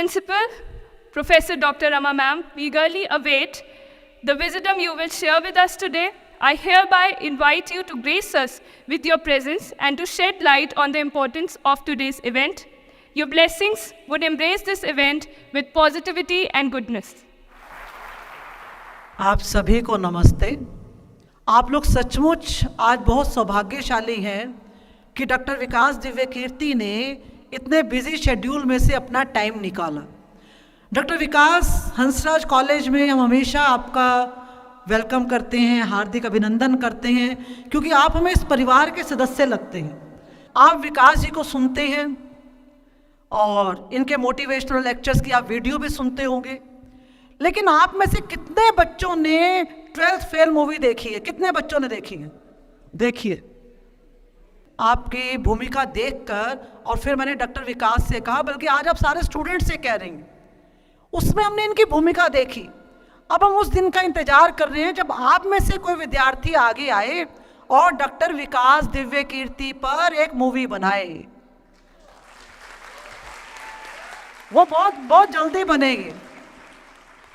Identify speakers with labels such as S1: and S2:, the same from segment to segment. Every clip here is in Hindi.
S1: Principal, Professor Dr. Rama ma'am, we eagerly await the wisdom you will share with us today. I hereby invite you to grace us with your presence and to shed light on the importance of today's event. Your blessings would embrace this event with positivity and goodness.
S2: आप सभी को नमस्ते। आप लोग सचमुच आज बहुत सौभाग्यशाली हैं कि डॉक्टर विकास दिव्य कीर्ति ने इतने बिजी शेड्यूल में से अपना टाइम निकाला। डॉक्टर विकास हंसराज कॉलेज में हम हमेशा आपका वेलकम करते हैं, हार्दिक अभिनंदन करते हैं, क्योंकि आप हमें इस परिवार के सदस्य लगते हैं। आप विकास जी को सुनते हैं और इनके मोटिवेशनल लेक्चर्स की आप वीडियो भी सुनते होंगे, लेकिन आप में से कितने बच्चों ने 12th फेल मूवी देखी है? कितने बच्चों ने देखी है? देखिए, आपकी भूमिका देखकर और फिर मैंने डॉक्टर विकास से कहा, बल्कि आज आप सारे स्टूडेंट से कह रही हैं, उसमें हमने इनकी भूमिका देखी। अब हम उस दिन का इंतजार कर रहे हैं जब आप में से कोई विद्यार्थी आगे आए और डॉक्टर विकास दिव्य कीर्ति पर एक मूवी बनाए। वो बहुत जल्दी बनेगी।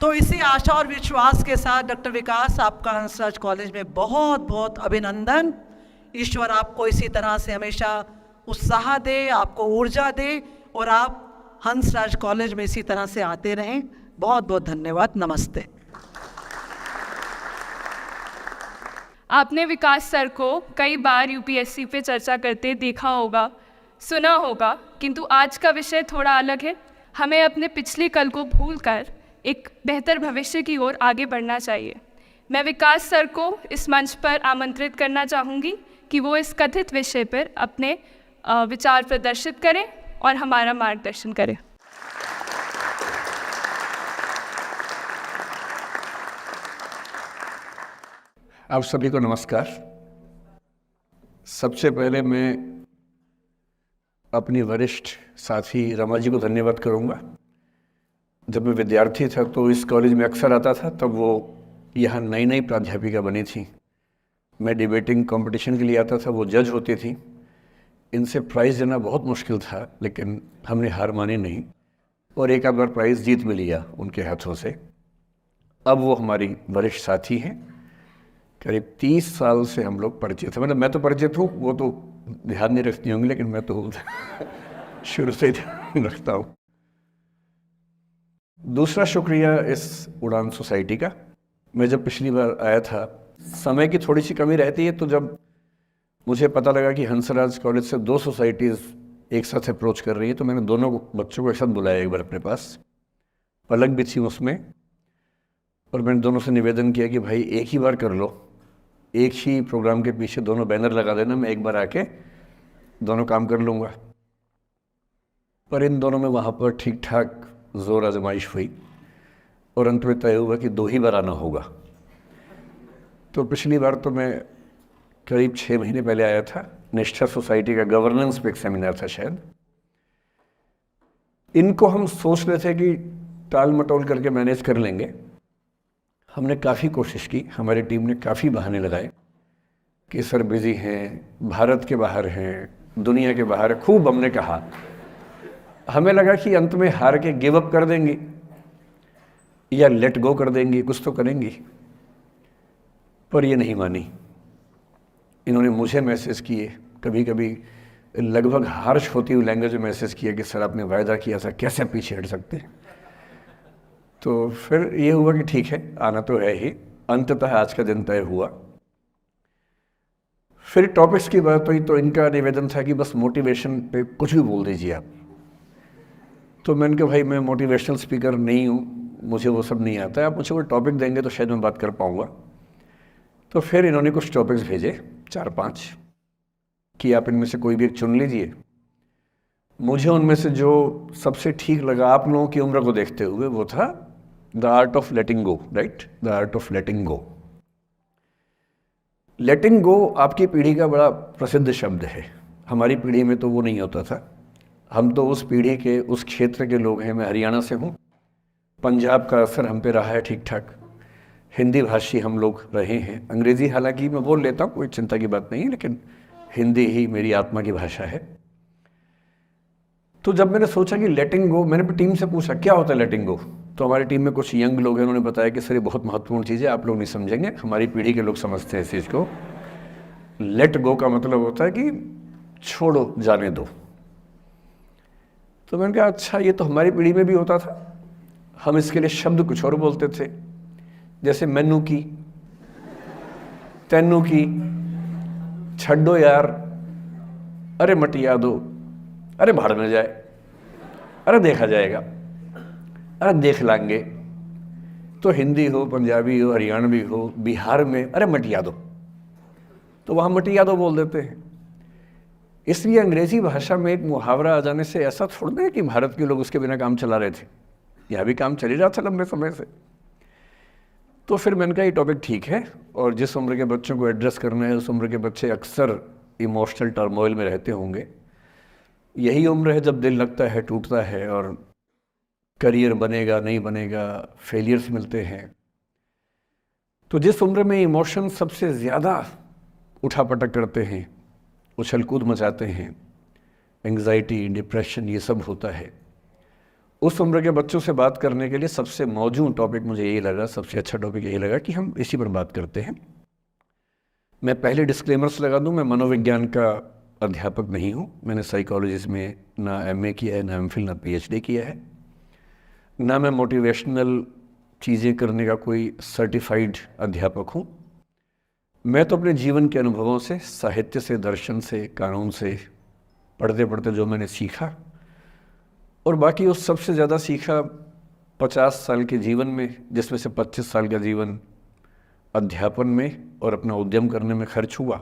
S2: तो इसी आशा और विश्वास के साथ डॉक्टर विकास, आपका हंसराज कॉलेज में बहुत बहुत अभिनंदन। ईश्वर आपको इसी तरह से हमेशा उत्साह दे, आपको ऊर्जा दे और आप हंसराज कॉलेज में इसी तरह से आते रहें। बहुत बहुत धन्यवाद। नमस्ते।
S1: आपने विकास सर को कई बार यूपीएससी पे चर्चा करते देखा होगा, सुना होगा, किंतु आज का विषय थोड़ा अलग है। हमें अपने पिछले कल को भूलकर एक बेहतर भविष्य की ओर आगे बढ़ना चाहिए। मैं विकास सर को इस मंच पर आमंत्रित करना चाहूँगी कि वो इस कथित विषय पर अपने विचार प्रदर्शित करें और हमारा मार्गदर्शन करें।
S3: आप सभी को नमस्कार। सबसे पहले मैं अपनी वरिष्ठ साथी रमा जी को धन्यवाद करूंगा। जब मैं विद्यार्थी था तो इस कॉलेज में अक्सर आता था, तब वो यहाँ नई नई प्राध्यापिका बनी थी। मैं डिबेटिंग कंपटीशन के लिए आता था, वो जज होती थी। इनसे प्राइज़ देना बहुत मुश्किल था, लेकिन हमने हार मानी नहीं और एक आध बार प्राइज़ जीत भी लिया उनके हाथों से। अब वो हमारी वरिष्ठ साथी हैं। करीब 30 साल से हम लोग परिचित हैं। मतलब मैं तो परिचित हूँ, वो तो ध्यान नहीं रखती होंगी, लेकिन मैं तो शुरू से ही ध्यान रखता हूँ। दूसरा शुक्रिया इस उड़ान सोसाइटी का। मैं जब पिछली बार आया था, समय की थोड़ी सी कमी रहती है, तो जब मुझे पता लगा कि हंसराज कॉलेज से 2 सोसाइटीज़ एक साथ अप्रोच कर रही हैं, तो मैंने दोनों बच्चों को एक साथ बुलाया एक बार अपने पास। पलक भी थी उसमें, और मैंने दोनों से निवेदन किया कि भाई एक ही बार कर लो, एक ही प्रोग्राम के पीछे दोनों बैनर लगा देना, मैं एक बार आके दोनों काम कर लूँगा। पर इन दोनों में वहाँ पर ठीक ठाक जोर आजमाइश हुई और अंत में तय हुआ कि 2 ही बार आना होगा। तो पिछली बार तो मैं करीब 6 महीने पहले आया था। निष्ठा सोसाइटी का गवर्नेंस पे एक सेमिनार था शायद। इनको हम सोच रहे थे कि टाल मटोल करके मैनेज कर लेंगे। हमने काफ़ी कोशिश की, हमारी टीम ने काफ़ी बहाने लगाए कि सर बिज़ी हैं, भारत के बाहर हैं, दुनिया के बाहर है। खूब हमने कहा। हमें लगा कि अंत में हार के गिव अप कर देंगी या लेट गो कर देंगी, कुछ तो करेंगी, पर ये नहीं मानी। इन्होंने मुझे मैसेज किए, कभी कभी लगभग हार्श होती हुई लैंग्वेज में मैसेज किया कि सर आपने वायदा किया था, कैसे पीछे हट सकते हैं। तो फिर ये हुआ कि ठीक है, आना तो है ही। अंततः आज का दिन तय हुआ। फिर टॉपिक्स की बात हुई तो इनका निवेदन था कि बस मोटिवेशन पे कुछ भी बोल दीजिए आप। तो मैंने कहा भाई मैं मोटिवेशनल स्पीकर नहीं हूँ, मुझे वो सब नहीं आता है, आप मुझे कोई टॉपिक देंगे तो शायद मैं बात कर पाऊँगा। तो फिर इन्होंने कुछ टॉपिक्स भेजे 4-5 कि आप इनमें से कोई भी एक चुन लीजिए। मुझे उनमें से जो सबसे ठीक लगा आप लोगों की उम्र को देखते हुए, वो था the art of letting go. Right, the art of letting go. Letting go आपकी पीढ़ी का बड़ा प्रसिद्ध शब्द है। हमारी पीढ़ी में तो वो नहीं होता था। हम तो उस पीढ़ी के, उस क्षेत्र के लोग हैं। मैं हरियाणा से हूँ। पंजाब का असर हम पे रहा है ठीक ठाक। हिंदी भाषी हम लोग रहे हैं। अंग्रेज़ी हालांकि मैं बोल लेता हूँ, कोई चिंता की बात नहीं है, लेकिन हिंदी ही मेरी आत्मा की भाषा है। तो जब मैंने सोचा कि लेटिंग गो, मैंने अपनी टीम से पूछा क्या होता है लेटिंग गो। तो हमारी टीम में कुछ यंग लोग हैं, उन्होंने बताया कि सर ये बहुत महत्वपूर्ण चीज़ है, आप लोग नहीं समझेंगे, हमारी पीढ़ी के लोग समझते हैं इस चीज़ को। लेट गो का मतलब होता है कि छोड़ो, जाने दो। तो मैंने कहा अच्छा, ये तो हमारी पीढ़ी में भी होता था, हम इसके लिए शब्द कुछ और बोलते थे, जैसे मैनू की, तैनू की, छड्डो यार, अरे मटिया दो, अरे भाड़ में जाए, अरे देखा जाएगा, अरे देख लांगे। तो हिंदी हो, पंजाबी हो, हरियाणवी हो, बिहार में अरे मटिया दो, तो वहाँ मटिया दो बोल देते हैं। इसलिए अंग्रेजी भाषा में एक मुहावरा आ जाने से ऐसा थोड़ा है कि भारत के लोग उसके बिना काम चला रहे थे, यहाँ भी काम चल ही रहा था लंबे समय से। तो फिर मैंने कहा ये टॉपिक ठीक है, और जिस उम्र के बच्चों को एड्रेस करना है, उस उम्र के बच्चे अक्सर इमोशनल टर्मोइल में रहते होंगे। यही उम्र है जब दिल लगता है, टूटता है, और करियर बनेगा नहीं बनेगा, फेलियर्स मिलते हैं। तो जिस उम्र में इमोशन सबसे ज़्यादा उठापटक करते हैं, उछल कूद मचाते हैं, एंग्जाइटी, डिप्रेशन, ये सब होता है, उस उम्र के बच्चों से बात करने के लिए सबसे मौजूद टॉपिक मुझे यही लगा, सबसे अच्छा टॉपिक यही लगा कि हम इसी पर बात करते हैं। मैं पहले डिस्क्लेमर्स लगा दूं, मैं मनोविज्ञान का अध्यापक नहीं हूं, मैंने साइकोलॉजी में ना एमए किया है, ना एमफिल, ना पीएचडी किया है, ना मैं मोटिवेशनल चीज़ें करने का कोई सर्टिफाइड अध्यापक हूं। मैं तो अपने जीवन के अनुभवों से, साहित्य से, दर्शन से, कानून से, पढ़ते पढ़ते जो मैंने सीखा, और बाकी उस सबसे ज़्यादा सीखा 50 साल के जीवन में, जिसमें से 25 साल का जीवन अध्यापन में और अपना उद्यम करने में खर्च हुआ।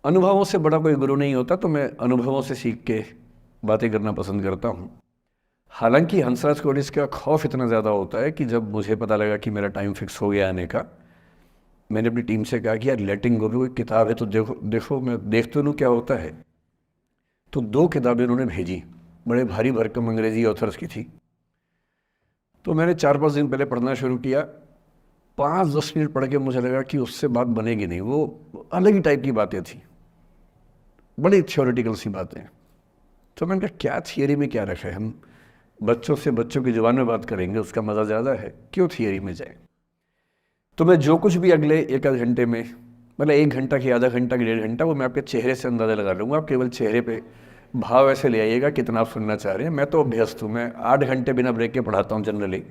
S3: अनुभवों से बड़ा कोई गुरु नहीं होता, तो मैं अनुभवों से सीख के बातें करना पसंद करता हूँ। हालांकि हंसराज कॉलेज का खौफ इतना ज़्यादा होता है कि जब मुझे पता लगा कि मेरा टाइम फिक्स हो गया आने का, मैंने अपनी टीम से कहा कि यार लेटिंग गो भी कोई किताब है तो देखो मैं देख तो लूँ क्या होता है। तो 2 किताबें उन्होंने भेजी, बड़े भारी भरकम अंग्रेजी ऑथर्स की थी। तो मैंने 4-5 दिन पहले पढ़ना शुरू किया। 5-10 मिनट पढ़ के मुझे लगा कि उससे बात बनेगी नहीं, वो अलग ही टाइप की बातें थी, बड़ी थ्योरेटिकल सी बातें। तो मैंने कहा क्या थियरी में क्या रखा है, हम बच्चों से बच्चों की ज़ुबान में बात करेंगे, उसका मज़ा ज़्यादा है, क्यों थियरी में जाए। तो मैं जो कुछ भी अगले 1-आध घंटे में, मतलब 1 घंटा की, आधा घंटा की, 1.5 घंटा, वो मैं आपके चेहरे से अंदाज़ा लगा लूँगा। आप केवल चेहरे पे भाव ऐसे ले आइएगा कितना आप सुनना चाह रहे हैं। मैं तो अभ्यस्त हूँ, मैं 8 घंटे बिना ब्रेक के पढ़ाता हूँ जनरली,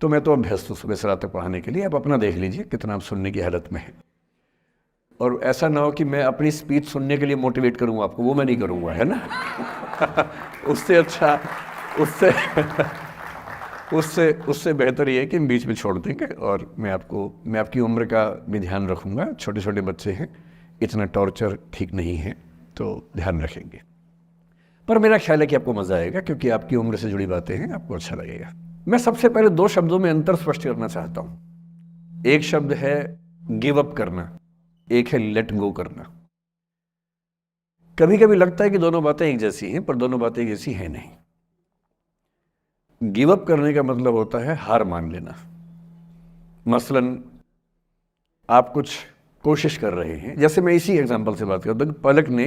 S3: तो मैं तो अभ्यस्त हूँ सुबह से रात तक पढ़ाने के लिए। आप अपना देख लीजिए कितना आप सुनने की हालत में है, और ऐसा ना हो कि मैं अपनी स्पीच सुनने के लिए मोटिवेट करूँ आपको, वो मैं नहीं करूँगा, है ना। उससे अच्छा, उससे बेहतर ये है कि हम बीच में छोड़ देंगे, और मैं आपकी उम्र का भी ध्यान रखूँगा। छोटे छोटे बच्चे हैं, इतना टॉर्चर ठीक नहीं है, तो ध्यान रखेंगे। पर मेरा ख्याल है कि आपको मज़ा आएगा, क्योंकि आपकी उम्र से जुड़ी बातें हैं, आपको अच्छा लगेगा। मैं सबसे पहले 2 शब्दों में अंतर स्पष्ट करना चाहता हूँ। एक शब्द है गिव अप करना, एक है लेट गो करना। कभी कभी लगता है कि दोनों बातें एक जैसी हैं, पर दोनों बातें एक जैसी हैं नहीं। गिव अप करने का मतलब होता है हार मान लेना। मसलन आप कुछ कोशिश कर रहे हैं, जैसे मैं इसी एग्जांपल से बात करता हूँ। पलक ने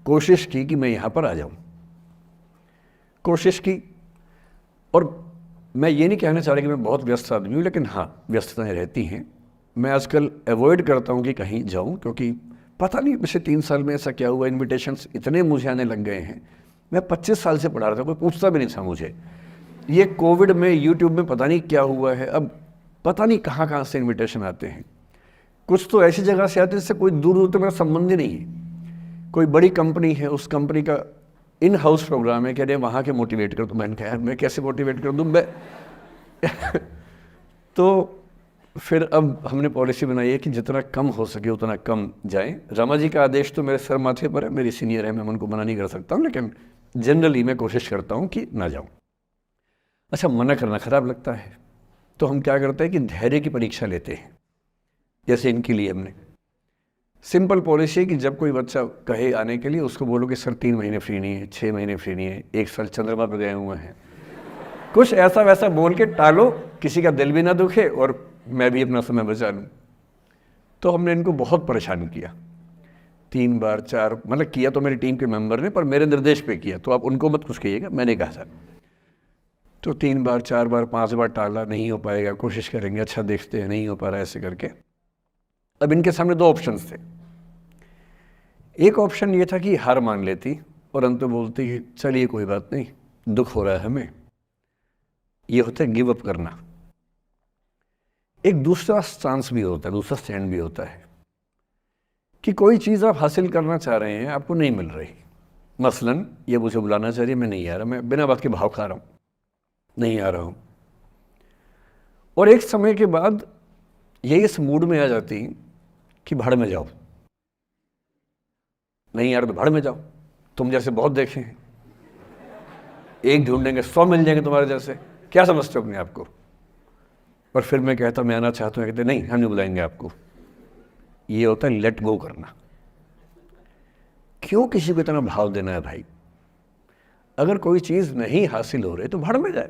S3: कोशिश की कि मैं यहाँ पर आ जाऊँ, कोशिश की, और मैं ये नहीं कहना चाह रहा कि मैं बहुत व्यस्त आदमी हूँ, लेकिन हाँ व्यस्तताएं रहती हैं। मैं आजकल अवॉइड करता हूँ कि कहीं जाऊँ, क्योंकि पता नहीं पिछले 3 साल में ऐसा क्या हुआ, इन्विटेशंस इतने मुझे आने लग गए हैं। मैं 25 साल से पढ़ा रहा था, कोई पूछता भी नहीं था मुझे। ये कोविड में यूट्यूब में पता नहीं क्या हुआ है, अब पता नहीं कहाँ कहाँ से इन्विटेशन आते हैं। कुछ तो ऐसी जगह से आते हैं जिससे कोई दूर दूर तक मेरा संबंध ही नहीं है। कोई बड़ी कंपनी है, उस कंपनी का इन हाउस प्रोग्राम है, कह रहे हैं वहाँ के मोटिवेट कर। तो मैंने कहा यार मैं कैसे मोटिवेट कर दूँ मैं तो फिर अब हमने पॉलिसी बनाई है कि जितना कम हो सके उतना कम जाएं। रमा जी का आदेश तो मेरे सर माथे पर है, मेरी सीनियर है, मैं उनको मना नहीं कर सकता हूँ, लेकिन जनरली मैं कोशिश करता हूँ कि ना जाऊँ। अच्छा, मना करना ख़राब लगता है, तो हम क्या करते हैं कि धैर्य की परीक्षा लेते हैं। जैसे इनके लिए हमने सिंपल पॉलिसी है कि जब कोई बच्चा कहे आने के लिए, उसको बोलो कि सर 3 महीने फ्री नहीं है, 6 महीने फ्री नहीं है, 1 साल चंद्रमा पर गए हुए हैं, कुछ ऐसा वैसा बोल के टालो, किसी का दिल भी ना दुखे और मैं भी अपना समय बचा लूँ। तो हमने इनको बहुत परेशान किया। 3 बार 4, मतलब किया तो मेरी टीम के मेंबर ने, पर मेरे निर्देश पे किया, तो आप उनको मत कुछ कहिएगा, मैंने कहा था। तो 3 बार 4 बार 5 बार टाला, नहीं हो पाएगा, कोशिश करेंगे, अच्छा देखते हैं, नहीं हो पा रहा है, ऐसे करके। अब इनके सामने 2 ऑप्शंस थे। एक ऑप्शन ये था कि हार मान लेती और अंत में बोलती कि चलिए कोई बात नहीं, दुख हो रहा है हमें, ये होता है गिव अप करना। एक दूसरा चांस भी होता है, दूसरा स्टैंड भी होता है कि कोई चीज़ आप हासिल करना चाह रहे हैं, आपको नहीं मिल रही। मसलन ये मुझे बुलाना चाह रही है, मैं नहीं आ रहा, मैं बिना बात के भाव खा रहा हूँ, नहीं आ रहा हूँ। और एक समय के बाद ये इस मूड में आ जाती कि भाड़ में जाओ, नहीं यार तो भाड़ में जाओ, तुम जैसे बहुत देखे हैं, एक ढूंढेंगे 100 मिल जाएंगे तुम्हारे जैसे, क्या समझते हो अपने आप को। और फिर मैं कहता मैं आना चाहता हूँ, कहते नहीं हम नहीं बुलाएंगे आपको। ये होता है लेट गो करना। क्यों किसी को इतना भाव देना है भाई? अगर कोई चीज़ नहीं हासिल हो रही तो भाड़ में जाए।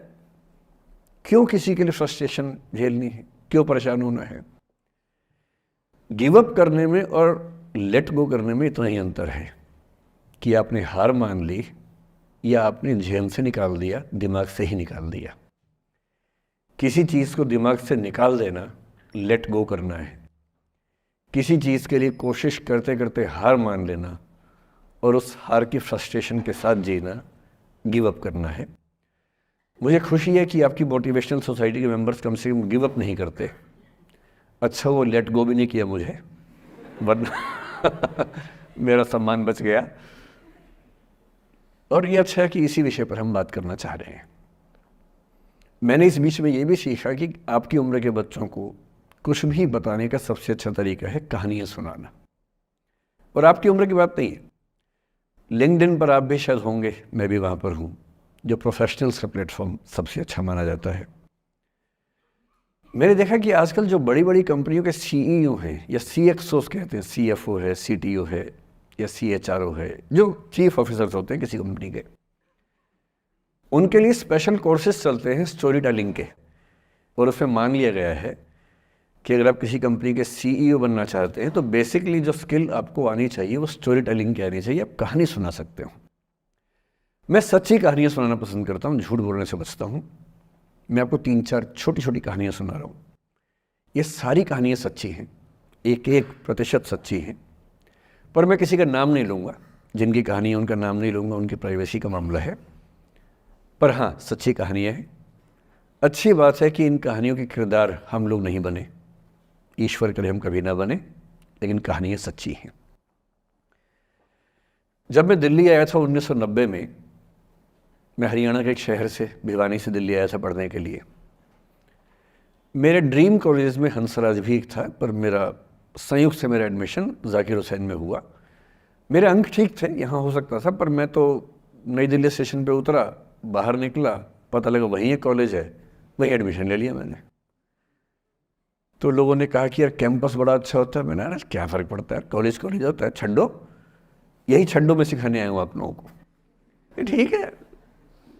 S3: क्यों किसी के लिए फ्रस्ट्रेशन झेलनी है, क्यों परेशान होना है? गिव अप करने में और लेट गो करने में इतना ही अंतर है कि आपने हार मान ली या आपने जेहन से निकाल दिया, दिमाग से ही निकाल दिया। किसी चीज़ को दिमाग से निकाल देना लेट गो करना है। किसी चीज़ के लिए कोशिश करते करते हार मान लेना और उस हार की फ्रस्ट्रेशन के साथ जीना गिव अप करना है। मुझे खुशी है कि आपकी मोटिवेशनल सोसाइटी के मेंबर्स कम से कम गिव अप नहीं करते। अच्छा वो लेट गो भी नहीं किया मुझे, वरना मेरा सम्मान बच गया। और ये अच्छा है कि इसी विषय पर हम बात करना चाह रहे हैं। मैंने इस बीच में ये भी सीखा कि आपकी उम्र के बच्चों को कुछ भी बताने का सबसे अच्छा तरीका है कहानियाँ सुनाना। और आपकी उम्र की बात नहीं है, लिंक्डइन पर आप भी शायद होंगे, मैं भी वहाँ पर हूँ, जो प्रोफेशनल्स का प्लेटफॉर्म सबसे अच्छा माना जाता है। मैंने देखा कि आजकल जो बड़ी बड़ी कंपनियों के सीईओ हैं या सीएक्सओस कहते हैं, सीएफओ है, सीटीओ है या सीएचआरओ है, जो चीफ ऑफिसर्स होते हैं किसी कंपनी के, उनके लिए स्पेशल कोर्सेज चलते हैं स्टोरी टेलिंग के। और उसमें मान लिया गया है कि अगर आप किसी कंपनी के सीईओ बनना चाहते हैं तो बेसिकली जो स्किल आपको आनी चाहिए वो स्टोरी टेलिंग की आनी चाहिए। आप कहानी सुना सकते हो। मैं सच्ची कहानियाँ सुनाना पसंद करता हूँ, झूठ बोलने से बचता हूँ। मैं आपको 3-4 छोटी छोटी कहानियाँ सुना रहा हूँ। ये सारी कहानियाँ सच्ची हैं, 1% सच्ची हैं, पर मैं किसी का नाम नहीं लूँगा। जिनकी कहानी है उनका नाम नहीं लूँगा, उनकी प्राइवेसी का मामला है। पर हाँ, सच्ची कहानियाँ हैं। अच्छी बात है कि इन कहानियों के किरदार हम लोग नहीं बने, ईश्वर करे हम कभी ना बने, लेकिन कहानियाँ सच्ची हैं। जब मैं दिल्ली आया था 1990 में, मैं हरियाणा के एक शहर से, भिवानी से दिल्ली आया था पढ़ने के लिए। मेरे ड्रीम कॉलेज में हंसराज भी एक था, पर मेरा संयुक्त से मेरा एडमिशन जाकिर हुसैन में हुआ। मेरे अंक ठीक थे, यहाँ हो सकता था, पर मैं तो नई दिल्ली स्टेशन पे उतरा, बाहर निकला, पता लगा वहीं एक कॉलेज है, वहीं एडमिशन ले लिया मैंने। तो लोगों ने कहा कि यार कैंपस बड़ा अच्छा होता है। मैंने कहा क्या फ़र्क पड़ता है, कॉलेज कॉलेज होता है, छड्डो, यही छड्डो में सिखाने आया हूँ आप लोगों को। ठीक है,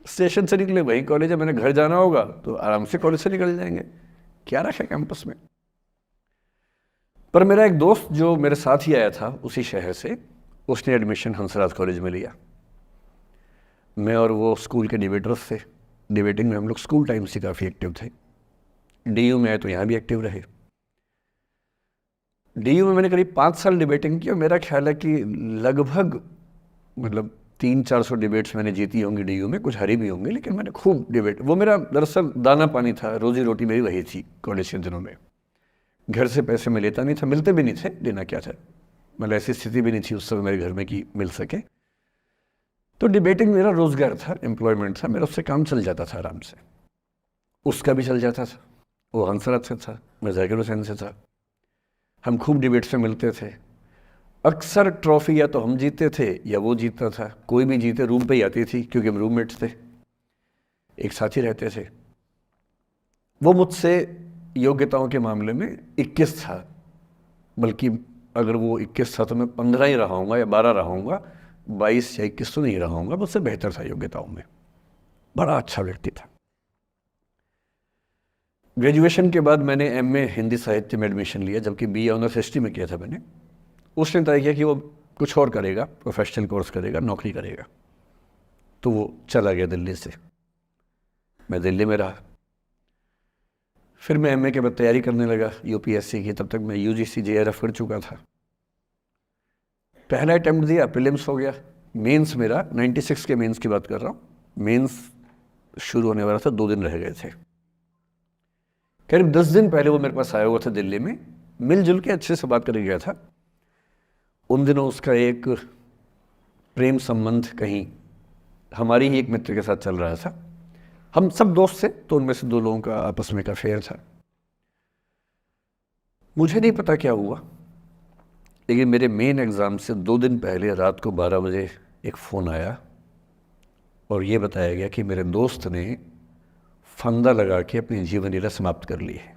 S3: स्टेशन से निकले वहीं कॉलेज है, मैंने घर जाना होगा तो आराम से कॉलेज से निकल जाएंगे, क्या रखा है कैंपस में। पर मेरा एक दोस्त जो मेरे साथ ही आया था उसी शहर से, उसने एडमिशन हंसराज कॉलेज में लिया। मैं और वो स्कूल के डिबेटर्स थे। डिबेटिंग में हम लोग स्कूल टाइम से काफ़ी एक्टिव थे। डीयू में आए तो यहाँ भी एक्टिव रहे। डीयू में मैंने करीब 5 साल डिबेटिंग की और मेरा ख्याल है कि लगभग 300-400 डिबेट्स मैंने जीती होंगी डीयू में, कुछ हरी भी होंगी, लेकिन मैंने खूब डिबेट, वो मेरा दरअसल दाना पानी था, रोजी रोटी मेरी वही थी कॉलेज के दिनों में। घर से पैसे मैं लेता नहीं था, मिलते भी नहीं थे, देना क्या था, मतलब ऐसी स्थिति भी नहीं थी उस समय मेरे घर में कि मिल सके। तो डिबेटिंग मेरा रोज़गार था, एम्प्लॉयमेंट था, मेरा उससे काम चल जाता था आराम से। उसका भी चल जाता था, वो हंसराज से था, मैं जाकिर हुसैन से था। हम खूब डिबेट्स में मिलते थे। अक्सर ट्रॉफी या तो हम जीते थे या वो जीतता था, कोई भी जीते रूम पे ही आती थी क्योंकि हम रूममेट्स थे, एक साथ ही रहते थे। वो मुझसे योग्यताओं के मामले में 21 था, बल्कि अगर वो 21 था तो मैं 15 ही रहा हूँगा या 12 रहा हूँगा, 22 या 21 तो नहीं रहा हूँगा। मुझसे बेहतर था योग्यताओं में, बड़ा अच्छा व्यक्ति था। ग्रेजुएशन के बाद मैंने एमए हिंदी साहित्य में एडमिशन लिया, जबकि बीए ऑनर्स हिस्ट्री में किया था मैंने। उसने तय किया कि वो कुछ और करेगा, प्रोफेशनल कोर्स करेगा, नौकरी करेगा। तो वो चला गया दिल्ली से, मैं दिल्ली में रहा। फिर मैं एमए के बाद तैयारी करने लगा यूपीएससी की। तब तक मैं यूजीसी जेआरएफ कर चुका था। पहला अटेम्प्ट दिया, प्रीलिम्स हो गया। मेंस मेरा 96 के मेंस की बात कर रहा हूँ, मेंस शुरू होने वाला था, 2 दिन रह गए थे। करीब 10 दिन पहले वो मेरे पास आया हुआ था दिल्ली में, मिलजुल के अच्छे से बात करके गया था। उन दिनों उसका एक प्रेम संबंध कहीं हमारी ही एक मित्र के साथ चल रहा था। हम सब दोस्त थे, तो उनमें से 2 लोगों का आपस में का अफेयर था। मुझे नहीं पता क्या हुआ, लेकिन मेरे मेन एग्ज़ाम से 2 दिन पहले रात को 12 बजे एक फ़ोन आया और ये बताया गया कि मेरे दोस्त ने फंदा लगा के अपनी जीवन लीला समाप्त कर ली है।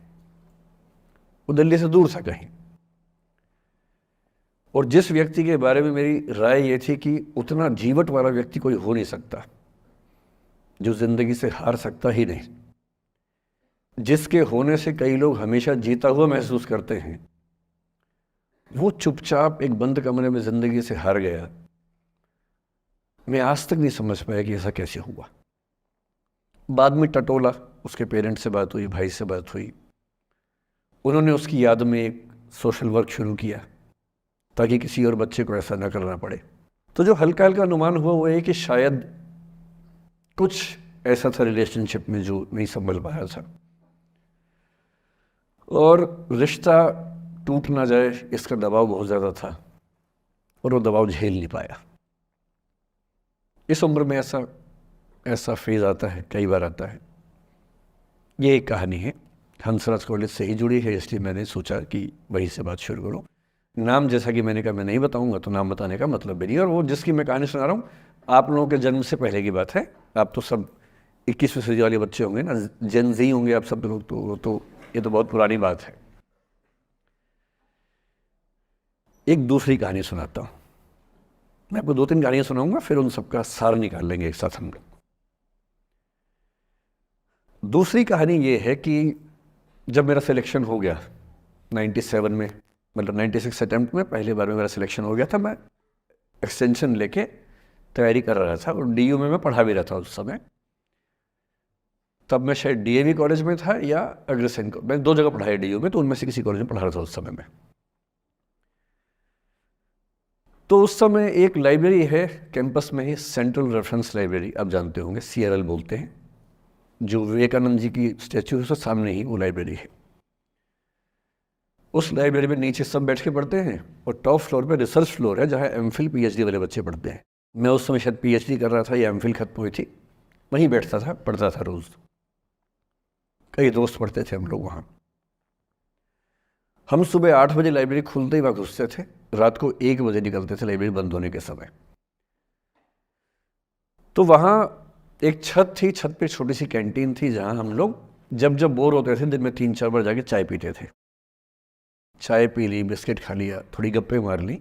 S3: वो दिल्ली से दूर था कहीं, और जिस व्यक्ति के बारे में मेरी राय ये थी कि उतना जीवट वाला व्यक्ति कोई हो नहीं सकता, जो ज़िंदगी से हार सकता ही नहीं, जिसके होने से कई लोग हमेशा जीता हुआ महसूस करते हैं, वो चुपचाप एक बंद कमरे में ज़िंदगी से हार गया। मैं आज तक नहीं समझ पाया कि ऐसा कैसे हुआ। बाद में टटोला, उसके पेरेंट्स से बात हुई, भाई से बात हुई। उन्होंने उसकी याद में एक सोशल वर्क शुरू किया ताकि किसी और बच्चे को ऐसा न करना पड़े। तो जो हल्का हल्का अनुमान हुआ वो ये कि शायद कुछ ऐसा था रिलेशनशिप में जो नहीं संभल पाया था, और रिश्ता टूट ना जाए इसका दबाव बहुत ज़्यादा था, और वो दबाव झेल नहीं पाया। इस उम्र में ऐसा फेज़ आता है, कई बार आता है। ये एक कहानी है, हंसराज कॉलेज से ही जुड़ी है, इसलिए मैंने सोचा कि वहीं से बात शुरू करूँ। नाम जैसा कि मैंने कहा मैं नहीं बताऊंगा, तो नाम बताने का मतलब भी नहीं। और वो जिसकी मैं कहानी सुना रहा हूँ आप लोगों के जन्म से पहले की बात है। आप तो सब 21वीं सदी वाले बच्चे होंगे ना, जेन ज़ी होंगे आप सब लोग, तो ये तो बहुत पुरानी बात है। एक दूसरी कहानी सुनाता हूँ। मैं आपको 2-3 कहानियाँ सुनाऊंगा, फिर उन सबका सार निकाल लेंगे एक साथ हम लोग। दूसरी कहानी ये है कि जब मेरा सिलेक्शन हो गया 97 में, मतलब 96 अटेम्प्ट में पहली बार में मेरा सिलेक्शन हो गया था, मैं एक्सटेंशन लेके तैयारी कर रहा था, और डीयू में मैं पढ़ा भी रहा था उस समय। तब मैं शायद डीएवी कॉलेज में था या अग्रसेन, मैं 2 जगह पढ़ाया डीयू में, तो उनमें से किसी कॉलेज में पढ़ा रहा था उस समय में। तो उस समय एक लाइब्रेरी है कैंपस में ही, सेंट्रल रेफरेंस लाइब्रेरी, आप जानते होंगे, CRL बोलते हैं, जो विवेकानंद जी की स्टैच्यू है उसके सामने ही वो लाइब्रेरी है। उस लाइब्रेरी में नीचे सब बैठ के पढ़ते हैं, और टॉप फ्लोर पे रिसर्च फ्लोर है जहाँ MPhil PhD वाले बच्चे पढ़ते हैं। मैं उस समय शायद PhD कर रहा था या MPhil खत्म हुई थी, वहीं बैठता था, पढ़ता था रोज़। कई दोस्त पढ़ते थे हम लोग वहाँ। हम सुबह 8 बजे लाइब्रेरी खुलते ही वहाँ घुसते थे, रात को 1 बजे निकलते थे लाइब्रेरी बंद होने के समय। तो वहाँ एक छत थी, छत पे छोटी सी कैंटीन थी जहाँ हम लोग जब बोर होते थे दिन में 3-4 बार जाके चाय पीते थे। चाय पी ली, बिस्किट खा लिया, थोड़ी गप्पे मार ली,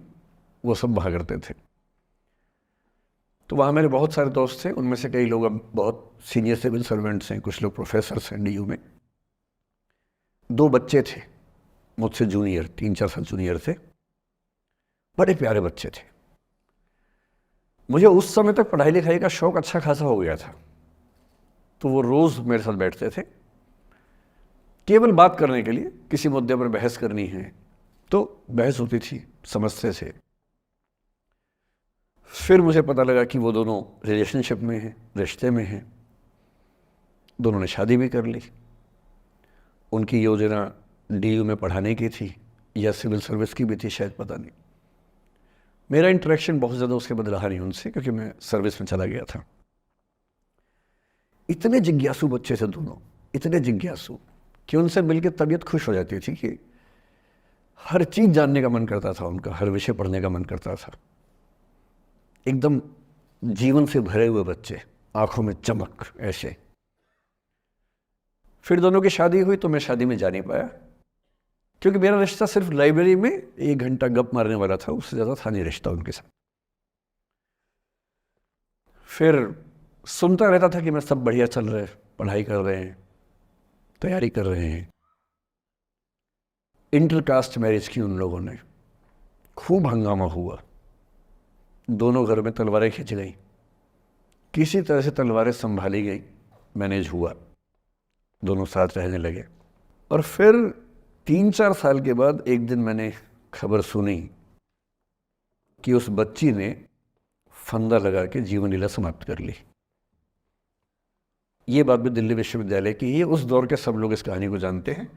S3: वो सब वहाँ करते थे। तो वहाँ मेरे बहुत सारे दोस्त थे, उनमें से कई लोग अब बहुत सीनियर सिविल सर्वेंट्स हैं, कुछ लोग प्रोफेसर्स हैं डीयू में। 2 बच्चे थे मुझसे जूनियर, 3-4 साल जूनियर थे, बड़े प्यारे बच्चे थे। मुझे उस समय तक पढ़ाई लिखाई का शौक अच्छा खासा हो गया था, तो वो रोज़ मेरे साथ बैठते थे केवल बात करने के लिए। किसी मुद्दे पर बहस करनी है तो बहस होती थी, समझते थे। फिर मुझे पता लगा कि वो दोनों रिलेशनशिप में हैं, रिश्ते में हैं, दोनों ने शादी भी कर ली। उनकी योजना डीयू में पढ़ाने की थी या सिविल सर्विस की भी थी, शायद पता नहीं। मेरा इंटरेक्शन बहुत ज़्यादा उसके बाद रहा नहीं उनसे, क्योंकि मैं सर्विस में चला गया था। इतने जिज्ञासु बच्चे थे दोनों, इतने जिज्ञासु कि उनसे मिलकर तबीयत खुश हो जाती थी, कि हर चीज़ जानने का मन करता था उनका, हर विषय पढ़ने का मन करता था। एकदम जीवन से भरे हुए बच्चे, आंखों में चमक ऐसे। फिर दोनों की शादी हुई तो मैं शादी में जा नहीं पाया, क्योंकि मेरा रिश्ता सिर्फ लाइब्रेरी में 1 घंटा गप मारने वाला था, उससे ज़्यादा था नहीं रिश्ता उनके साथ। फिर सुनता रहता था कि मैं सब बढ़िया चल रहा है, पढ़ाई कर रहे हैं, तैयारी कर रहे हैं। इंटरकास्ट मैरिज की उन लोगों ने, खूब हंगामा हुआ, दोनों घर में तलवारें खींच गई, किसी तरह से तलवारें संभाली गई, मैनेज हुआ, दोनों साथ रहने लगे। और फिर 3-4 साल के बाद एक दिन मैंने खबर सुनी कि उस बच्ची ने फंदा लगा के जीवन लीला समाप्त कर ली। ये बात भी दिल्ली विश्वविद्यालय की है। उस दौर के सब लोग इस कहानी को जानते हैं।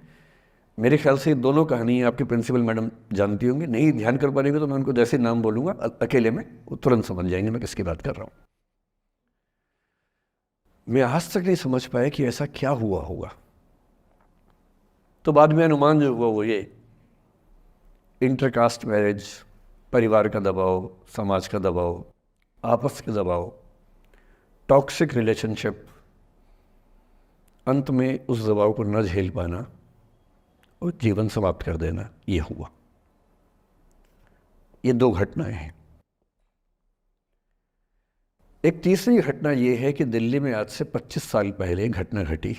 S3: मेरे ख्याल से ये दोनों कहानी आपकी प्रिंसिपल मैडम जानती होंगी, नहीं ध्यान कर पाएंगे तो मैं उनको जैसे नाम बोलूँगा अकेले में वो तुरंत समझ जाएंगे मैं किसकी बात कर रहा हूँ। मैं आज तक नहीं समझ पाया कि ऐसा क्या हुआ होगा। तो बाद में अनुमान जो हुआ वो ये, इंटरकास्ट मैरिज, परिवार का दबाव, समाज का दबाव, आपस के दबाव, टॉक्सिक रिलेशनशिप, अंत में उस दबाव को न झेल पाना और जीवन समाप्त कर देना, ये हुआ। ये 2 घटनाएं हैं। एक तीसरी घटना ये है कि दिल्ली में आज से 25 साल पहले घटना घटी।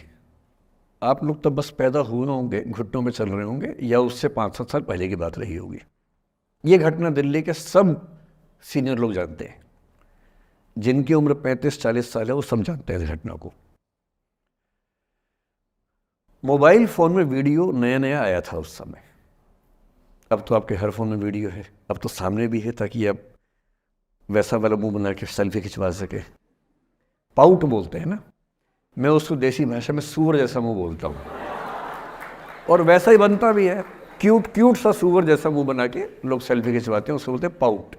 S3: आप लोग तब बस पैदा हुए होंगे, घुटनों में चल रहे होंगे, या उससे 5-7 साल पहले की बात रही होगी। ये घटना दिल्ली के सब सीनियर लोग जानते हैं, जिनकी उम्र 35-40 साल है वो सब जानते हैं इस घटना को। मोबाइल फ़ोन में वीडियो नया नया आया था उस समय। अब तो आपके हर फ़ोन में वीडियो है, अब तो सामने भी है, ताकि आप वैसा वाला मुंह बना के सेल्फी खिंचवा सके। पाउट बोलते हैं ना, मैं उसको देसी भाषा में सूअर जैसा मुंह बोलता हूँ, और वैसा ही बनता भी है, क्यूट क्यूट सा सूअर जैसा मुंह बना के लोग सेल्फी खिंचवाते हैं, उसको बोलते हैं पाउट।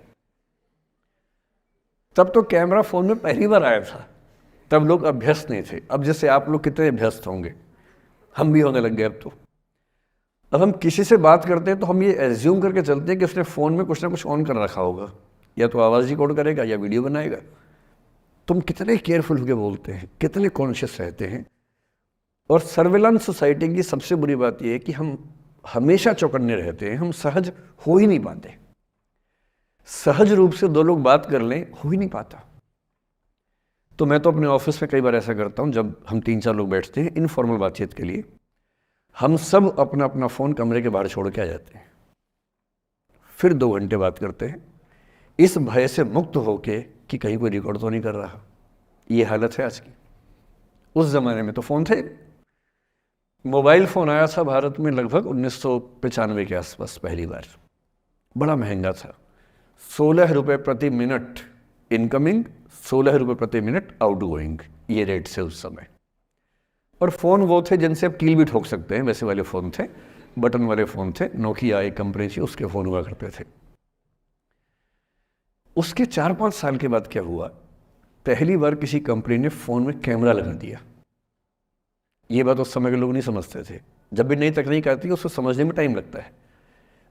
S3: तब तो कैमरा फ़ोन में पहली बार आया था, तब लोग अभ्यस्त नहीं थे। अब जैसे आप लोग कितने अभ्यस्त होंगे, हम भी होने लग गए। अब हम किसी से बात करते हैं तो हम ये एज्यूम करके चलते हैं कि उसने फ़ोन में कुछ ना कुछ ऑन कर रखा होगा, या तो आवाज़ रिकॉर्ड करेगा या वीडियो बनाएगा। तुम कितने केयरफुल होकर बोलते हैं, कितने कॉन्शियस रहते हैं। और सर्विलांस सोसाइटी की सबसे बुरी बात यह है कि हम हमेशा चौकन्ने रहते हैं, हम सहज हो ही नहीं पाते। सहज रूप से 2 लोग बात कर लें, हो ही नहीं पाता। तो मैं तो अपने ऑफिस में कई बार ऐसा करता हूँ, जब हम 3-4 लोग बैठते हैं इनफॉर्मल बातचीत के लिए, हम सब अपना अपना फ़ोन कमरे के बाहर छोड़ के आ जाते हैं, फिर 2 घंटे बात करते हैं, इस भय से मुक्त होके कि कहीं कोई रिकॉर्ड तो नहीं कर रहा। ये हालत है आज की। उस ज़माने में तो फ़ोन थे। मोबाइल फ़ोन आया था भारत में लगभग 1995 के आसपास पहली बार। बड़ा महंगा था, 16 रुपये प्रति मिनट इनकमिंग, 16 रुपये प्रति मिनट आउटगोइंग, ये रेट से उस समय। और फ़ोन वो थे जिनसे आप कील भी ठोक सकते हैं, वैसे वाले फ़ोन थे, बटन वाले फ़ोन थे। नोकिया एक कंपनी थी, उसके फ़ोन हुआ करते थे। उसके 4-5 साल के बाद क्या हुआ, पहली बार किसी कंपनी ने फ़ोन में कैमरा लगा दिया। ये बात उस समय के लोग नहीं समझते थे। जब भी नई तकनीक आती है उसको समझने में टाइम लगता है।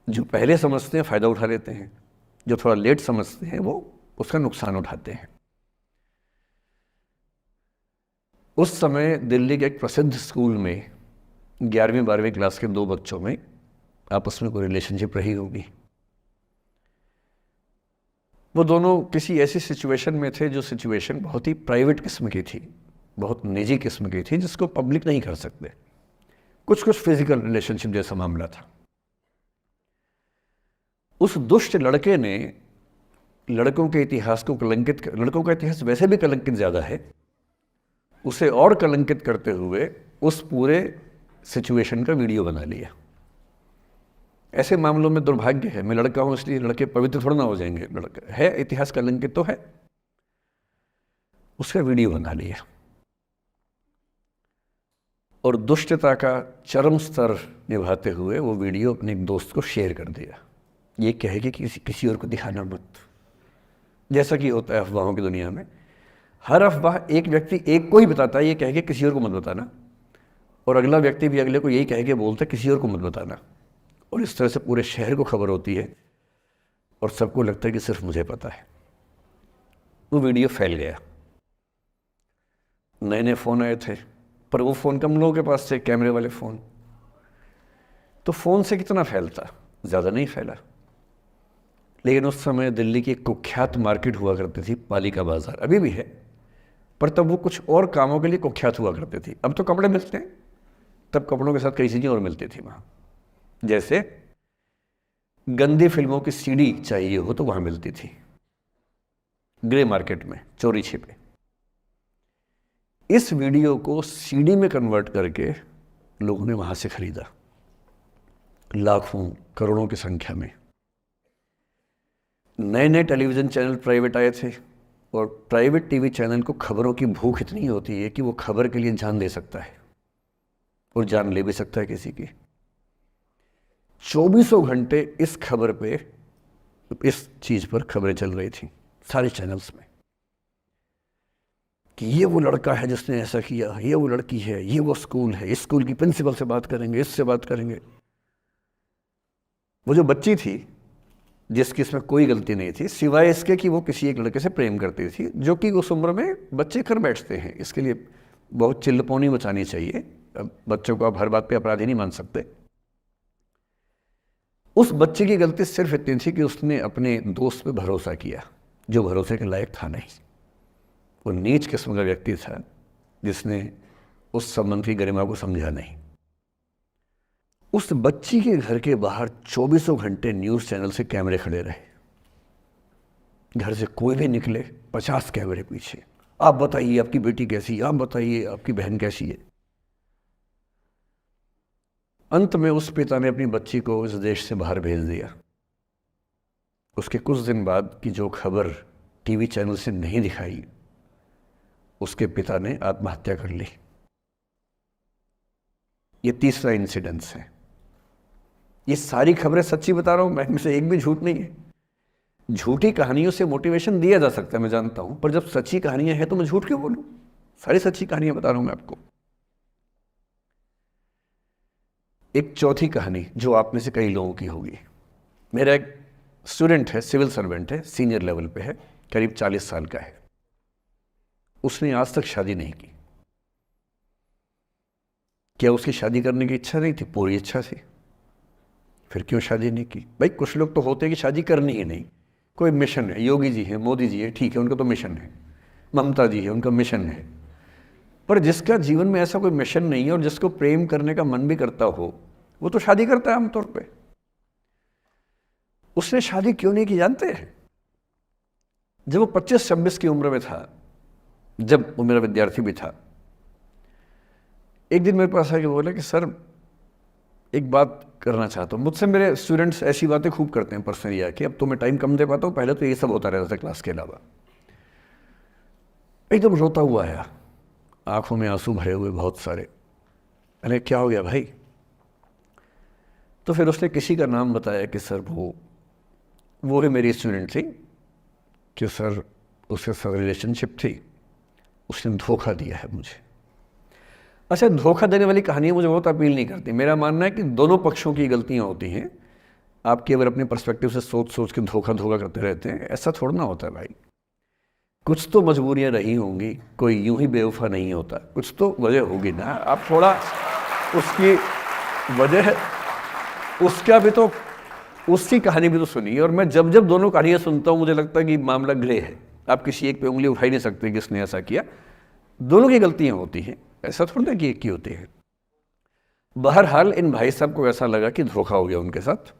S3: जो पहले समझते हैं फ़ायदा उठा लेते हैं, जो थोड़ा लेट समझते हैं वो उसका नुकसान उठाते हैं। उस समय दिल्ली के एक प्रसिद्ध स्कूल में 11वीं-12वीं क्लास के 2 बच्चों में आपस में कोई रिलेशनशिप रही होगी। वो दोनों किसी ऐसी सिचुएशन में थे जो सिचुएशन बहुत ही प्राइवेट किस्म की थी, बहुत निजी किस्म की थी, जिसको पब्लिक नहीं कर सकते। कुछ फिजिकल रिलेशनशिप जैसा मामला था। उस दुष्ट लड़के ने लड़कों के इतिहास को कलंकित, लड़कों का इतिहास वैसे भी कलंकित ज़्यादा है, उसे और कलंकित करते हुए उस पूरे सिचुएशन का वीडियो बना लिया। ऐसे मामलों में दुर्भाग्य है, मैं लड़का हूं इसलिए लड़के पवित्र थोड़ा ना हो जाएंगे। लड़का है, इतिहास कलंकित तो है, उसका वीडियो बना लिया और दुष्टता का चरम स्तर निभाते हुए वो वीडियो अपने एक दोस्त को शेयर कर दिया। ये कहे कि किसी और को दिखाना मत, जैसा कि होता है अफवाहों की दुनिया में। हर अफवाह एक व्यक्ति एक को ही बताता है, ये कह के किसी और को मत बताना, और अगला व्यक्ति भी अगले को यही कह के बोलता है किसी और को मत बताना। और इस तरह से पूरे शहर को खबर होती है और सबको लगता है कि सिर्फ मुझे पता है। वो वीडियो फैल गया। नए नए फ़ोन आए थे, पर वो फ़ोन कम लोगों के पास थे, कैमरे वाले फ़ोन। तो फ़ोन से कितना फैलता, ज़्यादा नहीं फैला। लेकिन उस समय दिल्ली की एक कुख्यात मार्केट हुआ करती थी, पालिका बाज़ार, अभी भी है, पर तब वो कुछ और कामों के लिए कुख्यात हुआ करती थी। अब तो कपड़े मिलते हैं, तब कपड़ों के साथ कई चीज़ें और मिलती थी वहाँ। जैसे गंदी फिल्मों की सीडी चाहिए हो तो वहाँ मिलती थी, ग्रे मार्केट में चोरी छिपे। इस वीडियो को सीडी में कन्वर्ट करके लोगों ने वहाँ से खरीदा, लाखों करोड़ों की संख्या में। नए नए टेलीविज़न चैनल प्राइवेट आए थे और प्राइवेट टीवी चैनल को खबरों की भूख इतनी होती है कि वो खबर के लिए जान दे सकता है और जान ले भी सकता है किसी की। 24 घंटे इस खबर पे, इस चीज़ पर खबरें चल रही थी सारे चैनल्स में कि ये वो लड़का है जिसने ऐसा किया, ये वो लड़की है, ये वो स्कूल है, इस स्कूल की प्रिंसिपल से बात करेंगे, इससे बात करेंगे। वो जो बच्ची थी जिसकी इसमें कोई गलती नहीं थी सिवाय इसके कि वो किसी एक लड़के से प्रेम करती थी, जो कि उस उम्र में बच्चे कर बैठते हैं। इसके लिए बहुत चिल्लपौनी मचानी चाहिए। अब बच्चों को आप हर बात पे अपराधी नहीं मान सकते। उस बच्चे की गलती सिर्फ इतनी थी कि उसने अपने दोस्त पे भरोसा किया जो भरोसे के लायक था नहीं। वो नीच किस्म का व्यक्ति था जिसने उस संबंध की गरिमा को समझा नहीं। उस बच्ची के घर के बाहर 24 घंटे न्यूज़ चैनल से कैमरे खड़े रहे। घर से कोई भी निकले 50 कैमरे पीछे, आप बताइए आपकी बेटी कैसी है, आप बताइए आपकी बहन कैसी है। अंत में उस पिता ने अपनी बच्ची को इस देश से बाहर भेज दिया। उसके कुछ दिन बाद की जो खबर टीवी चैनल से नहीं दिखाई, उसके पिता ने आत्महत्या कर ली। ये तीसरा इंसिडेंस है। ये सारी खबरें सच्ची बता रहा हूं मैं, इनमें से एक भी झूठ नहीं है। झूठी कहानियों से मोटिवेशन दिया जा सकता है, मैं जानता हूं, पर जब सच्ची कहानियां हैं तो मैं झूठ क्यों बोलूं? सारी सच्ची कहानियां बता रहा हूं मैं आपको। एक चौथी कहानी जो आप में से कई लोगों की होगी। मेरा एक स्टूडेंट है, सिविल सर्वेंट है, सीनियर लेवल पे है, करीब 40 साल का है। उसने आज तक शादी नहीं की। क्या उसकी शादी करने की इच्छा नहीं थी? पूरी इच्छा थी। फिर क्यों शादी नहीं की? भाई कुछ लोग तो होते हैं कि शादी करनी ही नहीं, कोई मिशन है। योगी जी हैं, मोदी जी हैं, ठीक है, उनका तो मिशन है। ममता जी है, उनका मिशन है। पर जिसका जीवन में ऐसा कोई मिशन नहीं है और जिसको प्रेम करने का मन भी करता हो, वो तो शादी करता है आमतौर पे। उसने शादी क्यों नहीं की जानते हैं? जब वो 25-26 की उम्र में था, जब वो मेरा विद्यार्थी भी था, एक दिन मेरे पास आके बोला कि सर एक बात करना चाहता हूँ। मुझसे मेरे स्टूडेंट्स ऐसी बातें खूब करते हैं पर्सनली आके, अब तो मैं टाइम कम दे पाता हूँ, पहले तो ये सब होता रहता था क्लास के अलावा। एकदम रोता हुआ आया, आंखों में आंसू भरे हुए बहुत सारे। अरे क्या हो गया भाई? तो फिर उसने किसी का नाम बताया कि सर वो ही मेरी स्टूडेंट थी, कि सर उसके साथ रिलेशनशिप थी, उसने धोखा दिया है मुझे। अच्छा, धोखा देने वाली कहानियाँ मुझे बहुत अपील नहीं करती। मेरा मानना है कि दोनों पक्षों की गलतियाँ होती हैं। आप केवल अपने पर्सपेक्टिव से सोच के धोखा करते रहते हैं, ऐसा थोड़ा ना होता है भाई। कुछ तो मजबूरियाँ रही होंगी, कोई यूं ही बेवफा नहीं होता, कुछ तो वजह होगी ना। आप थोड़ा उसकी वजह, उसका भी तो, उसकी कहानी भी तो सुनिए। और मैं जब जब दोनों कहानियाँ सुनता हूँ मुझे लगता है कि मामला ग्रे है। आप किसी एक पे उंगली उठा ही नहीं सकते कि इसने ऐसा किया। दोनों की गलतियाँ होती हैं, ऐसा थोड़ा ना कि एक की होती है। बहरहाल इन भाई साहब को ऐसा लगा कि धोखा हो गया उनके साथ।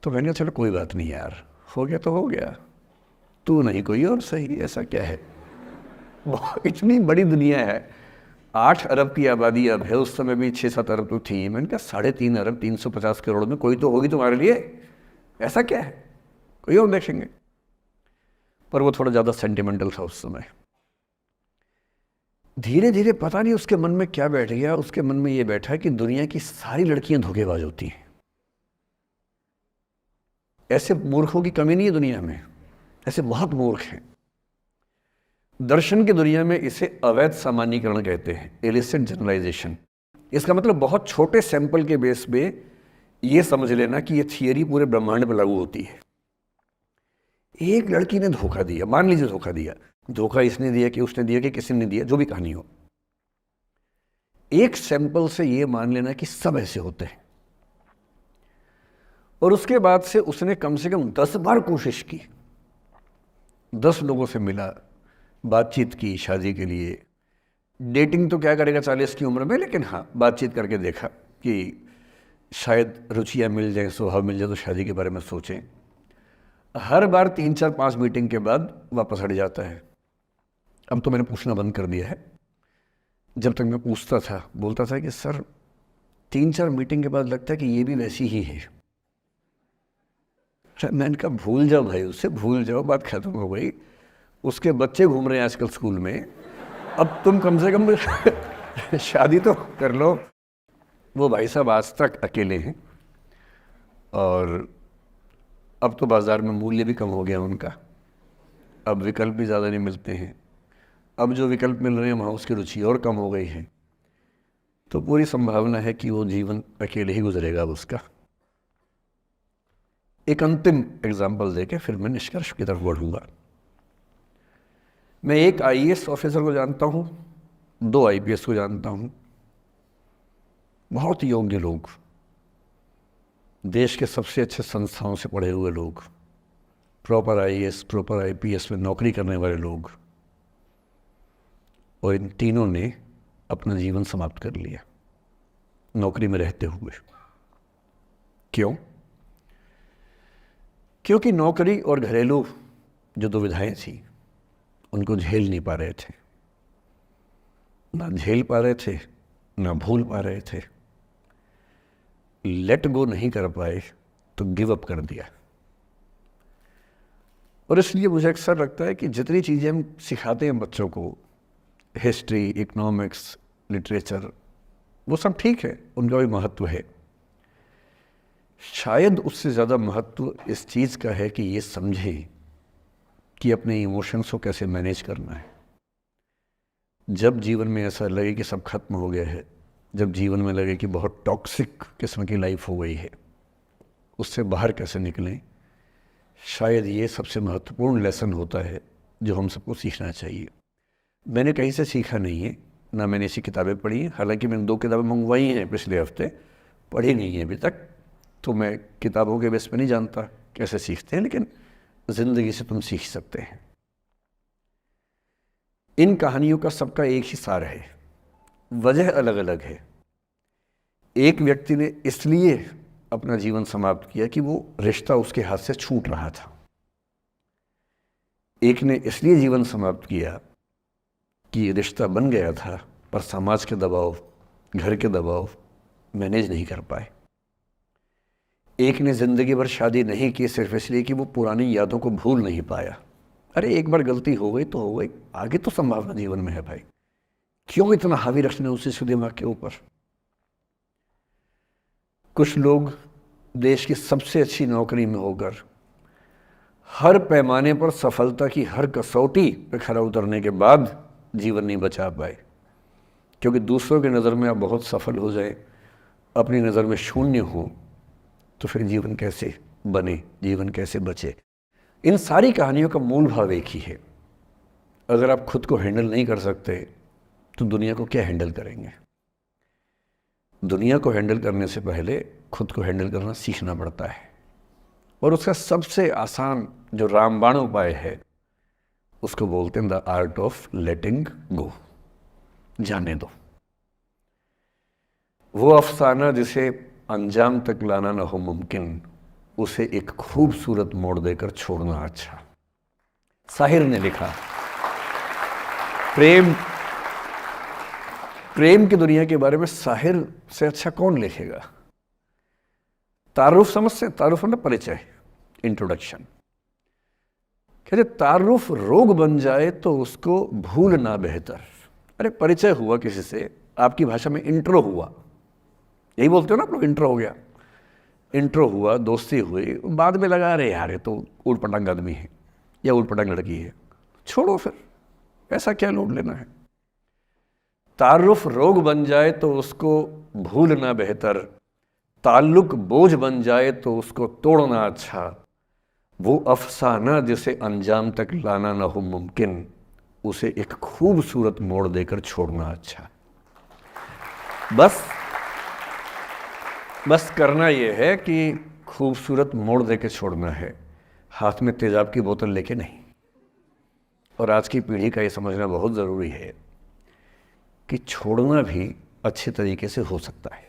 S3: तो मैंने कहा चलो कोई बात नहीं यार, हो गया तो हो गया, तू नहीं कोई और सही, ऐसा क्या है। इतनी बड़ी दुनिया है, 8 अरब की आबादी अब है, उस समय भी 6-7 अरब तो थी। मैंने कहा 3.5 अरब 350 करोड़ में कोई तो होगी तुम्हारे लिए, ऐसा क्या है, कोई और देखेंगे। पर वो थोड़ा ज़्यादा सेंटिमेंटल था उस समय। धीरे धीरे पता नहीं उसके मन में क्या बैठ गया, उसके मन में ये बैठा कि दुनिया की सारी लड़कियां धोखेबाज होती हैं। ऐसे मूर्खों की कमी नहीं है दुनिया में, ऐसे बहुत मूर्ख हैं। दर्शन की दुनिया में इसे अवैध सामान्यीकरण कहते हैं, इलिसिट जनरलाइजेशन। इसका मतलब बहुत छोटे सैंपल के बेस पे ये समझ लेना कि ये थियरी पूरे ब्रह्मांड पर लागू होती है। एक लड़की ने धोखा दिया, मान लीजिए धोखा दिया, धोखा इसने दिया कि उसने दिया कि किसी ने दिया, जो भी कहानी हो, एक सैंपल से ये मान लेना कि सब ऐसे होते हैं। और उसके बाद से उसने कम से कम 10 बार कोशिश की, 10 लोगों से मिला, बातचीत की शादी के लिए। डेटिंग तो क्या करेगा 40 की उम्र में, लेकिन हाँ बातचीत करके देखा कि शायद रुचियाँ मिल जाएं, स्वभाव मिल जाए तो शादी के बारे में सोचें। हर बार 3-4-5 मीटिंग के बाद वापस हट जाता है। अब तो मैंने पूछना बंद कर दिया है। जब तक मैं पूछता था, बोलता था कि सर 3-4 मीटिंग के बाद लगता है कि ये भी वैसी ही है। मैंने कहा भूल जाओ भाई, उससे भूल जाओ, बात खत्म हो गई। उसके बच्चे घूम रहे हैं आजकल स्कूल में, अब तुम कम से कम शादी तो कर लो। वो भाई साहब आज तक अकेले हैं और अब तो बाज़ार में मूल्य भी कम हो गया उनका, अब विकल्प भी ज़्यादा नहीं मिलते हैं। अब जो विकल्प मिल रहे हैं वहाँ उसकी रुचि और कम हो गई है। तो पूरी संभावना है कि वो जीवन अकेले ही गुजरेगा अब उसका। एक अंतिम एग्जाम्पल देके फिर मैं निष्कर्ष की तरफ बढ़ूंगा। मैं एक आईएएस ऑफिसर को जानता हूँ, 2 आईपीएस को जानता हूँ, बहुत योग्य लोग, देश के सबसे अच्छे संस्थाओं से पढ़े हुए लोग, प्रॉपर आईएएस प्रॉपर आईपीएस में नौकरी करने वाले लोग, और इन तीनों ने अपना जीवन समाप्त कर लिया नौकरी में रहते हुए। क्यों? क्योंकि नौकरी और घरेलू जो दुविधाएं थी उनको झेल नहीं पा रहे थे, ना झेल पा रहे थे, ना भूल पा रहे थे। लेट गो नहीं कर पाए तो गिव अप कर दिया। और इसलिए मुझे अक्सर लगता है कि जितनी चीज़ें हम सिखाते हैं बच्चों को, हिस्ट्री, इकोनॉमिक्स, लिटरेचर, वो सब ठीक है, उनका भी महत्व है। शायद उससे ज़्यादा महत्व इस चीज़ का है कि ये समझें कि अपने इमोशंस को कैसे मैनेज करना है। जब जीवन में ऐसा लगे कि सब खत्म हो गया है, जब जीवन में लगे कि बहुत टॉक्सिक किस्म की लाइफ हो गई है, उससे बाहर कैसे निकलें, शायद ये सबसे महत्वपूर्ण लेसन होता है जो हम सबको सीखना चाहिए। मैंने कहीं से सीखा नहीं है, ना मैंने ऐसी किताबें पढ़ी हैं। हालांकि मैंने 2 किताबें मंगवाई हैं पिछले हफ्ते, पढ़ी नहीं है अभी तक, तो मैं किताबों के बेस पे नहीं जानता कैसे सीखते हैं, लेकिन ज़िंदगी से तुम सीख सकते हैं। इन कहानियों का सबका एक ही सार है, वजह अलग अलग है। एक व्यक्ति ने इसलिए अपना जीवन समाप्त किया कि वो रिश्ता उसके हाथ से छूट रहा था। एक ने इसलिए जीवन समाप्त किया कि रिश्ता बन गया था पर समाज के दबाव, घर के दबाव मैनेज नहीं कर पाए। एक ने ज़िंदगी भर शादी नहीं की सिर्फ इसलिए कि वो पुरानी यादों को भूल नहीं पाया। अरे एक बार गलती हो गई तो हो गई, आगे तो संभावना जीवन में है भाई, क्यों इतना हावी रखना उसी से दिमाग के ऊपर। कुछ लोग देश की सबसे अच्छी नौकरी में होकर हर पैमाने पर सफलता की हर कसौटी पे खरा उतरने के बाद जीवन नहीं बचा पाए, क्योंकि दूसरों की नज़र में आप बहुत सफल हो जाए, अपनी नज़र में शून्य हो, तो फिर जीवन कैसे बने, जीवन कैसे बचे। इन सारी कहानियों का मूल भाव एक ही है, अगर आप खुद को हैंडल नहीं कर सकते तो दुनिया को क्या हैंडल करेंगे। दुनिया को हैंडल करने से पहले खुद को हैंडल करना सीखना पड़ता है, और उसका सबसे आसान जो रामबाण उपाय है उसको बोलते हैं द आर्ट ऑफ लेटिंग गो, जाने दो। वो अफसाना जिसे अंजाम तक लाना न हो मुमकिन, उसे एक खूबसूरत मोड़ देकर छोड़ना अच्छा। साहिर ने लिखा, प्रेम की दुनिया के बारे में साहिर से अच्छा कौन लिखेगा। तारुफ समझते, तारुफ मतलब परिचय, इंट्रोडक्शन। कहते तारुफ रोग बन जाए तो उसको भूलना बेहतर। अरे परिचय हुआ किसी से, आपकी भाषा में इंट्रो हुआ, यही बोलते हो ना आप लोग, इंट्रो हो गया, इंट्रो हुआ, दोस्ती हुई, बाद में लगा रहे यार ये तो ऊट पटांग आदमी है या ऊट पटांग लड़की है, छोड़ो फिर, ऐसा क्या लोड लेना है। तारुफ रोग बन जाए तो उसको भूलना बेहतर, ताल्लुक बोझ बन जाए तो उसको तोड़ना अच्छा। वो अफसाना जिसे अंजाम तक लाना न हो मुमकिन, उसे एक खूबसूरत मोड़ देकर छोड़ना अच्छा। बस करना यह है कि खूबसूरत मोड़ देकर छोड़ना है, हाथ में तेजाब की बोतल लेके नहीं। और आज की पीढ़ी का ये समझना बहुत ज़रूरी है कि छोड़ना भी अच्छे तरीके से हो सकता है।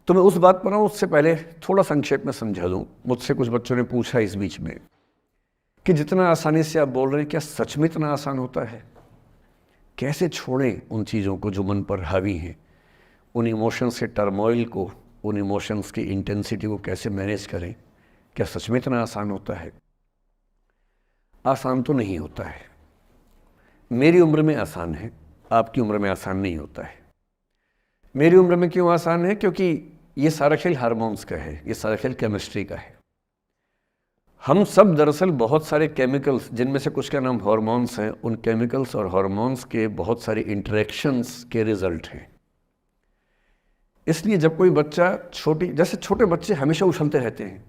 S3: तो मैं उस बात पर आऊँ उससे पहले थोड़ा संक्षेप में समझा दूँ। मुझसे कुछ बच्चों ने पूछा इस बीच में कि जितना आसानी से आप बोल रहे हैं क्या सच में इतना आसान होता है? कैसे छोड़ें उन चीज़ों को जो मन पर हावी हैं, उन इमोशंस के टर्मोइल को, उन इमोशंस की इंटेंसिटी को कैसे मैनेज करें? क्या सच में इतना आसान होता है? आसान तो नहीं होता है। मेरी उम्र में आसान है, आपकी उम्र में आसान नहीं होता है। मेरी उम्र में क्यों आसान है? क्योंकि ये सारा खेल हार्मोन्स का है, ये सारा खेल केमिस्ट्री का है। हम सब दरअसल बहुत सारे केमिकल्स, जिनमें से कुछ का नाम हार्मोन्स हैं, उन केमिकल्स और हार्मोन्स के बहुत सारे इंटरेक्शंस के रिजल्ट हैं। इसलिए जब कोई बच्चा जैसे छोटे बच्चे हमेशा उछलते रहते हैं,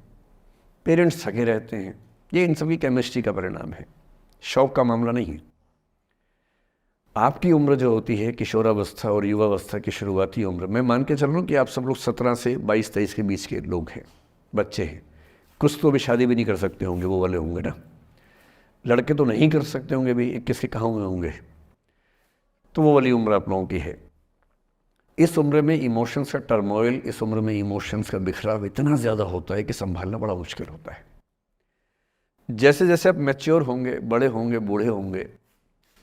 S3: पेरेंट्स थके रहते हैं, ये इन सभी केमिस्ट्री का परिणाम है, शौक का मामला नहीं है। आपकी उम्र जो होती है किशोरावस्था और युवावस्था की शुरुआती उम्र, मैं मान के चल रहा हूँ कि आप सब लोग 17 से 22-23 के बीच के लोग हैं, बच्चे हैं। कुछ तो अभी शादी भी नहीं कर सकते होंगे, वो वाले होंगे ना। लड़के तो नहीं कर सकते होंगे भी, 21 के कहाँ हुए होंगे। तो वो वाली उम्र आप लोगों की है। इस उम्र में इमोशंस का टर्मोइल, इस उम्र में इमोशंस का बिखराव इतना ज़्यादा होता है कि संभालना बड़ा मुश्किल होता है। जैसे जैसे आप मैच्योर होंगे, बड़े होंगे, बूढ़े होंगे,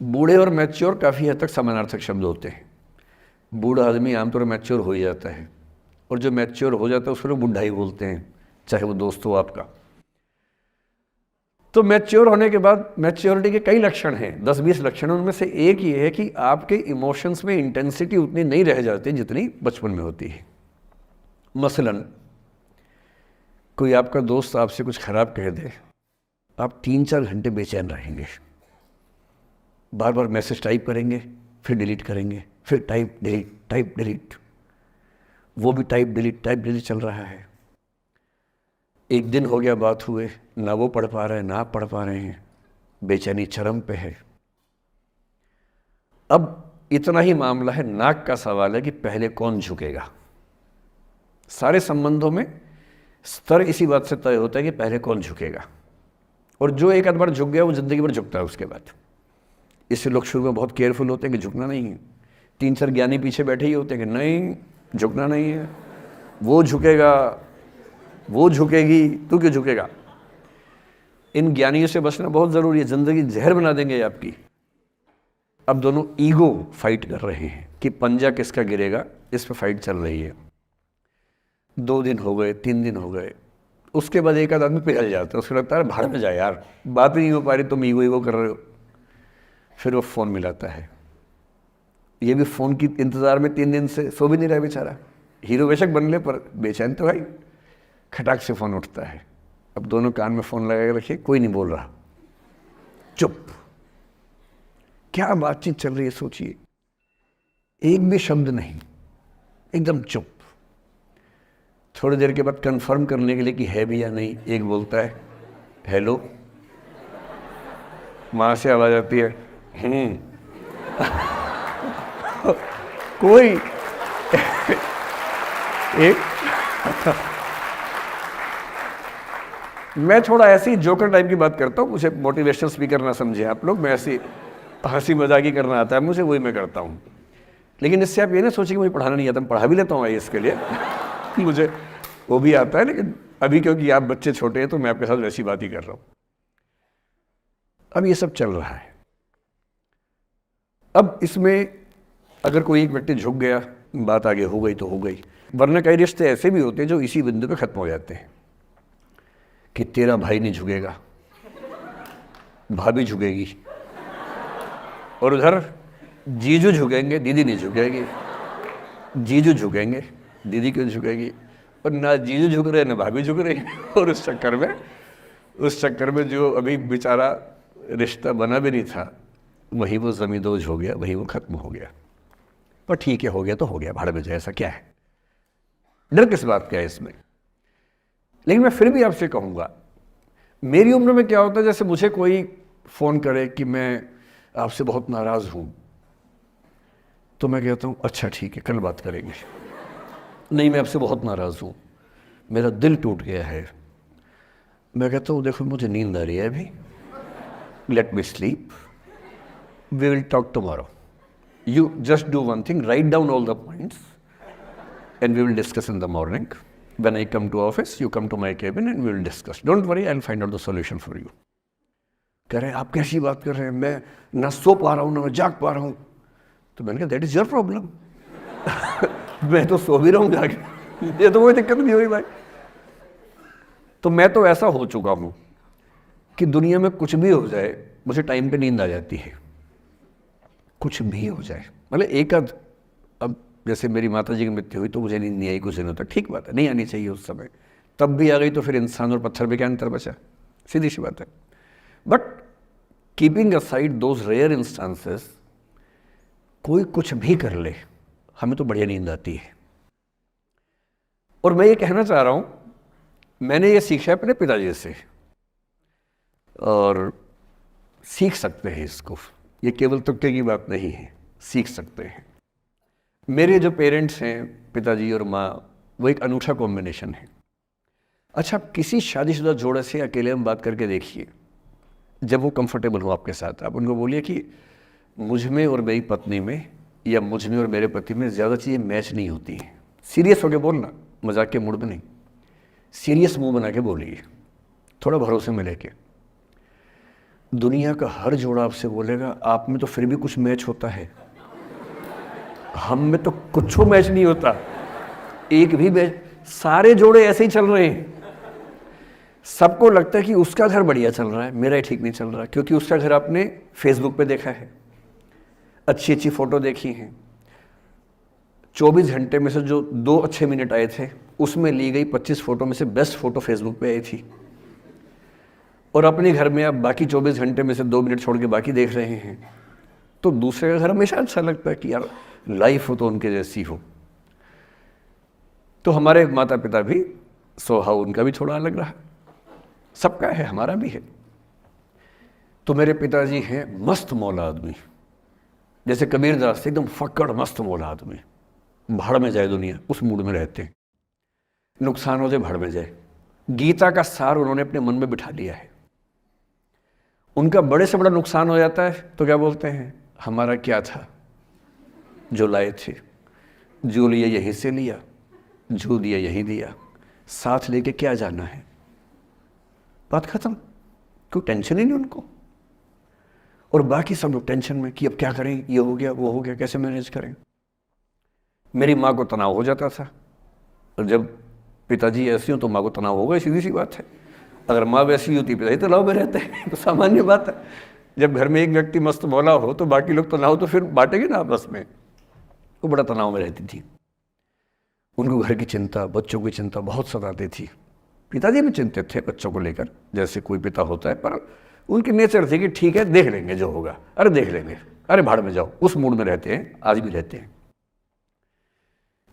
S3: बूढ़े और मैच्योर काफ़ी हद तक समानार्थक शब्द होते हैं। बूढ़ा आदमी आमतौर पर मैच्योर हो ही जाता है, और जो मैच्योर हो जाता है उसको लोग बुढ़ा ही बोलते हैं, चाहे वो दोस्त हो आपका। तो मैच्योर होने के बाद मैच्योरिटी के कई लक्षण हैं, 10-20 लक्षण। उनमें से एक ये है कि आपके इमोशंस में इंटेंसिटी उतनी नहीं रह जाती जितनी बचपन में होती है। मसलन कोई आपका दोस्त आपसे कुछ खराब कह दे, आप 3-4 घंटे बेचैन रहेंगे, बार बार मैसेज टाइप करेंगे, फिर डिलीट करेंगे, फिर टाइप डिलीट, वो भी टाइप डिलीट चल रहा है। एक दिन हो गया बात हुए, ना वो पढ़ पा रहे हैं ना आप पढ़ पा रहे हैं, बेचैनी चरम पे है। अब इतना ही मामला है, नाक का सवाल है कि पहले कौन झुकेगा। सारे संबंधों में स्तर इसी बात से तय होता है कि पहले कौन झुकेगा, और जो एक आध बार झुक गया वो जिंदगी भर झुकता है उसके बाद। इससे लोग शुरू में बहुत केयरफुल होते हैं कि झुकना नहीं है। 3-4 ज्ञानी पीछे बैठे ही होते हैं कि नहीं झुकना नहीं है, वो झुकेगा, वो झुकेगी, तू क्यों झुकेगा। इन ज्ञानियों से बचना बहुत ज़रूरी है, ज़िंदगी जहर बना देंगे आपकी। अब दोनों ईगो फाइट कर रहे हैं कि पंजा किसका गिरेगा, इस पर फाइट चल रही है। 2 दिन हो गए, 3 दिन हो गए, उसके बाद एक आध आदमी पिघल जाता है, उसको लगता है भाड़ में जाए यार, बात नहीं हो पा रही, तुम ईगो कर रहे हो। फिर वो फ़ोन मिलाता है, ये भी फ़ोन की इंतज़ार में 3 दिन से सो भी नहीं रहा बेचारा। हीरो बेशक बन ले पर बेचैन तो भाई। खटाक से फ़ोन उठता है, अब दोनों कान में फ़ोन लगा के रखिए, कोई नहीं बोल रहा, चुप। क्या बातचीत चल रही है सोचिए, एक भी शब्द नहीं, एकदम चुप। थोड़ी देर के बाद कंफर्म करने के लिए कि है भी या नहीं, एक बोलता है हेलो, वहाँ से आवाज़ आती है कोई एक मैं थोड़ा ऐसी जोकर टाइप की बात करता हूँ, मुझे मोटिवेशनल स्पीकर ना समझे आप लोग, मैं ऐसी हंसी मजाक ही करना आता है मुझे, वही मैं करता हूँ। लेकिन इससे आप ये ना सोचिए कि मुझे पढ़ाना नहीं आता, मैं पढ़ा भी लेता हूँ इसके लिए मुझे वो भी आता है, लेकिन अभी क्योंकि आप बच्चे छोटे हैं तो मैं आपके साथ वैसी बात ही कर रहा हूँ। अब ये सब चल रहा है। अब इसमें अगर कोई एक व्यक्ति झुक गया, बात आगे हो गई तो हो गई, वरना कई रिश्ते ऐसे भी होते हैं जो इसी बिंदु पे ख़त्म हो जाते हैं कि तेरा भाई नहीं झुकेगा, भाभी झुकेगी, और उधर जीजू झुकेंगे, दीदी नहीं झुकेगी। जीजू झुकेंगे, दीदी क्यों झुकेगी, और ना जीजू झुक रहे ना भाभी झुक रही और उस चक्कर में जो अभी बेचारा रिश्ता बना भी नहीं था, वही वो ज़मींदोज़ हो गया, वही वो ख़त्म हो गया। पर ठीक है, हो गया तो हो गया, भाड़ में जाए, ऐसा क्या है, डर किस बात का है इसमें। लेकिन मैं फिर भी आपसे कहूँगा, मेरी उम्र में क्या होता है, जैसे मुझे कोई फ़ोन करे कि मैं आपसे बहुत नाराज़ हूँ, तो मैं कहता हूँ अच्छा ठीक है, कल बात करेंगे। नहीं, मैं आपसे बहुत नाराज़ हूँ, मेरा दिल टूट गया है। मैं कहता हूँ देखो मुझे नींद आ रही है अभी, let me sleep, we will talk tomorrow. You just do one thing, write down all the points and we will discuss in the morning. When I come to office, you come to my cabin and we will discuss. Don't worry, I'll find out the solution for you. कह रहे हैं आप कैसी बात कर रहे हैं, मैं ना सो पा रहा हूँ ना जाग पा रहा हूँ. तो मैंने कहा दैट इज योर प्रॉब्लम. मैं तो सो भी रहा हूँ जाके, ये तो कोई दिक्कत नहीं हुई भाई. तो मैं तो ऐसा हो चुका हूँ कि दुनिया में कुछ भी हो जाए मुझे टाइम पे नींद आ जाती है. कुछ भी हो जाए, मतलब एक आध, अब जैसे मेरी माता जी की मृत्यु हुई तो मुझे नींद नहीं आई कुछ दिनों तक. ठीक बात है, नहीं आनी चाहिए उस समय. तब भी आ गई तो फिर इंसान और पत्थर में क्या अंतर बचा? सीधी सी बात है. But keeping aside those rare instances, कोई कुछ भी कर ले हमें तो बढ़िया नींद आती है. और मैं ये कहना चाह रहा हूँ, मैंने ये सीखा है अपने पिताजी से, और सीख सकते हैं इसको. ये केवल तुक्के की बात नहीं है, सीख सकते हैं. मेरे जो पेरेंट्स हैं, पिताजी और माँ, वो एक अनूठा कॉम्बिनेशन है. अच्छा, किसी शादीशुदा जोड़े से अकेले में बात करके देखिए, जब वो कंफर्टेबल हो आपके साथ, आप उनको बोलिए कि मुझ में और मेरी पत्नी में, या मुझ में और मेरे पति में ज़्यादा चीज़ें मैच नहीं होती हैं. सीरियस होकर बोलना, मजाक के मूड में नहीं. सीरियस मुंह बना के बोलिए, थोड़ा भरोसे में लेके. दुनिया का हर जोड़ा आपसे बोलेगा आप में तो फिर भी कुछ मैच होता है, हम में तो कुछ मैच नहीं होता. एक भी मैच, सारे जोड़े ऐसे ही चल रहे हैं. सबको लगता है कि उसका घर बढ़िया चल रहा है, मेरा ही ठीक नहीं चल रहा, क्योंकि उसका घर आपने फेसबुक पे देखा है, अच्छी अच्छी फोटो देखी हैं. 24 घंटे में से जो 2 अच्छे मिनट आए थे, उसमें ली गई 25 फोटो में से बेस्ट फोटो फेसबुक पे आई थी. और अपने घर में आप बाकी 24 घंटे में से 2 मिनट छोड़ के बाकी देख रहे हैं. तो दूसरे का घर हमेशा अच्छा लगता है कि यार लाइफ हो तो उनके जैसी हो. तो हमारे माता पिता भी स्वभाव उनका भी थोड़ा अलग रहा, सबका है, हमारा भी है. तो मेरे पिताजी हैं मस्त मौला आदमी, जैसे कबीरदास थे, एकदम फक्कड़ मस्त मौला आदमी. भाड़ में जाए दुनिया, उस मूड में रहते हैं. नुकसान हो जाए भाड़ में जाए. गीता का सार उन्होंने अपने मन में बिठा लिया है. उनका बड़े से बड़ा नुकसान हो जाता है तो क्या बोलते हैं, हमारा क्या था जो लाए थे, जो लिया यहीं से लिया, जो दिया यहीं दिया, साथ लेके क्या जाना है. बात खत्म, कोई टेंशन ही नहीं उनको. और बाकी सब लोग टेंशन में कि अब क्या करें, ये हो गया वो हो गया, कैसे मैनेज करें. मेरी माँ को तनाव हो जाता था, और जब पिताजी ऐसे हो तो माँ को तनाव होगा, सीधी सी बात है. अगर माँ वैसी होती पिताजी तनाव में रहते हैं, तो सामान्य बात है. जब घर में एक व्यक्ति मस्त मौला हो तो बाकी लोग तनाव तो फिर बांटेंगे ना आपस में. वो बड़ा तनाव में रहती थी. उनको घर की चिंता, बच्चों की चिंता बहुत सताती थी. पिताजी भी चिंतित थे बच्चों को लेकर, जैसे कोई पिता होता है, पर उनकी नेचर थी कि ठीक है देख लेंगे जो होगा, अरे देख लेंगे, अरे भाड़ में जाओ. उस मूड में रहते हैं, आज भी रहते हैं.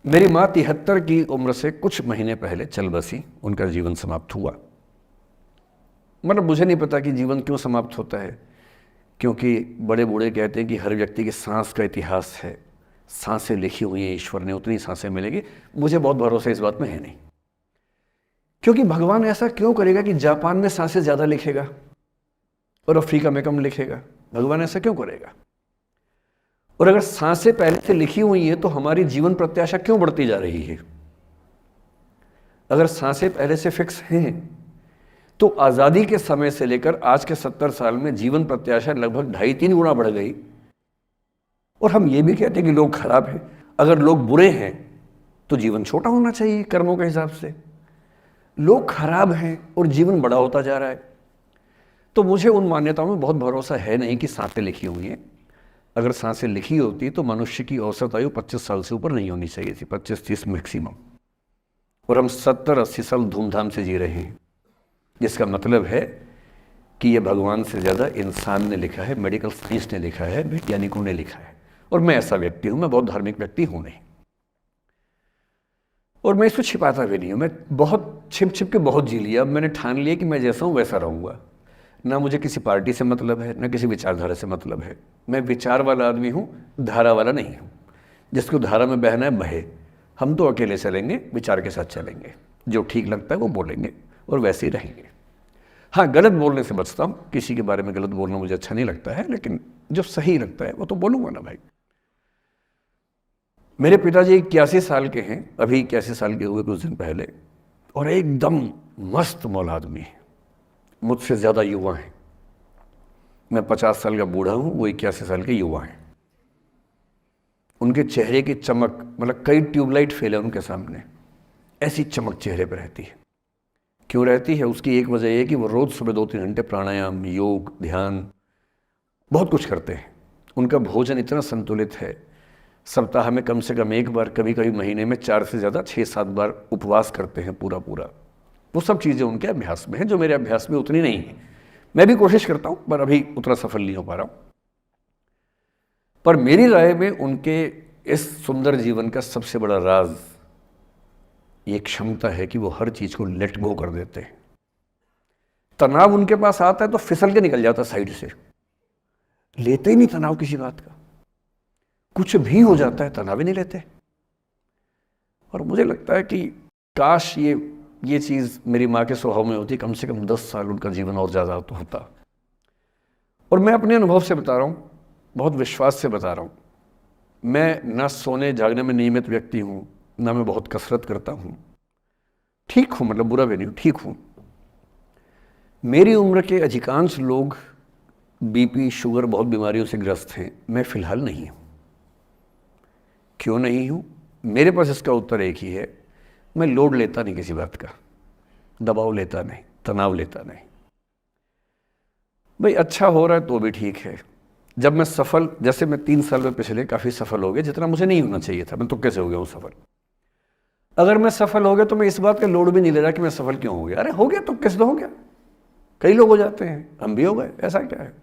S3: मेरी माँ 73 की उम्र से कुछ महीने पहले चल बसी, उनका जीवन समाप्त हुआ. मतलब मुझे नहीं पता कि जीवन क्यों समाप्त होता है, क्योंकि बड़े बूढ़े कहते हैं कि हर व्यक्ति के सांस का इतिहास है, सांसें लिखी हुई हैं ईश्वर ने, उतनी सांसें मिलेगी. मुझे बहुत भरोसा इस बात में है नहीं, क्योंकि भगवान ऐसा क्यों करेगा कि जापान में सांसें ज़्यादा लिखेगा और अफ्रीका में कम लिखेगा. भगवान ऐसा क्यों करेगा? और अगर सांसें पहले से लिखी हुई हैं तो हमारी जीवन प्रत्याशा क्यों बढ़ती जा रही है? अगर सांसें पहले से फिक्स हैं तो आज़ादी के समय से लेकर आज के 70 साल में जीवन प्रत्याशा लगभग 2.5-3 गुना बढ़ गई. और हम ये भी कहते हैं कि लोग खराब हैं. अगर लोग बुरे हैं तो जीवन छोटा होना चाहिए कर्मों के हिसाब से. लोग खराब हैं और जीवन बड़ा होता जा रहा है. तो मुझे उन मान्यताओं में बहुत भरोसा है नहीं कि सांसें लिखी हुई हैं. अगर सांसें लिखी होती तो मनुष्य की औसत आयु 25 साल से ऊपर नहीं होनी चाहिए थी, 25-30 मैक्सिमम. और हम 70-80 साल धूमधाम से जी रहे हैं, जिसका मतलब है कि ये भगवान से ज़्यादा इंसान ने लिखा है, मेडिकल साइंस ने लिखा है, वैज्ञानिकों ने लिखा है. और मैं ऐसा व्यक्ति हूँ, मैं बहुत धार्मिक व्यक्ति हूँ नहीं, और मैं इसको छिपाता भी नहीं हूँ. मैं बहुत छिप छिप के बहुत जी लिया. अब मैंने ठान लिया कि मैं जैसा हूँ वैसा रहूँगा. ना मुझे किसी पार्टी से मतलब है, ना किसी विचारधारा से मतलब है. मैं विचार वाला आदमी हूँ, धारा वाला नहीं हूँ. जिसको धारा में बहना है बहे. हम तो अकेले चलेंगे, विचार के साथ चलेंगे. जो ठीक लगता है वो बोलेंगे और वैसे ही रहेंगे. हाँ, गलत बोलने से बचता हूँ, किसी के बारे में गलत बोलना मुझे अच्छा नहीं लगता है, लेकिन जो सही लगता है वो तो बोलूँगा ना भाई. मेरे पिताजी 81 साल के हैं, अभी 81 साल के हुए कुछ दिन पहले, और एकदम मस्त मौल आदमी है, मुझसे ज़्यादा युवा हैं। मैं 50 साल का बूढ़ा हूँ, वो 81 साल के युवा हैं। उनके चेहरे की चमक, मतलब कई ट्यूबलाइट फेल है उनके सामने, ऐसी चमक चेहरे पर रहती है। क्यों रहती है? उसकी एक वजह यह कि वो रोज़ सुबह 2-3 घंटे प्राणायाम, योग, ध्यान, बहुत कुछ करते हैं। उनका भोजन इतना संतुलित है, सप्ताह में कम से कम 1 बार, कभी कभी महीने में 4 से ज़्यादा 6-7 बार उपवास करते हैं पूरा। वो सब चीज़ें उनके अभ्यास में हैं जो मेरे अभ्यास में उतनी नहीं है। मैं भी कोशिश करता हूँ पर अभी उतना सफल नहीं हो पा रहा हूँ। पर मेरी राय में उनके इस सुंदर जीवन का सबसे बड़ा राज ये क्षमता है कि वो हर चीज़ को लेट गो कर देते हैं। तनाव उनके पास आता है तो फिसल के निकल जाता साइड से, लेते ही नहीं तनाव किसी बात का। कुछ भी हो जाता है तनाव ही नहीं लेते। और मुझे लगता है कि काश ये चीज़ मेरी माँ के स्वभाव में होती, कम से कम 10 साल उनका जीवन और ज़्यादा तो होता। और मैं अपने अनुभव से बता रहा हूँ, बहुत विश्वास से बता रहा हूँ। मैं ना सोने जागने में नियमित व्यक्ति हूँ, ना मैं बहुत कसरत करता हूँ। ठीक हूँ, मतलब बुरा भी नहीं हूँ, ठीक हूँ। मेरी उम्र के अधिकांश लोग बीपी, शुगर, बहुत बीमारियों से ग्रस्त हैं। मैं फिलहाल नहीं हूँ। क्यों नहीं हूँ? मेरे पास इसका उत्तर एक ही है, मैं लोड लेता नहीं किसी बात का, दबाव लेता नहीं, तनाव लेता नहीं। भाई अच्छा हो रहा है तो भी ठीक है। जब मैं सफल, जैसे मैं 3 साल में पिछले काफ़ी सफल हो गया, जितना मुझे नहीं होना चाहिए था, मैं तो कैसे हो गया हूँ सफल। अगर मैं सफल हो गया तो मैं इस बात का लोड भी नहीं ले रहा कि मैं सफल क्यों हो गया। अरे हो गया तो कैसे हो गया, कई लोग हो जाते हैं, हम भी हो गए, ऐसा क्या है।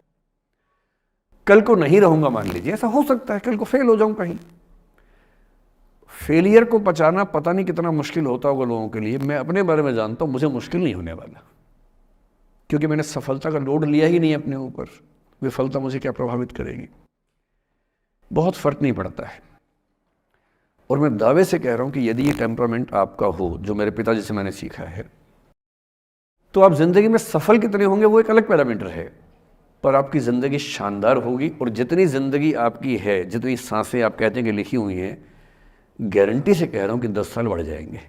S3: कल को नहीं रहूंगा मान लीजिए, ऐसा हो सकता है, कल को फेल हो जाऊं कहीं। फेलियर को पचाना पता नहीं कितना मुश्किल होता होगा लोगों के लिए। मैं अपने बारे में जानता हूं, मुझे मुश्किल नहीं होने वाला, क्योंकि मैंने सफलता का लोड लिया ही नहीं अपने ऊपर। विफलता मुझे क्या प्रभावित करेगी, बहुत फर्क नहीं पड़ता है। और मैं दावे से कह रहा हूं कि यदि ये टेम्परामेंट आपका हो, जो मेरे पिताजी से मैंने सीखा है, तो आप जिंदगी में सफल कितने होंगे वो एक अलग पैरामीटर है, पर आपकी ज़िंदगी शानदार होगी। और जितनी ज़िंदगी आपकी है, जितनी सांसें आप कहते हैं कि लिखी हुई हैं, गारंटी से कह रहा हूँ कि 10 साल बढ़ जाएंगे।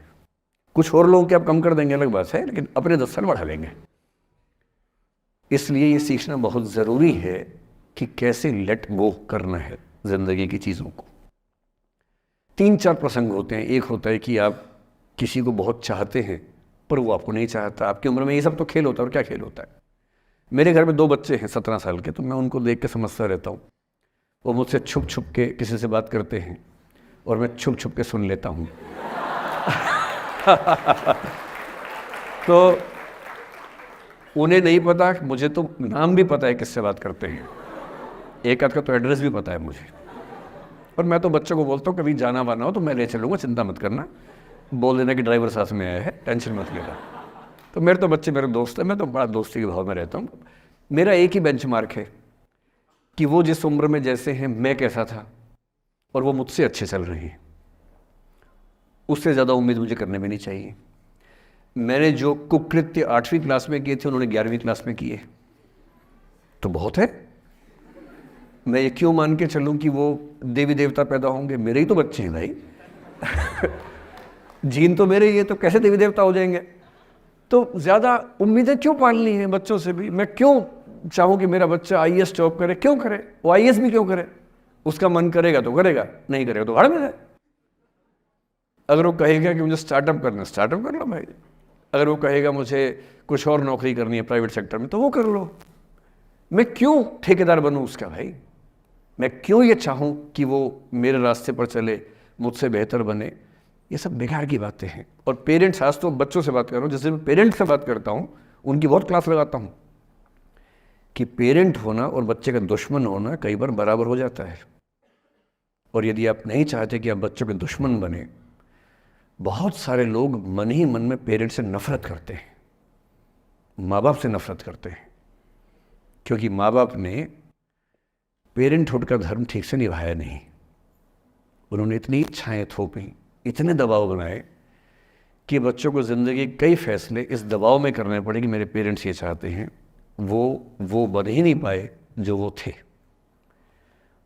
S3: कुछ और लोगों के आप कम कर देंगे अलग बात है, लेकिन अपने 10 साल बढ़ा लेंगे। इसलिए ये सीखना बहुत ज़रूरी है कि कैसे लेट गो करना है ज़िंदगी की चीज़ों को। 3-4 प्रसंग होते हैं। एक होता है कि आप किसी को बहुत चाहते हैं पर वो आपको नहीं चाहता। आपकी उम्र में ये सब तो खेल होता है, और क्या खेल होता है। मेरे घर में 2 बच्चे हैं 17 साल के, तो मैं उनको देख के समझता रहता हूँ। वो मुझसे छुप छुप के किसी से बात करते हैं और मैं छुप छुप के सुन लेता हूँ। तो उन्हें नहीं पता, मुझे तो नाम भी पता है किससे बात करते हैं, एक आध का तो एड्रेस भी पता है मुझे। और मैं तो बच्चों को बोलता हूँ कभी जाना वाना हो तो मैं ले चलूँगा, चिंता मत करना, बोल देना कि ड्राइवर साथ में आया है, टेंशन मत लेना। तो मेरे तो बच्चे मेरे दोस्त हैं, मैं तो बड़ा दोस्ती के भाव में रहता हूँ। मेरा एक ही बेंचमार्क है कि वो जिस उम्र में जैसे हैं मैं कैसा था, और वो मुझसे अच्छे चल रहे हैं। उससे ज़्यादा उम्मीद मुझे करने में नहीं चाहिए। मैंने जो कुकृत्य 8वीं क्लास में किए थे उन्होंने 11वीं क्लास में किए, तो बहुत है। मैं ये क्यों मान के चलूँ कि वो देवी देवता पैदा होंगे? मेरे ही तो बच्चे हैं भाई। जीन तो मेरे ही है, तो कैसे देवी देवता हो जाएंगे? तो ज़्यादा उम्मीदें क्यों पालनी है बच्चों से भी? मैं क्यों चाहूँ कि मेरा बच्चा IAS जॉब करे? क्यों करे? वो IAS भी क्यों करे? उसका मन करेगा तो करेगा, नहीं करेगा तो घर में है। अगर वो कहेगा कि मुझे स्टार्टअप करना है, स्टार्टअप कर लो भाई। अगर वो कहेगा मुझे कुछ और नौकरी करनी है प्राइवेट सेक्टर में, तो वो कर लो। मैं क्यों ठेकेदार बनूं उसका भाई? मैं क्यों ये चाहूँ कि वो मेरे रास्ते पर चले, मुझसे बेहतर बने? ये सब बेकार की बातें हैं। और पेरेंट्स, आज तो बच्चों से बात कर रहा हूँ, जैसे मैं पेरेंट्स से बात करता हूँ उनकी बहुत क्लास लगाता हूँ कि पेरेंट होना और बच्चे का दुश्मन होना कई बार बराबर हो जाता है। और यदि आप नहीं चाहते कि आप बच्चों के दुश्मन बने, बहुत सारे लोग मन ही मन में पेरेंट्स से नफरत करते हैं, माँ बाप से नफरत करते हैं, क्योंकि माँ बाप ने पेरेंटहुड का धर्म ठीक से निभाया नहीं। उन्होंने इतनी इच्छाएं थोपी, इतने दबाव बनाए कि बच्चों को ज़िंदगी के कई फैसले इस दबाव में करने पड़े कि मेरे पेरेंट्स ये चाहते हैं, वो बन ही नहीं पाए जो वो थे।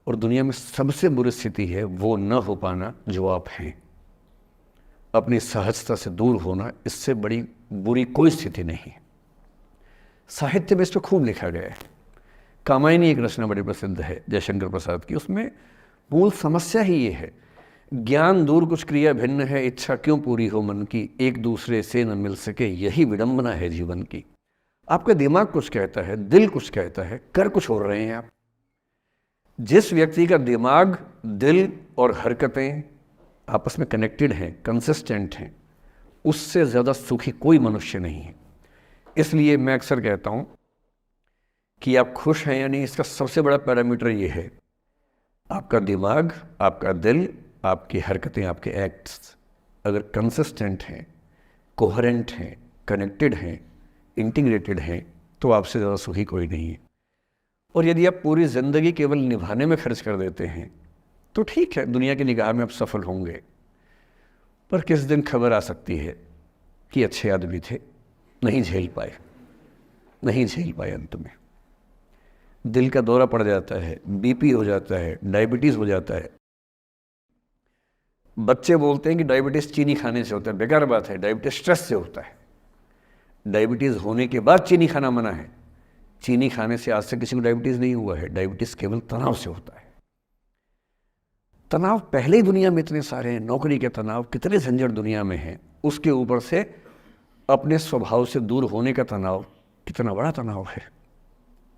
S3: और दुनिया में सबसे बुरी स्थिति है वो न हो पाना जो आप हैं। अपनी सहजता से दूर होना, इससे बड़ी बुरी कोई स्थिति नहीं। साहित्य में इस पर खूब लिखा गया है। कामायनी एक रचना बड़ी प्रसिद्ध है जयशंकर प्रसाद की, उसमें मूल समस्या ही ये है, ज्ञान दूर कुछ क्रिया भिन्न है, इच्छा क्यों पूरी हो मन की, एक दूसरे से न मिल सके यही विडंबना है जीवन की। आपका दिमाग कुछ कहता है, दिल कुछ कहता है, कर कुछ हो रहे हैं आप। जिस व्यक्ति का दिमाग, दिल और हरकतें आपस में कनेक्टेड हैं, कंसिस्टेंट हैं, उससे ज़्यादा सुखी कोई मनुष्य नहीं है। इसलिए मैं अक्सर कहता हूँ कि आप खुश हैं या नहीं, इसका सबसे बड़ा पैरामीटर ये है, आपका दिमाग, आपका दिल, आपकी हरकतें, आपके एक्ट्स अगर कंसिस्टेंट हैं, कोहेरेंट हैं, कनेक्टेड हैं, इंटीग्रेटेड हैं, तो आपसे ज़्यादा सुखी कोई नहीं है। और यदि आप पूरी ज़िंदगी केवल निभाने में खर्च कर देते हैं तो ठीक है, दुनिया की निगाह में आप सफल होंगे, पर किस दिन खबर आ सकती है कि अच्छे आदमी थे, नहीं झेल पाए, अंत में दिल का दौरा पड़ जाता है, बीपी हो जाता है, डायबिटीज़ हो जाता है। बच्चे बोलते हैं कि डायबिटीज़ चीनी खाने से होता है, बेकार बात है, डायबिटीज़ स्ट्रेस से होता है। डायबिटीज़ होने के बाद चीनी खाना मना है, चीनी खाने से आज तक किसी को डायबिटीज़ नहीं हुआ है। डायबिटीज़ केवल तनाव से होता है। तनाव पहले ही दुनिया में इतने सारे हैं, नौकरी के तनाव, कितने झंझट दुनिया में हैं, उसके ऊपर से अपने स्वभाव से दूर होने का तनाव कितना बड़ा तनाव है,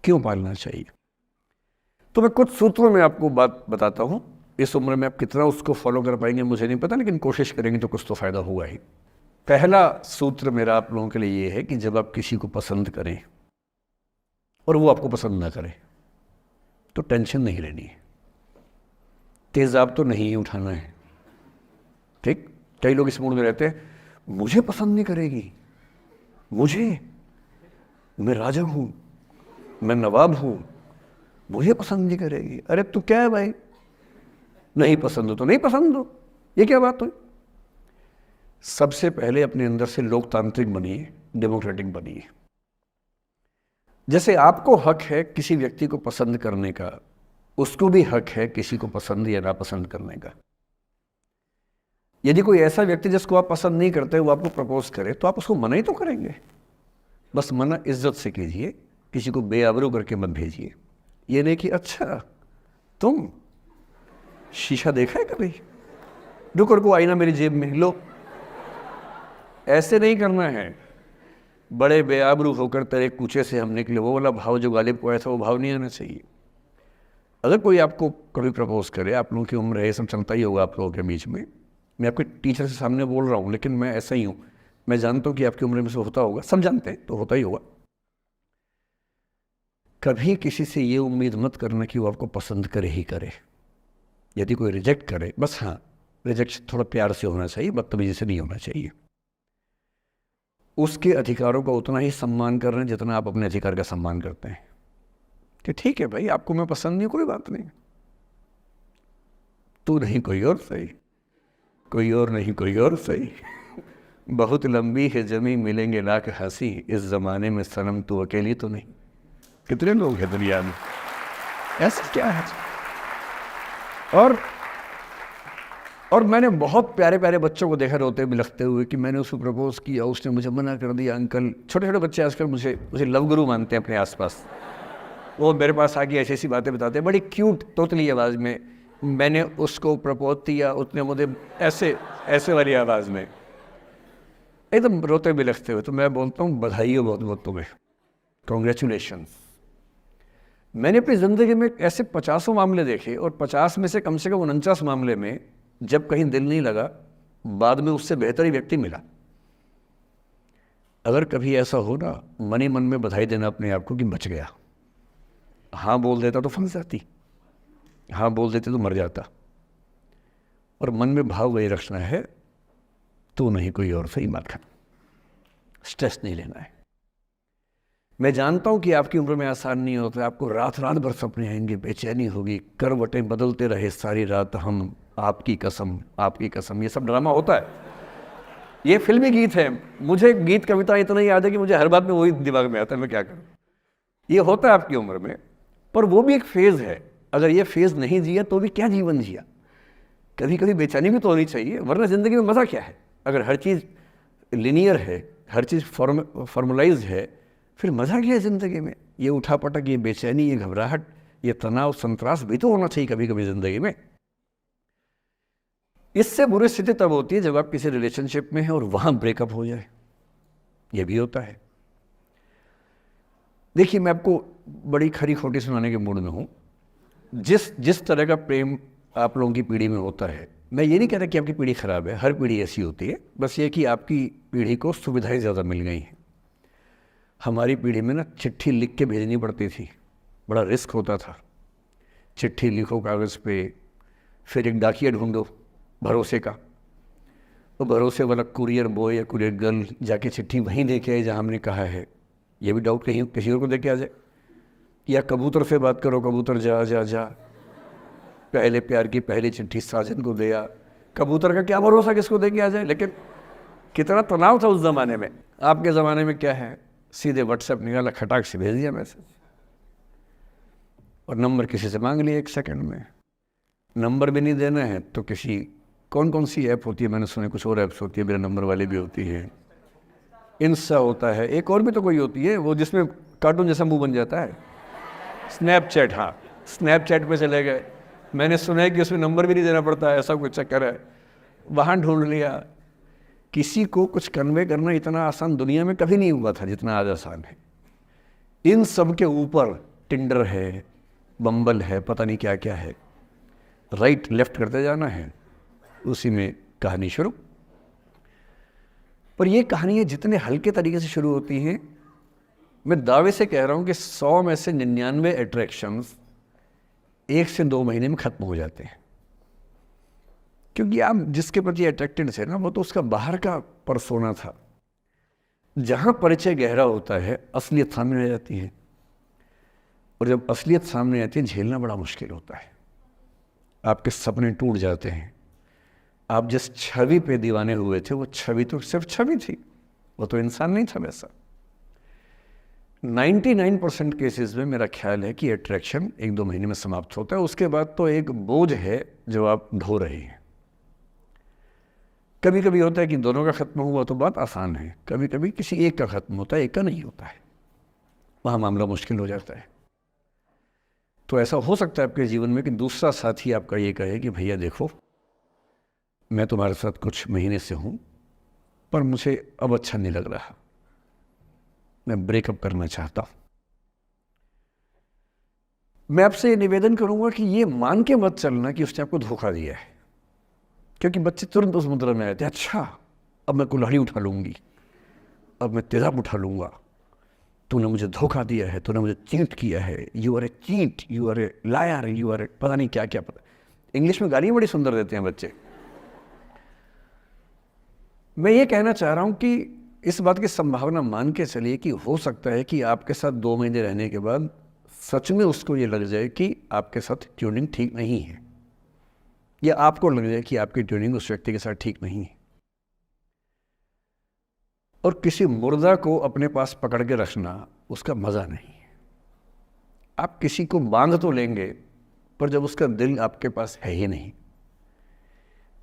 S3: क्यों पालना चाहिए। तो मैं कुछ सूत्रों में आपको बात बताता हूँ। इस उम्र में आप कितना उसको फॉलो कर पाएंगे मुझे नहीं पता, लेकिन कोशिश करेंगे तो कुछ तो फ़ायदा होगा ही। पहला सूत्र मेरा आप लोगों के लिए ये है कि जब आप किसी को पसंद करें और वो आपको पसंद ना करे तो टेंशन नहीं लेनी है, तेज़ाब तो नहीं उठाना है। ठीक, कई लोग इस मूड में रहते हैं, मुझे पसंद नहीं करेगी, मैं राजा हूँ, मैं नवाब हूँ, मुझे पसंद नहीं करेगी। अरे तू क्या है भाई, नहीं पसंद हो तो नहीं पसंद हो, ये क्या बात हुई। सबसे पहले अपने अंदर से लोकतांत्रिक बनिए, डेमोक्रेटिक बनिए। जैसे आपको हक है किसी व्यक्ति को पसंद करने का, उसको भी हक है किसी को पसंद या नापसंद करने का। यदि कोई ऐसा व्यक्ति जिसको आप पसंद नहीं करते वो आपको प्रपोज करे तो आप उसको मना ही तो करेंगे। बस मना इज्जत से कीजिए, किसी को बेआबरू करके मत भेजिए। ये नहीं कि अच्छा तुम शीशा देखा है कभी, रुको आईना मेरी जेब में लो, ऐसे नहीं करना है। बड़े बेआबरू होकर तेरे कूचे से हम निकले, वो वाला भाव जो गालिब को आया था वो भाव नहीं आना चाहिए। अगर कोई आपको कभी प्रपोज करे, आप लोगों की उम्र है, ये सब चलता ही होगा आप लोगों के बीच में, मैं आपके टीचर से सामने बोल रहा हूँ लेकिन मैं ऐसा ही हूँ, मैं जानता हूँ कि आपकी उम्र में से होता होगा, सब जानते हैं तो होता ही होगा। कभी किसी से ये उम्मीद मत करना कि वो आपको पसंद करे ही करे। यदि कोई रिजेक्ट करे, बस हाँ रिजेक्शन थोड़ा प्यार से होना चाहिए, बदतमीजी से नहीं होना चाहिए। उसके अधिकारों का उतना ही सम्मान कर रहे हैं जितना आप अपने अधिकार का सम्मान करते हैं कि ठीक है भाई आपको मैं पसंद नहीं, कोई बात नहीं, तू नहीं कोई और सही, कोई और नहीं कोई और सही, बहुत लंबी है जमी मिलेंगे लाख हंसी, इस ज़माने में सनम तू अकेली तो नहीं। कितने लोग हैं दुनिया में, ऐसा क्या है। और मैंने बहुत प्यारे प्यारे बच्चों को देखा रोते बिलखते हुए कि मैंने उसको प्रपोज किया, उसने मुझे मना कर दिया। अंकल, छोटे छोटे बच्चे आजकल मुझे लव गुरु मानते हैं अपने आसपास, वो मेरे पास आके ऐसी ऐसी बातें बताते हैं बड़ी क्यूट तोतली आवाज़ में, मैंने उसको प्रपोज किया, उसने मुझे ऐसे वाली आवाज़ में एकदम रोते बिलखते हुए। तो मैं बोलता हूँ बधाई हो बहुत बहुत तुम्हें, कॉन्ग्रेचुलेशंस। मैंने अपनी ज़िंदगी में ऐसे 50 मामले देखे और 50 में से कम 49 मामले में जब कहीं दिल नहीं लगा, बाद में उससे बेहतर ही व्यक्ति मिला। अगर कभी ऐसा हो ना, मन ही मन में बधाई देना अपने आप को कि बच गया। हाँ बोल देता तो फंस जाती, हाँ बोल देते तो मर जाता। और मन में भाव वही रखना है, तू नहीं कोई और सही मत खा, स्ट्रेस नहीं लेना है। मैं जानता हूँ कि आपकी उम्र में आसान नहीं होता, आपको रात रात भर सपने आएंगे, बेचैनी होगी, करवटें बदलते रहे सारी रात हम, आपकी कसम, ये सब ड्रामा होता है, ये फिल्मी गीत है। मुझे गीत कविता इतना याद है कि मुझे हर बात में वही दिमाग में आता है, मैं क्या करूँ। ये होता है आपकी उम्र में, पर वो भी एक फेज़ है। अगर ये फेज़ नहीं जिया तो भी क्या जीवन जिया। कभी कभी बेचैनी भी तो होनी चाहिए, वरना ज़िंदगी में मज़ा क्या है। अगर हर चीज़ लिनियर है, हर चीज़ फॉर्मलाइज्ड है, फिर मज़ा क्या है ज़िंदगी में। ये उठापटक, ये बेचैनी, ये घबराहट, ये तनाव, संतरास भी तो होना चाहिए कभी कभी ज़िंदगी में। इससे बुरी स्थिति तब होती है जब आप किसी रिलेशनशिप में हैं और वहाँ ब्रेकअप हो जाए, ये भी होता है। देखिए, मैं आपको बड़ी खरी खोटी सुनाने के मूड में हूँ। जिस तरह का प्रेम आप लोगों की पीढ़ी में होता है, मैं ये नहीं कहता कि आपकी पीढ़ी ख़राब है, हर पीढ़ी ऐसी होती है, बस ये कि आपकी पीढ़ी को सुविधाएं ज़्यादा मिल गई हैं। हमारी पीढ़ी में ना चिट्ठी लिख के भेजनी पड़ती थी, बड़ा रिस्क होता था। चिट्ठी लिखो कागज़ पे, फिर एक डाकिया ढूंढो भरोसे का, तो भरोसे वाला कुरियर बॉय या कुरियर गर्ल जाके चिट्ठी वहीं दे के आए जहाँ हमने कहा है। ये भी डाउट कहीं किसी और को दे के आ जाए। या कबूतर से बात करो, कबूतर जा जा जा, पहले प्यार की पहली चिट्ठी साजन को दिया। कबूतर का क्या भरोसा किसको दे के आ जाए। लेकिन कितना तनाव था उस ज़माने में। आपके ज़माने में क्या है, सीधे व्हाट्सएप निकाला, खटाक से भेज दिया मैसेज, और नंबर किसी से मांग लिया 1 सेकंड में। नंबर भी नहीं देना है तो किसी कौन सी ऐप होती है, मैंने सुना कुछ और ऐप्स होती है, मेरा नंबर वाली भी होती है, इंस्टा होता है, एक और भी तो कोई होती है वो जिसमें कार्टून जैसा मुंह बन जाता है, स्नैपचैट। हाँ, स्नैपचैट पे चले गए। मैंने सुना है कि उसमें नंबर भी नहीं देना पड़ता है, ऐसा कुछ चक्कर है। वहाँ ढूंढ लिया। किसी को कुछ कन्वे करना इतना आसान दुनिया में कभी नहीं हुआ था जितना आज आसान है। इन सब के ऊपर टिंडर है, बम्बल है, पता नहीं क्या क्या है, राइट लेफ्ट करते जाना है, उसी में कहानी शुरू। पर ये कहानियाँ जितने हल्के तरीके से शुरू होती हैं, मैं दावे से कह रहा हूँ कि 100 में से 99 अट्रैक्शंस 1 से 2 महीने में ख़त्म हो जाते हैं। क्योंकि आप जिसके प्रति अट्रैक्टेड थे ना, वो तो उसका बाहर का परसोना था। जहाँ परिचय गहरा होता है, असलियत सामने आ जाती है, और जब असलियत सामने आती है झेलना बड़ा मुश्किल होता है। आपके सपने टूट जाते हैं। आप जिस छवि पे दीवाने हुए थे वो छवि तो सिर्फ छवि थी, वो तो इंसान नहीं था वैसा। 99% केसेस में मेरा ख्याल है कि अट्रैक्शन 1-2 महीने में समाप्त होता है। उसके बाद तो एक बोझ है जो आप ढो रहे हैं। कभी कभी होता है कि दोनों का ख़त्म हुआ तो बात आसान है, कभी कभी किसी एक का ख़त्म होता है, एक का नहीं होता है, वहाँ मामला मुश्किल हो जाता है। तो ऐसा हो सकता है आपके जीवन में कि दूसरा साथी आपका ये कहे कि भैया देखो, मैं तुम्हारे साथ कुछ महीने से हूँ, पर मुझे अब अच्छा नहीं लग रहा, मैं ब्रेकअप करना चाहता हूँ। मैं आपसे निवेदन करूँगा कि ये मान के मत चलना कि उसने आपको धोखा दिया है, क्योंकि बच्चे तुरंत उस मुद्रा में आते हैं, अच्छा अब मैं कुल्हाड़ी उठा लूँगी, अब मैं तेजाब उठा लूँगा, तूने मुझे धोखा दिया है, तूने मुझे चीट किया है, you are a cheat, you are a liar, you are a पता नहीं क्या क्या। पता इंग्लिश में गालियाँ बड़ी सुंदर देते हैं बच्चे। मैं ये कहना चाह रहा हूँ कि इस बात की संभावना मान के चलिए कि हो सकता है कि आपके साथ 2 महीने रहने के बाद सच में उसको ये लग जाए कि आपके साथ ट्यूनिंग ठीक नहीं है, या आपको लग जाए कि आपकी ट्यूनिंग उस व्यक्ति के साथ ठीक नहीं है। और किसी मुर्दा को अपने पास पकड़ के रखना उसका मज़ा नहीं है। आप किसी को बांध तो लेंगे, पर जब उसका दिल आपके पास है ही नहीं,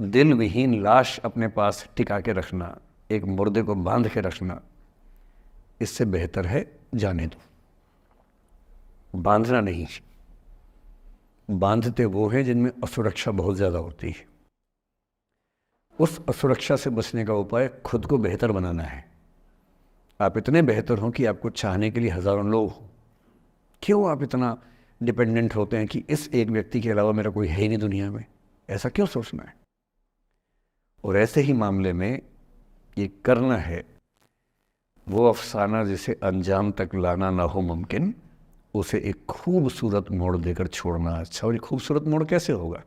S3: दिल विहीन लाश अपने पास टिका के रखना, एक मुर्दे को बांध के रखना, इससे बेहतर है जाने दो। बांधना नहीं, बांधते वो हैं जिनमें असुरक्षा बहुत ज़्यादा होती है। उस असुरक्षा से बचने का उपाय खुद को बेहतर बनाना है। आप इतने बेहतर हों कि आपको चाहने के लिए हज़ारों लोग हों। क्यों आप इतना डिपेंडेंट होते हैं कि इस एक व्यक्ति के अलावा मेरा कोई है ही नहीं दुनिया में, ऐसा क्यों सोचना है। और ऐसे ही मामले में ये करना है वो अफसाना जिसे अंजाम तक लाना ना हो मुमकिन, उसे एक खूबसूरत मोड़ देकर छोड़ना अच्छा। और ये खूबसूरत मोड़ कैसे होगा?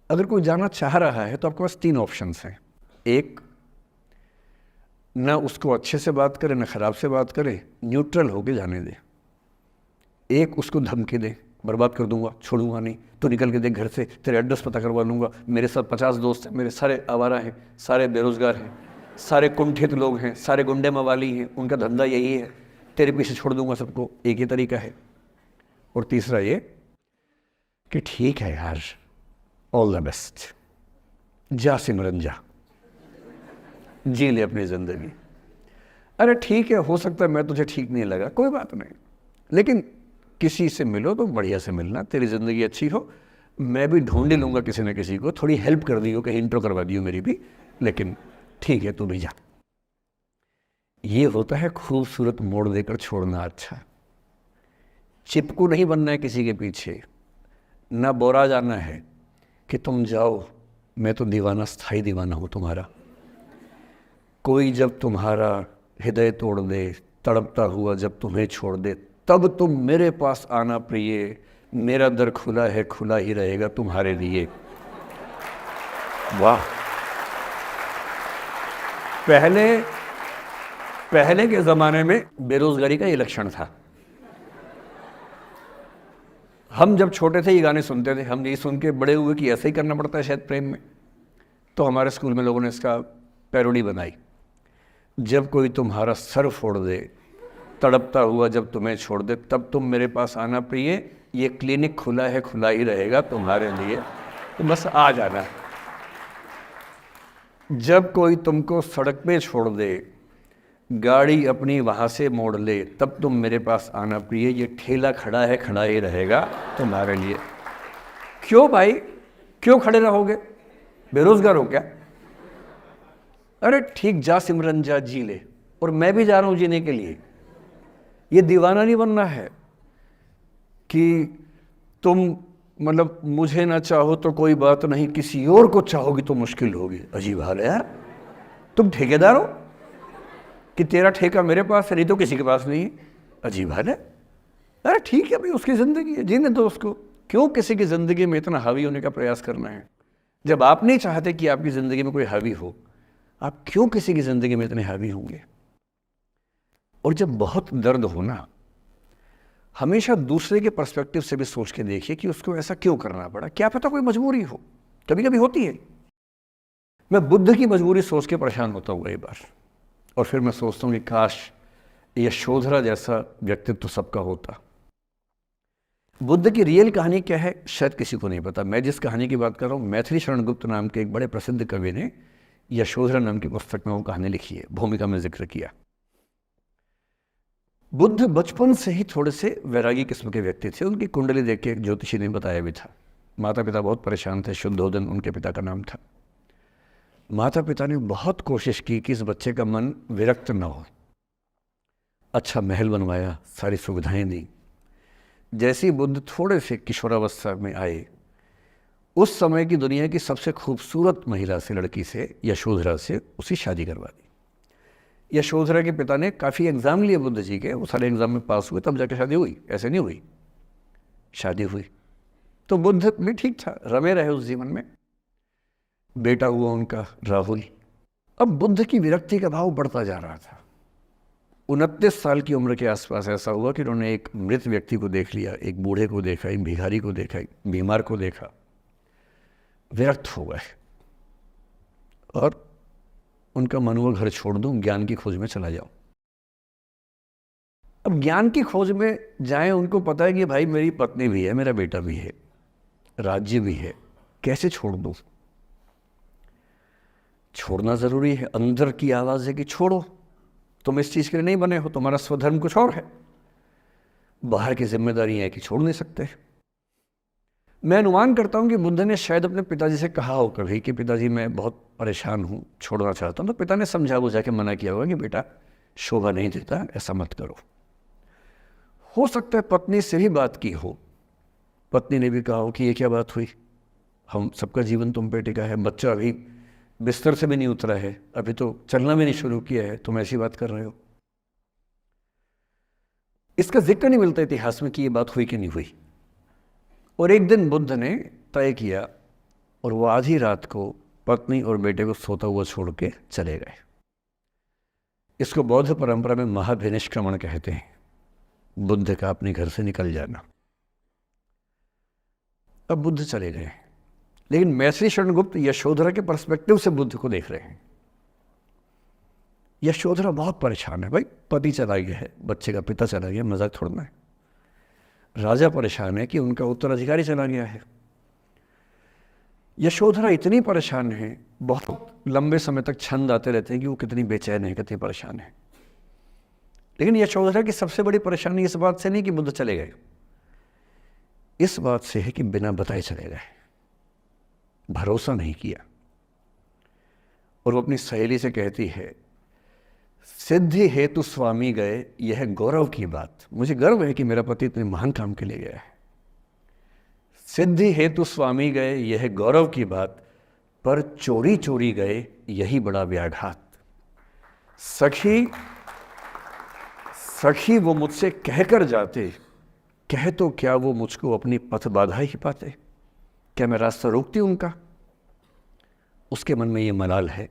S3: अगर कोई जाना चाह रहा है तो आपके पास 3 ऑप्शंस हैं। एक, ना उसको अच्छे से बात करे ना ख़राब से बात करे, न्यूट्रल होके जाने दे। एक, उसको धमकी दे, बर्बाद कर दूंगा, छोड़ूंगा नहीं, तो निकल के देख घर से, तेरे एड्रेस पता करवा लूँगा, मेरे साथ 50 दोस्त हैं, मेरे सारे आवारा हैं, सारे बेरोज़गार हैं, सारे कुंठित लोग हैं, सारे गुंडे मवाली हैं, उनका धंधा यही है, तेरे पीछे छोड़ दूंगा सबको। एक ही तरीका है। और तीसरा ये कि ठीक है यार, ऑल द बेस्ट, जा सिमरन जा, जी ले अपनी ज़िंदगी। अरे ठीक है, हो सकता है मैं तुझे ठीक नहीं लगा, कोई बात नहीं, लेकिन किसी से मिलो तो बढ़िया से मिलना, तेरी ज़िंदगी अच्छी हो। मैं भी ढूंढ ही लूँगा किसी न किसी को, थोड़ी हेल्प कर दियो, कहीं इंट्रो करवा दियो मेरी भी, लेकिन ठीक है तू भी जा। ये होता है खूबसूरत मोड़ देकर छोड़ना। अच्छा, चिपकू नहीं बनना है किसी के पीछे, ना बोरा जाना है कि तुम जाओ, मैं तो दीवाना, स्थाई दीवाना हूँ तुम्हारा। कोई जब तुम्हारा हृदय तोड़ दे, तड़पता हुआ जब तुम्हें छोड़ दे, तब तुम मेरे पास आना प्रिय, मेरा दर खुला है, खुला ही रहेगा तुम्हारे लिए। वाह। पहले के ज़माने में बेरोज़गारी का ये लक्षण था। हम जब छोटे थे ये गाने सुनते थे, हम यही सुन के बड़े हुए कि ऐसा ही करना पड़ता है शायद प्रेम में। तो हमारे स्कूल में लोगों ने इसका पैरोडी बनाई, जब कोई तुम्हारा सर फोड़ दे, तड़पता हुआ जब तुम्हें छोड़ दे, तब तुम मेरे पास आना प्रिय, ये क्लिनिक खुला है, खुला ही रहेगा तुम्हारे लिए, तो बस आ जाना। जब कोई तुमको सड़क पे छोड़ दे, गाड़ी अपनी वहाँ से मोड़ ले, तब तुम मेरे पास आना प्रिय, ये ठेला खड़ा है, खड़ा ही रहेगा तुम्हारे लिए। क्यों भाई, क्यों खड़े रहोगे, बेरोजगार हो क्या? अरे ठीक, जा सिमरन जा, जी ले, और मैं भी जा रहा हूँ जीने के लिए। ये दीवाना नहीं बनना है कि तुम मतलब मुझे ना चाहो तो कोई बात नहीं, किसी और को चाहोगी तो मुश्किल होगी। अजीब हाल है यार, तुम ठेकेदार हो कि तेरा ठेका मेरे पास है, नहीं तो किसी के पास नहीं है। अजीब हाल है। अरे ठीक है भाई, उसकी ज़िंदगी है, जीने दो उसको, क्यों किसी की ज़िंदगी में इतना हावी होने का प्रयास करना है? जब आप नहीं चाहते कि आपकी ज़िंदगी में कोई हावी हो, आप क्यों किसी की ज़िंदगी में इतने हावी होंगे? और जब बहुत दर्द हो ना, हमेशा दूसरे के पर्सपेक्टिव से भी सोच के देखिए कि उसको ऐसा क्यों करना पड़ा, क्या पता कोई मजबूरी हो, कभी कभी होती है। मैं बुद्ध की मजबूरी सोच के परेशान होता हूँ कई बार, और फिर मैं सोचता हूँ कि काश यशोधरा जैसा व्यक्तित्व सबका होता। बुद्ध की रियल कहानी क्या है शायद किसी को नहीं पता। मैं जिस कहानी की बात कर रहा हूँ, मैथिली शरण गुप्त नाम के एक बड़े प्रसिद्ध कवि ने यशोधरा नाम की पुस्तक में वो कहानी लिखी है, भूमिका में जिक्र किया। बुद्ध बचपन से ही थोड़े से वैरागी किस्म के व्यक्ति थे। उनकी कुंडली देख के एक ज्योतिषी ने बताया भी था। माता पिता बहुत परेशान थे, शुद्धोदन उनके पिता का नाम था। माता पिता ने बहुत कोशिश की कि इस बच्चे का मन विरक्त न हो। अच्छा महल बनवाया, सारी सुविधाएं दी। जैसे ही बुद्ध थोड़े से किशोरावस्था में आए, उस समय की दुनिया की सबसे खूबसूरत महिला से, लड़की से, यशोधरा से उसकी शादी करवा दी। यशोधरा के पिता ने काफ़ी एग्ज़ाम लिए बुद्ध जी के, वो सारे एग्ज़ाम में पास हुए, तब जाकर शादी हुई, ऐसे नहीं हुई। शादी हुई तो बुद्ध भी ठीक था, रमे रहे उस जीवन में। बेटा हुआ उनका राहुल। अब बुद्ध की विरक्ति का भाव बढ़ता जा रहा था। 29 साल की उम्र के आसपास ऐसा हुआ कि उन्होंने एक मृत व्यक्ति को देख लिया, एक बूढ़े को देखा, एक भिखारी को देखा, एक बीमार को देखा, विरक्त हो गए और उनका मन हुआ घर छोड़ दूं, ज्ञान की खोज में चला जाऊं। अब ज्ञान की खोज में जाएं, उनको पता है कि भाई मेरी पत्नी भी है, मेरा बेटा भी है, राज्य भी है, कैसे छोड़ दूं? छोड़ना जरूरी है। अंदर की आवाज है कि छोड़ो, तुम इस चीज के लिए नहीं बने हो, तुम्हारा स्वधर्म कुछ और है। बाहर की जिम्मेदारी है कि छोड़ नहीं सकते। मैं अनुमान करता हूं कि बुद्ध ने शायद अपने पिताजी से कहा हो कभी कि पिताजी मैं बहुत परेशान हूं, छोड़ना चाहता हूं, तो पिता ने समझा बुझा के मना किया होगा कि बेटा शोभा नहीं देता, ऐसा मत करो। हो सकता है पत्नी से भी बात की हो, पत्नी ने भी कहा हो कि ये क्या बात हुई, हम सबका जीवन तुम पे टिका है, बच्चा अभी बिस्तर से भी नहीं उतरा है, अभी तो चलना भी नहीं शुरू किया है, तुम ऐसी बात कर रहे हो। इसका जिक्र नहीं मिलता इतिहास में कि ये बात हुई कि नहीं हुई। और एक दिन बुद्ध ने तय किया और वो आधी रात को पत्नी और बेटे को सोता हुआ छोड़ के चले गए। इसको बौद्ध परंपरा में महाभिनिष्क्रमण कहते हैं, बुद्ध का अपने घर से निकल जाना। अब बुद्ध चले गए, लेकिन मैथिली शरण गुप्त यशोधरा के पर्सपेक्टिव से बुद्ध को देख रहे हैं। यशोधरा बहुत परेशान है, भाई पति चला गया है, बच्चे का पिता चला गया, मजाक छोड़ना है। राजा परेशान है कि उनका उत्तराधिकारी चला गया है। यशोधरा इतनी परेशान है, बहुत लंबे समय तक छंद आते रहते हैं कि वो कितनी बेचैन है, कितनी परेशान है। लेकिन यशोधरा की सबसे बड़ी परेशानी इस बात से नहीं कि बुद्ध चले गए, इस बात से है कि बिना बताए चले गए, भरोसा नहीं किया। और वो अपनी सहेली से कहती है, सिद्धि हेतु स्वामी गए, यह गौरव की बात। मुझे गर्व है कि मेरा पति इतने महान काम के लिए गया है। सिद्धि हेतु स्वामी गए, यह गौरव की बात, पर चोरी चोरी गए, यही बड़ा व्याघात। सखी वो मुझसे कहकर जाते, कह तो क्या वो मुझको अपनी पथ बाधा ही पाते, क्या मैं रास्ता रोकती उनका। उसके मन में ये मलाल है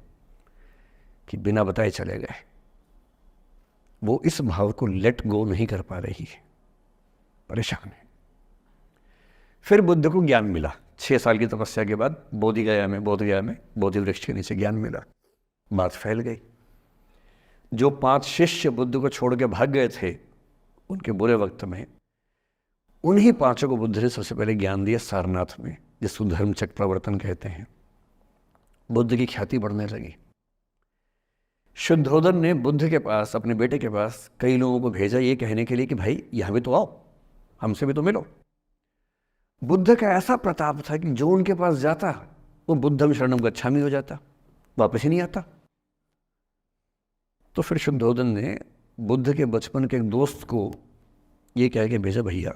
S3: कि बिना बताए चले गए। वो इस भाव को लेट गो नहीं कर पा रही है, परेशान है। फिर बुद्ध को ज्ञान मिला 6 साल की तपस्या के बाद, बोधगया में बोधि वृक्ष के नीचे ज्ञान मिला। बात फैल गई। जो 5 शिष्य बुद्ध को छोड़ के भाग गए थे उनके बुरे वक्त में, उन्हीं 5 को बुद्ध ने सबसे पहले ज्ञान दिया सारनाथ में, जिसको धर्मचक्र प्रवर्तन कहते हैं। बुद्ध की ख्याति बढ़ने लगी। शुद्धोदन ने बुद्ध के पास, अपने बेटे के पास कई लोगों को भेजा ये कहने के लिए कि भाई यहाँ भी तो आओ, हमसे भी तो मिलो। बुद्ध का ऐसा प्रताप था कि जो उनके पास जाता वो बुद्धम शरणम गच्छामि हो जाता, वापस ही नहीं आता। तो फिर शुद्धोदन ने बुद्ध के बचपन के एक दोस्त को ये कह के भेजा, भैया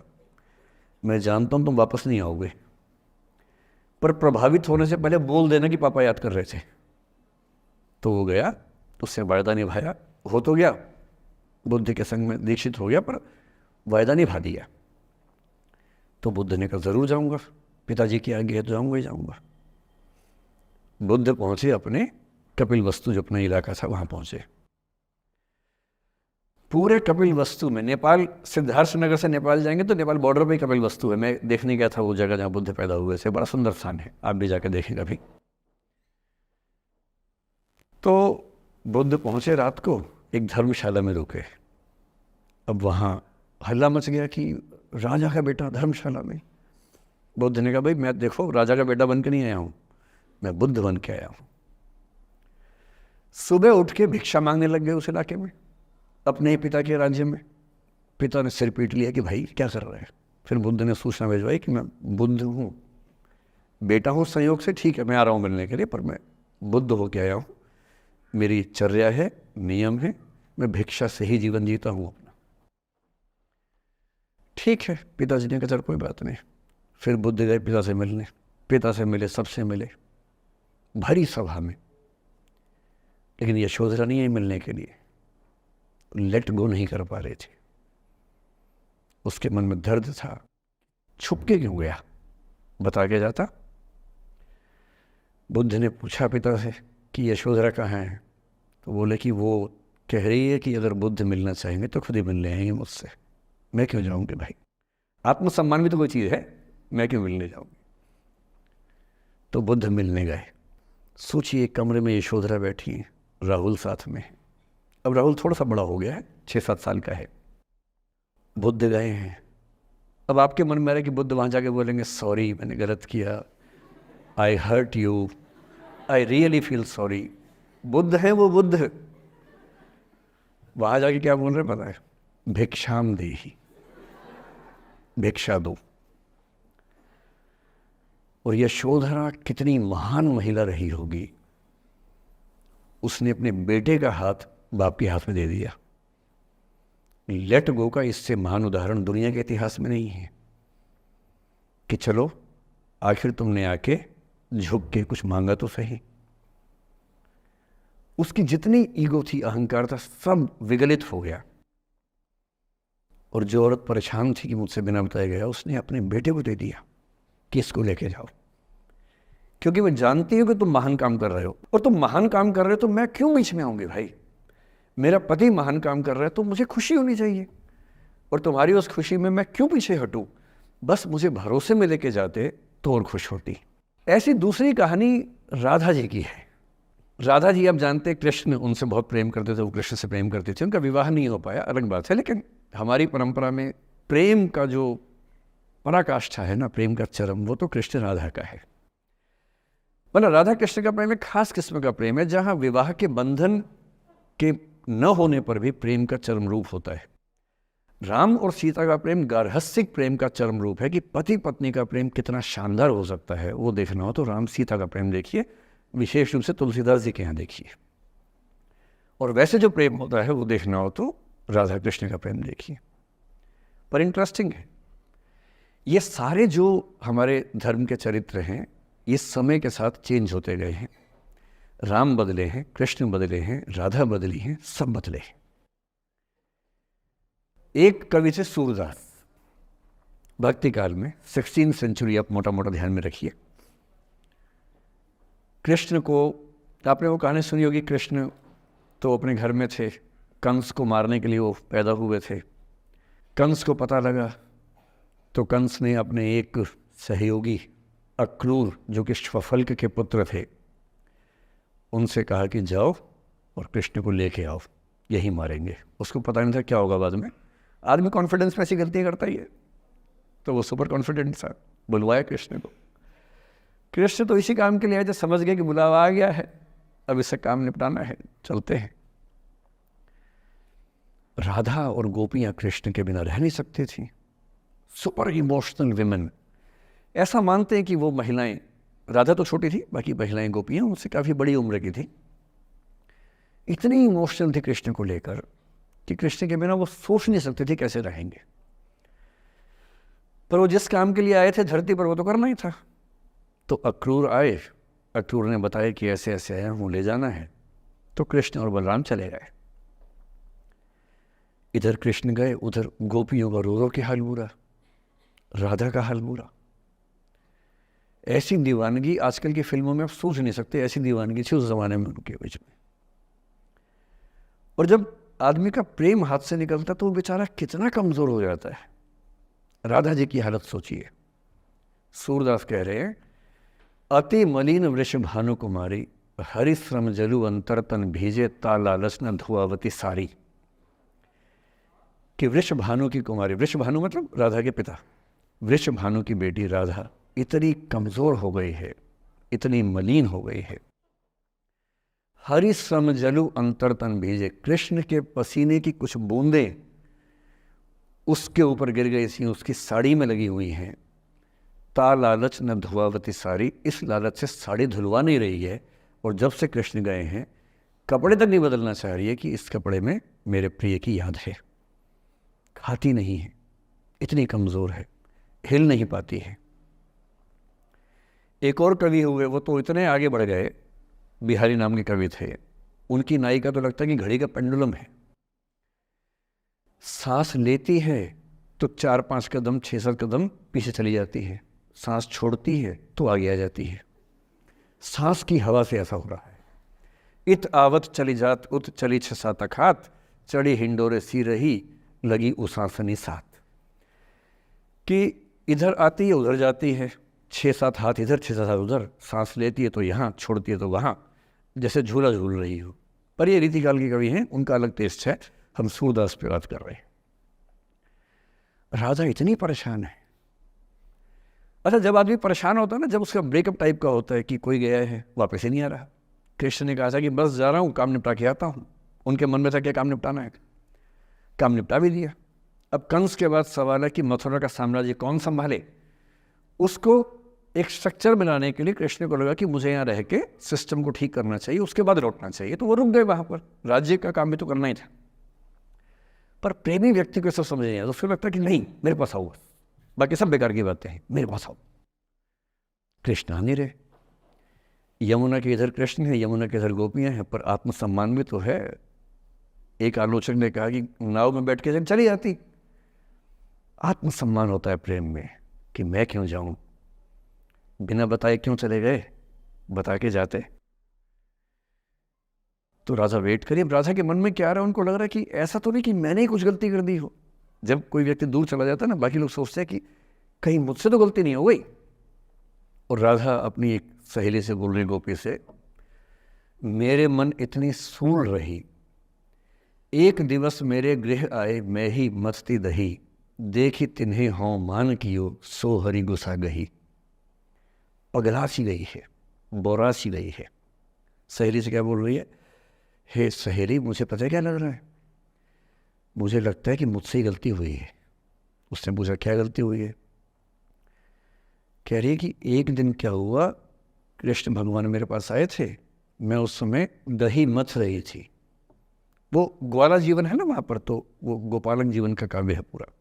S3: मैं जानता हूँ तुम वापस नहीं आओगे, पर प्रभावित होने से पहले बोल देना कि पापा याद कर रहे थे। तो वो गया, उससे वायदा निभाया, हो तो गया, बुद्ध के संग में दीक्षित हो गया, पर वायदा निभा दिया। तो बुद्ध ने कहा ज़रूर जाऊंगा, पिताजी की आज्ञा है तो जाऊंगा ही जाऊंगा। बुद्ध पहुंचे अपने कपिल वस्तु, जो अपना इलाका था, वहां पहुंचे। पूरे कपिल वस्तु में, नेपाल सिद्धार्थ नगर से नेपाल जाएंगे तो नेपाल बॉर्डर पे ही कपिल वस्तु है। मैं देखने गया था वो जगह जहाँ बुद्ध पैदा हुए थे, बड़ा सुंदर स्थान है, आप भी जाकर देखें कभी। तो बुद्ध पहुंचे रात को, एक धर्मशाला में रुके। अब वहाँ हल्ला मच गया कि राजा का बेटा धर्मशाला में। बुद्ध ने कहा, भाई मैं देखो राजा का बेटा बन के नहीं आया हूँ, मैं बुद्ध बन के आया हूँ। सुबह उठ के भिक्षा मांगने लग गए उस इलाके में, अपने ही पिता के राज्य में। पिता ने सिर पीट लिया कि भाई क्या कर रहे हैं। फिर बुद्ध ने सूचना भिजवाई कि मैं बुद्ध हूँ, बेटा हूँ संयोग से, ठीक है मैं आ रहा हूँ मिलने के लिए, पर मैं बुद्ध होके आया हूँ, मेरी चर्या है, नियम है, मैं भिक्षा से ही जीवन जीता हूँ अपना। ठीक है, पिताजी ने कहा चल कोई बात नहीं। फिर बुद्ध गए पिता से मिलने, पिता से मिले, सबसे मिले, भरी सभा में। लेकिन यशोधरा नहीं आई मिलने के लिए, लेट गो नहीं कर पा रहे थे। उसके मन में दर्द था, छुप के क्यों गया, बता के जाता। बुद्ध ने पूछा पिता से कि यशोधरा कहाँ है, तो बोले कि वो कह रही है कि अगर बुद्ध मिलना चाहेंगे तो खुद ही मिलने आएंगे मुझसे, मैं क्यों जाऊंगी भाई, आत्मसम्मान भी तो कोई चीज़ है, मैं क्यों मिलने जाऊंगी। तो बुद्ध मिलने गए। सोचिए कमरे में यशोधरा बैठी है, राहुल साथ में है। अब राहुल थोड़ा सा बड़ा हो गया है, 6-7 साल का है। बुद्ध गए हैं। अब आपके मन में आ रहा है कि बुद्ध वहाँ जाके बोलेंगे सॉरी मैंने गलत किया, I hurt you, I really feel sorry. बुद्ध है वो बुद्ध, वहाँ जाके क्या बोल रहे पता है, भिक्षाम देहि, भिक्षा दो। और यशोधरा कितनी महान महिला रही होगी, उसने अपने बेटे का हाथ बाप के हाथ में दे दिया। लेट गो का इससे महान उदाहरण दुनिया के इतिहास में नहीं है कि चलो आखिर तुमने आके झुक के कुछ मांगा तो सही। उसकी जितनी ईगो थी, अहंकार था, सब विगलित हो गया। और जो औरत परेशान थी कि मुझसे बिना बताया गया, उसने अपने बेटे को दे दिया कि इसको लेके जाओ, क्योंकि मैं जानती हूँ कि तुम महान काम कर रहे हो, और तुम महान काम कर रहे हो तो मैं क्यों बीच में आऊँगी भाई। मेरा पति महान काम कर रहा है तो मुझे खुशी होनी चाहिए, और तुम्हारी उस खुशी में मैं क्यों पीछे हटूँ। बस मुझे भरोसे में लेके जाते तो और खुश होती। ऐसी दूसरी कहानी राधा जी की है। राधा जी आप जानते हैं, कृष्ण उनसे बहुत प्रेम करते थे, वो कृष्ण से प्रेम करती थी। उनका विवाह नहीं हो पाया, अलग बात है, लेकिन हमारी परंपरा में प्रेम का जो पराकाष्ठा है ना प्रेम का चरम, वो तो कृष्ण राधा का है। मतलब राधा कृष्ण का प्रेम एक खास किस्म का प्रेम है, जहाँ विवाह के बंधन के न होने पर भी प्रेम का चरम रूप होता है। राम और सीता का प्रेम गार्हस्थ्यिक प्रेम का चरम रूप है कि पति पत्नी का प्रेम कितना शानदार हो सकता है। वो देखना हो तो राम सीता का प्रेम देखिए, विशेष रूप से तुलसीदास जी के यहाँ देखिए। और वैसे जो प्रेम होता है वो देखना हो तो राधा कृष्ण का प्रेम देखिए। पर इंटरेस्टिंग है, ये सारे जो हमारे धर्म के चरित्र हैं ये समय के साथ चेंज होते गए हैं। राम बदले हैं, कृष्ण बदले हैं, राधा बदली हैं, सब बदले हैं। एक कवि थे सूरदास, भक्ति काल में 16th सेंचुरी, आप मोटा मोटा ध्यान में रखिए। कृष्ण को, आपने वो कहानी सुनी होगी, कृष्ण तो अपने घर में थे, कंस को मारने के लिए वो पैदा हुए थे। कंस को पता लगा तो कंस ने अपने एक सहयोगी अक्रूर, जो कि श्वफल्क के पुत्र थे, उनसे कहा कि जाओ और कृष्ण को लेके आओ, यही मारेंगे। उसको पता नहीं था क्या होगा बाद में। आदमी कॉन्फिडेंस में ऐसी गलतियाँ करता ही है, तो वो सुपर कॉन्फिडेंट था, बुलवाया कृष्ण को। कृष्ण तो इसी काम के लिए आए थे, समझ गए कि बुलावा आ गया है, अब इससे काम निपटाना है, चलते हैं। राधा और गोपियाँ कृष्ण के बिना रह नहीं सकती थी। सुपर इमोशनल विमेन, ऐसा मानते हैं कि वो महिलाएं, राधा तो छोटी थी, बाकी महिलाएं गोपियाँ उनसे काफ़ी बड़ी उम्र की थी, इतनी इमोशनल थी कृष्ण को लेकर कि कृष्ण के बिना वो सोच नहीं सकते थे कैसे रहेंगे। पर वो जिस काम के लिए आए थे धरती पर, वो तो करना ही था। तो अक्रूर आए, अक्रूर ने बताया कि ऐसे ऐसे आया हूँ, ले जाना है। तो कृष्ण और बलराम चले गए। इधर कृष्ण गए, उधर गोपियों का रो रो के हाल बुरा, राधा का हाल बुरा। ऐसी दीवानगी आजकल की फिल्मों में आप सोच नहीं सकते, ऐसी दीवानगी थी उस जमाने में उनके बीच में। और जब आदमी का प्रेम हाथ से निकलता तो वो बेचारा कितना कमजोर हो जाता है। राधा जी की हालत सोचिए। सूरदास कह रहे हैं, अति मलिन वृषभानु कुमारी, हरिश्रम जलु अंतर तन भीजे, ता लालच न धुआवती सारी। कि वृषभानु की कुमारी, वृषभानु मतलब राधा के पिता, वृषभानु की बेटी राधा इतनी कमजोर हो गई है, इतनी मलिन हो गई है। हरिश्रम जलु अंतर तन भीजे, कृष्ण के पसीने की कुछ बूंदें उसके ऊपर गिर गई थी, उसकी साड़ी में लगी हुई हैं। ता लालच न धुआवती साड़ी, इस लालच से साड़ी धुलवा नहीं रही है। और जब से कृष्ण गए हैं कपड़े तक नहीं बदलना चाह रही है कि इस कपड़े में मेरे प्रिय की याद है। खाती नहीं है, इतनी कमज़ोर है, हिल नहीं पाती है। एक और कवि हुए, वो तो इतने आगे बढ़ गए, बिहारी नाम के कवि थे, उनकी नायिका तो लगता है कि घड़ी का पेंडुलम है। सांस लेती है तो 4-5 कदम 6-7 कदम पीछे चली जाती है, सांस छोड़ती है तो आगे आ जाती है। सांस की हवा से ऐसा हो रहा है। इत आवत चली जात उत चली 6-7 अखात, चढ़ी हिंडोरे सी रही लगी उसासनी साथ। कि इधर आती है उधर जाती है, 6-7 हाथ इधर 6-7 हाथ उधर, सांस लेती है तो यहाँ, छोड़ती है तो वहाँ, जैसे झूला झूल रही हो। पर ये रीतिकाल के कवि हैं, उनका अलग टेस्ट है, हम सूरदास पे बात कर रहे हैं। राधा इतनी परेशान है। अच्छा, जब आदमी परेशान होता है ना, जब उसका ब्रेकअप टाइप का होता है कि कोई गया है वापस ही नहीं आ रहा, कृष्ण ने कहा था कि बस जा रहा हूँ, काम निपटा के आता हूँ। उनके मन में था क्या काम निपटाना है, काम निपटा भी दिया। अब कंस के बाद सवाल है कि मथुरा का साम्राज्य कौन संभाले। उसको एक स्ट्रक्चर बनाने के लिए कृष्ण को लगा कि मुझे यहाँ रह के सिस्टम को ठीक करना चाहिए, उसके बाद लौटना चाहिए। तो वो रुक गए वहाँ पर, राज्य का काम भी तो करना ही था। पर प्रेमी व्यक्ति को सब समझ नहीं आया, तो फिर लगता है कि नहीं मेरे पास आओ, बाकी सब बेकार की बातें हैं, मेरे पास आओ। कृष्ण आ नहीं रहे। यमुना के इधर कृष्ण है, यमुना के इधर गोपियाँ हैं, पर आत्मसम्मान भी तो है। एक आलोचक ने कहा कि नाव में बैठ के चली जाती। आत्मसम्मान होता है प्रेम में कि मैं क्यों जाऊं, बिना बताए क्यों चले गए, बता के जाते। तो राधा वेट करिए। राधा के मन में क्या आ रहा है, उनको लग रहा है कि ऐसा तो नहीं कि मैंने ही कुछ गलती कर दी हो। जब कोई व्यक्ति दूर चला जाता है ना, बाकी लोग सोचते हैं कि कहीं मुझसे तो गलती नहीं हो गई। और राधा अपनी एक सहेली से बोल रही, गोपी से, मेरे मन इतनी सूल रही, एक दिवस मेरे गृह आए मैं ही मस्ती दही, देखी तिन्हें हों मान कियो सो हरि गुसा गही। पगला सी गई है, बोरा सी गई है। सहेली से क्या बोल रही है? हे सहेली, मुझे पता है क्या लग रहा है, मुझे लगता है कि मुझसे ही गलती हुई है। उसने पूछा क्या गलती हुई है? कह रही है कि एक दिन क्या हुआ, कृष्ण भगवान मेरे पास आए थे, मैं उस समय दही मथ रही थी। वो ग्वाला जीवन है ना वहाँ पर, तो वो गोपालन जीवन का काव्य है पूरा।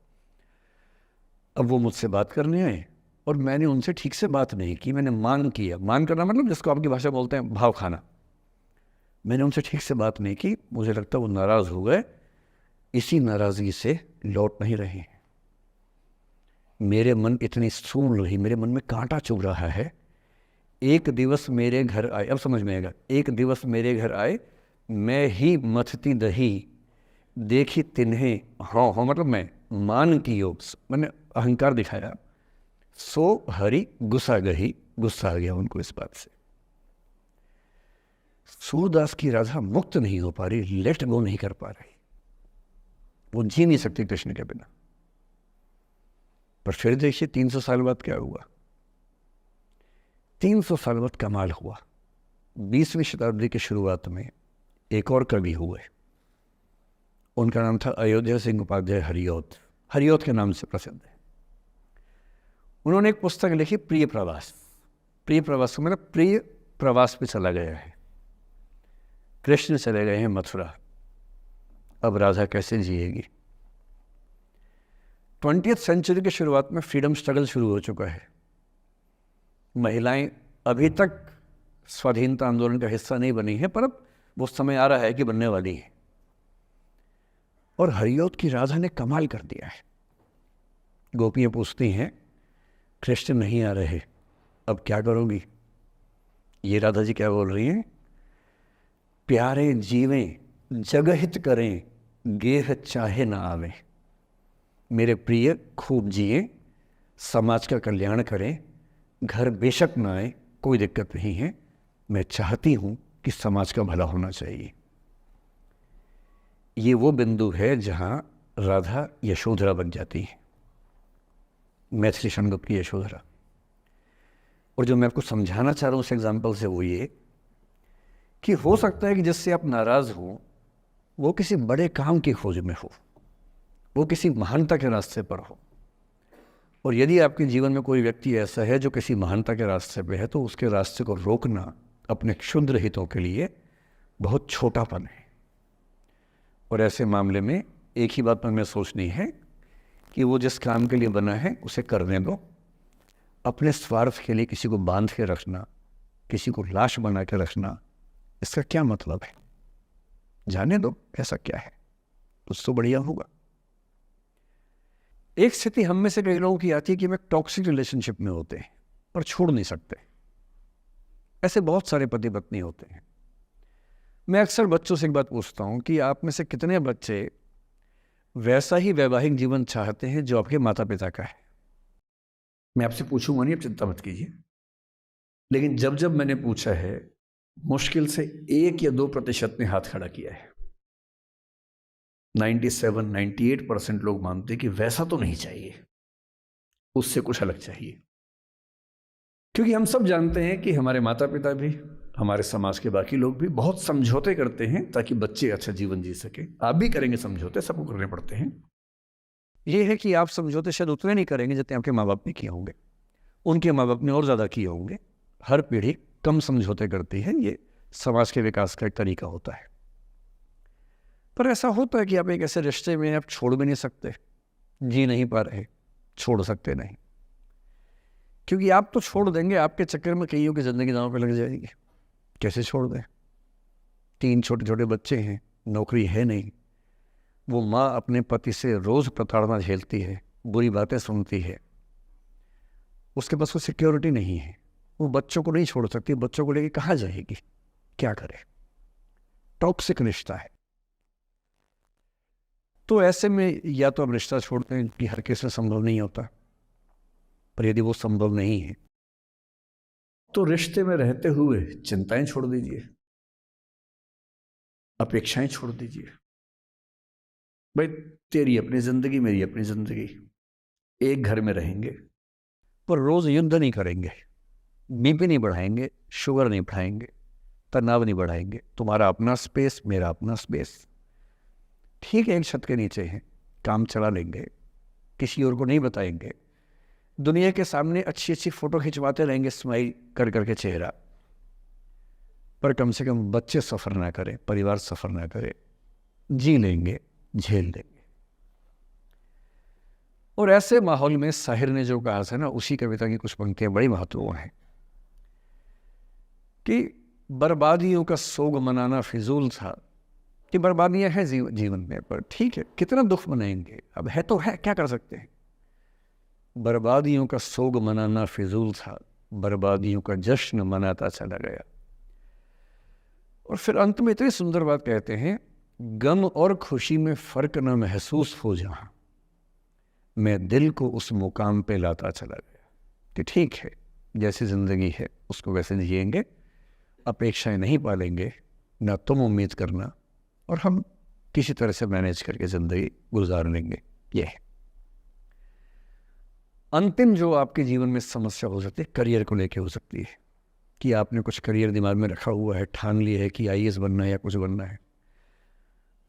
S3: अब वो मुझसे बात करने आए और मैंने उनसे ठीक से बात नहीं की, मैंने मान किया। मान करना मतलब जिसको आपकी भाषा बोलते हैं भाव खाना। मैंने उनसे ठीक से बात नहीं की, मुझे लगता वो नाराज़ हो गए, इसी नाराज़गी से लौट नहीं रहे हैं। मेरे मन इतनी सूल रही, मेरे मन में कांटा चुभ रहा है। एक दिवस मेरे घर आए, अब समझ में आएगा, एक दिवस मेरे घर आए, मैं ही मथती दही, देखी तिन्हें हाँ हाँ मतलब मैं मान की योग, मैंने अहंकार दिखाया, सो हरि गुस्सा गही, गुस्सा आ गया उनको इस बात से। सूरदास की राधा मुक्त नहीं हो पा रही, लेट गो नहीं कर पा रही, वो जी नहीं सकती कृष्ण के बिना। पर फिर देखिए 300 साल बाद क्या हुआ। 300 साल बाद कमाल हुआ। 20वीं शताब्दी की शुरुआत में एक और कवि हुए, उनका नाम था अयोध्या सिंह उपाध्याय हरिऔध। हरिऔध के नाम से प्रसिद्ध है। उन्होंने एक पुस्तक लिखी प्रिय प्रवास। प्रिय प्रवास का मतलब प्रिय प्रवास पे चला गया है, कृष्ण चले गए हैं मथुरा, अब राधा कैसे जिएगी। 20वीं सेंचुरी की शुरुआत में फ्रीडम स्ट्रगल शुरू हो चुका है। महिलाएं अभी तक स्वाधीनता आंदोलन का हिस्सा नहीं बनी है, पर अब वो समय आ रहा है कि बनने वाली है। और हरिऔध की राधा ने कमाल कर दिया है। गोपियां पूछती हैं कृष्ण नहीं आ रहे, अब क्या करोगी? ये राधा जी क्या बोल रही हैं? प्यारे जीवें जगहित करें, गेह चाहे ना आवे। मेरे प्रिय खूब जिए, समाज का कल्याण करें, घर बेशक ना आए, कोई दिक्कत नहीं है, मैं चाहती हूँ कि समाज का भला होना चाहिए। ये वो बिंदु है जहाँ राधा यशोधरा बन जाती है, मैथिली संगत की यशोधरा। और जो मैं आपको समझाना चाह रहा हूँ उस एग्जाम्पल से वो ये कि हो सकता है कि जिससे आप नाराज़ हो वो किसी बड़े काम की खोज में हो, वो किसी महानता के रास्ते पर हो। और यदि आपके जीवन में कोई व्यक्ति ऐसा है जो किसी महानता के रास्ते पे है, तो उसके रास्ते को रोकना अपने क्षुद्र हितों के लिए बहुत छोटापन है। और ऐसे मामले में एक ही बात हमें सोचनी है कि वो जिस काम के लिए बना है उसे करने दो। अपने स्वार्थ के लिए किसी को बांध के रखना, किसी को लाश बना के रखना, इसका क्या मतलब है? जाने दो, ऐसा क्या है, कुछ तो बढ़िया होगा। एक स्थिति हम में से कई लोगों की आती है कि हम एक टॉक्सिक रिलेशनशिप में होते हैं और छोड़ नहीं सकते। ऐसे बहुत सारे पति पत्नी होते हैं। मैं अक्सर बच्चों से एक बात पूछता हूं कि आप में से कितने बच्चे वैसा ही वैवाहिक जीवन चाहते हैं जो आपके माता पिता का है? मैं आपसे पूछूंगा नहीं, आप चिंता मत कीजिए, लेकिन जब जब मैंने पूछा है, मुश्किल से 1 या 2% ने हाथ खड़ा किया है। 97-98% लोग मानते कि वैसा तो नहीं चाहिए, उससे कुछ अलग चाहिए। क्योंकि हम सब जानते हैं कि हमारे माता पिता भी, हमारे समाज के बाकी लोग भी बहुत समझौते करते हैं ताकि बच्चे अच्छा जीवन जी सके। आप भी करेंगे समझौते, सबको करने पड़ते हैं। ये है कि आप समझौते शायद उतने नहीं करेंगे जितने आपके माँ बाप ने किए होंगे, उनके माँ बाप ने और ज़्यादा किए होंगे। हर पीढ़ी कम समझौते करती है, ये समाज के विकास का एक तरीका होता है। पर ऐसा होता है कि आप एक ऐसे रिश्ते में आप छोड़ भी नहीं सकते, जी नहीं पा रहे, छोड़ सकते नहीं, क्योंकि आप तो छोड़ देंगे, आपके चक्कर में कईयों की ज़िंदगी दांव पे लग जाएगी। कैसे छोड़ दें? 3 छोटे छोटे बच्चे हैं, नौकरी है नहीं, वो माँ अपने पति से रोज़ प्रताड़ना झेलती है, बुरी बातें सुनती है, उसके पास कोई सिक्योरिटी नहीं है, वो बच्चों को नहीं छोड़ सकती, बच्चों को लेके कहाँ जाएगी, क्या करे? टॉक्सिक रिश्ता है। तो ऐसे में या तो आप रिश्ता छोड़ते हैं कि हर किसी से संभव नहीं होता, पर यदि वो संभव नहीं है तो रिश्ते में रहते हुए चिंताएं छोड़ दीजिए, अपेक्षाएं छोड़ दीजिए। भाई तेरी अपनी जिंदगी, मेरी अपनी जिंदगी, एक घर में रहेंगे, पर रोज़ युद्ध नहीं करेंगे, बीपी नहीं बढ़ाएंगे, शुगर नहीं बढ़ाएंगे, तनाव नहीं बढ़ाएंगे। तुम्हारा अपना स्पेस, मेरा अपना स्पेस, ठीक है, एक छत के नीचे हैं, काम चला लेंगे, किसी और को नहीं बताएंगे, दुनिया के सामने अच्छी अच्छी फ़ोटो खिंचवाते रहेंगे स्माइल कर करके चेहरा, पर कम से कम बच्चे सफ़र ना करें, परिवार सफ़र ना करे, जी लेंगे, झेल लेंगे। और ऐसे माहौल में साहिर ने जो कहा था ना, उसी कविता की कुछ पंक्तियां बड़ी महत्वपूर्ण हैं कि बर्बादियों का सोग मनाना फिजूल था, कि बर्बादियां हैं जीवन में, पर ठीक है, कितना दुख मनाएंगे, अब है तो है, क्या कर सकते हैं। बर्बादियों का सोग मनाना फिजूल था, बर्बादियों का जश्न मनाता चला गया। और फिर अंत में इतनी सुंदर बात कहते हैं, गम और खुशी में फ़र्क न महसूस हो जहाँ, मैं दिल को उस मुकाम पे लाता चला गया। कि ठीक है, जैसी ज़िंदगी है उसको वैसे जिएंगे, अपेक्षाएं नहीं पालेंगे, ना तुम उम्मीद करना, और हम किसी तरह से मैनेज करके ज़िंदगी गुजार लेंगे। ये है अंतिम जो आपके जीवन में समस्या हो सकती है, करियर को लेके हो सकती है, कि आपने कुछ करियर दिमाग में रखा हुआ है, ठान लिया है कि IAS बनना है या कुछ बनना है।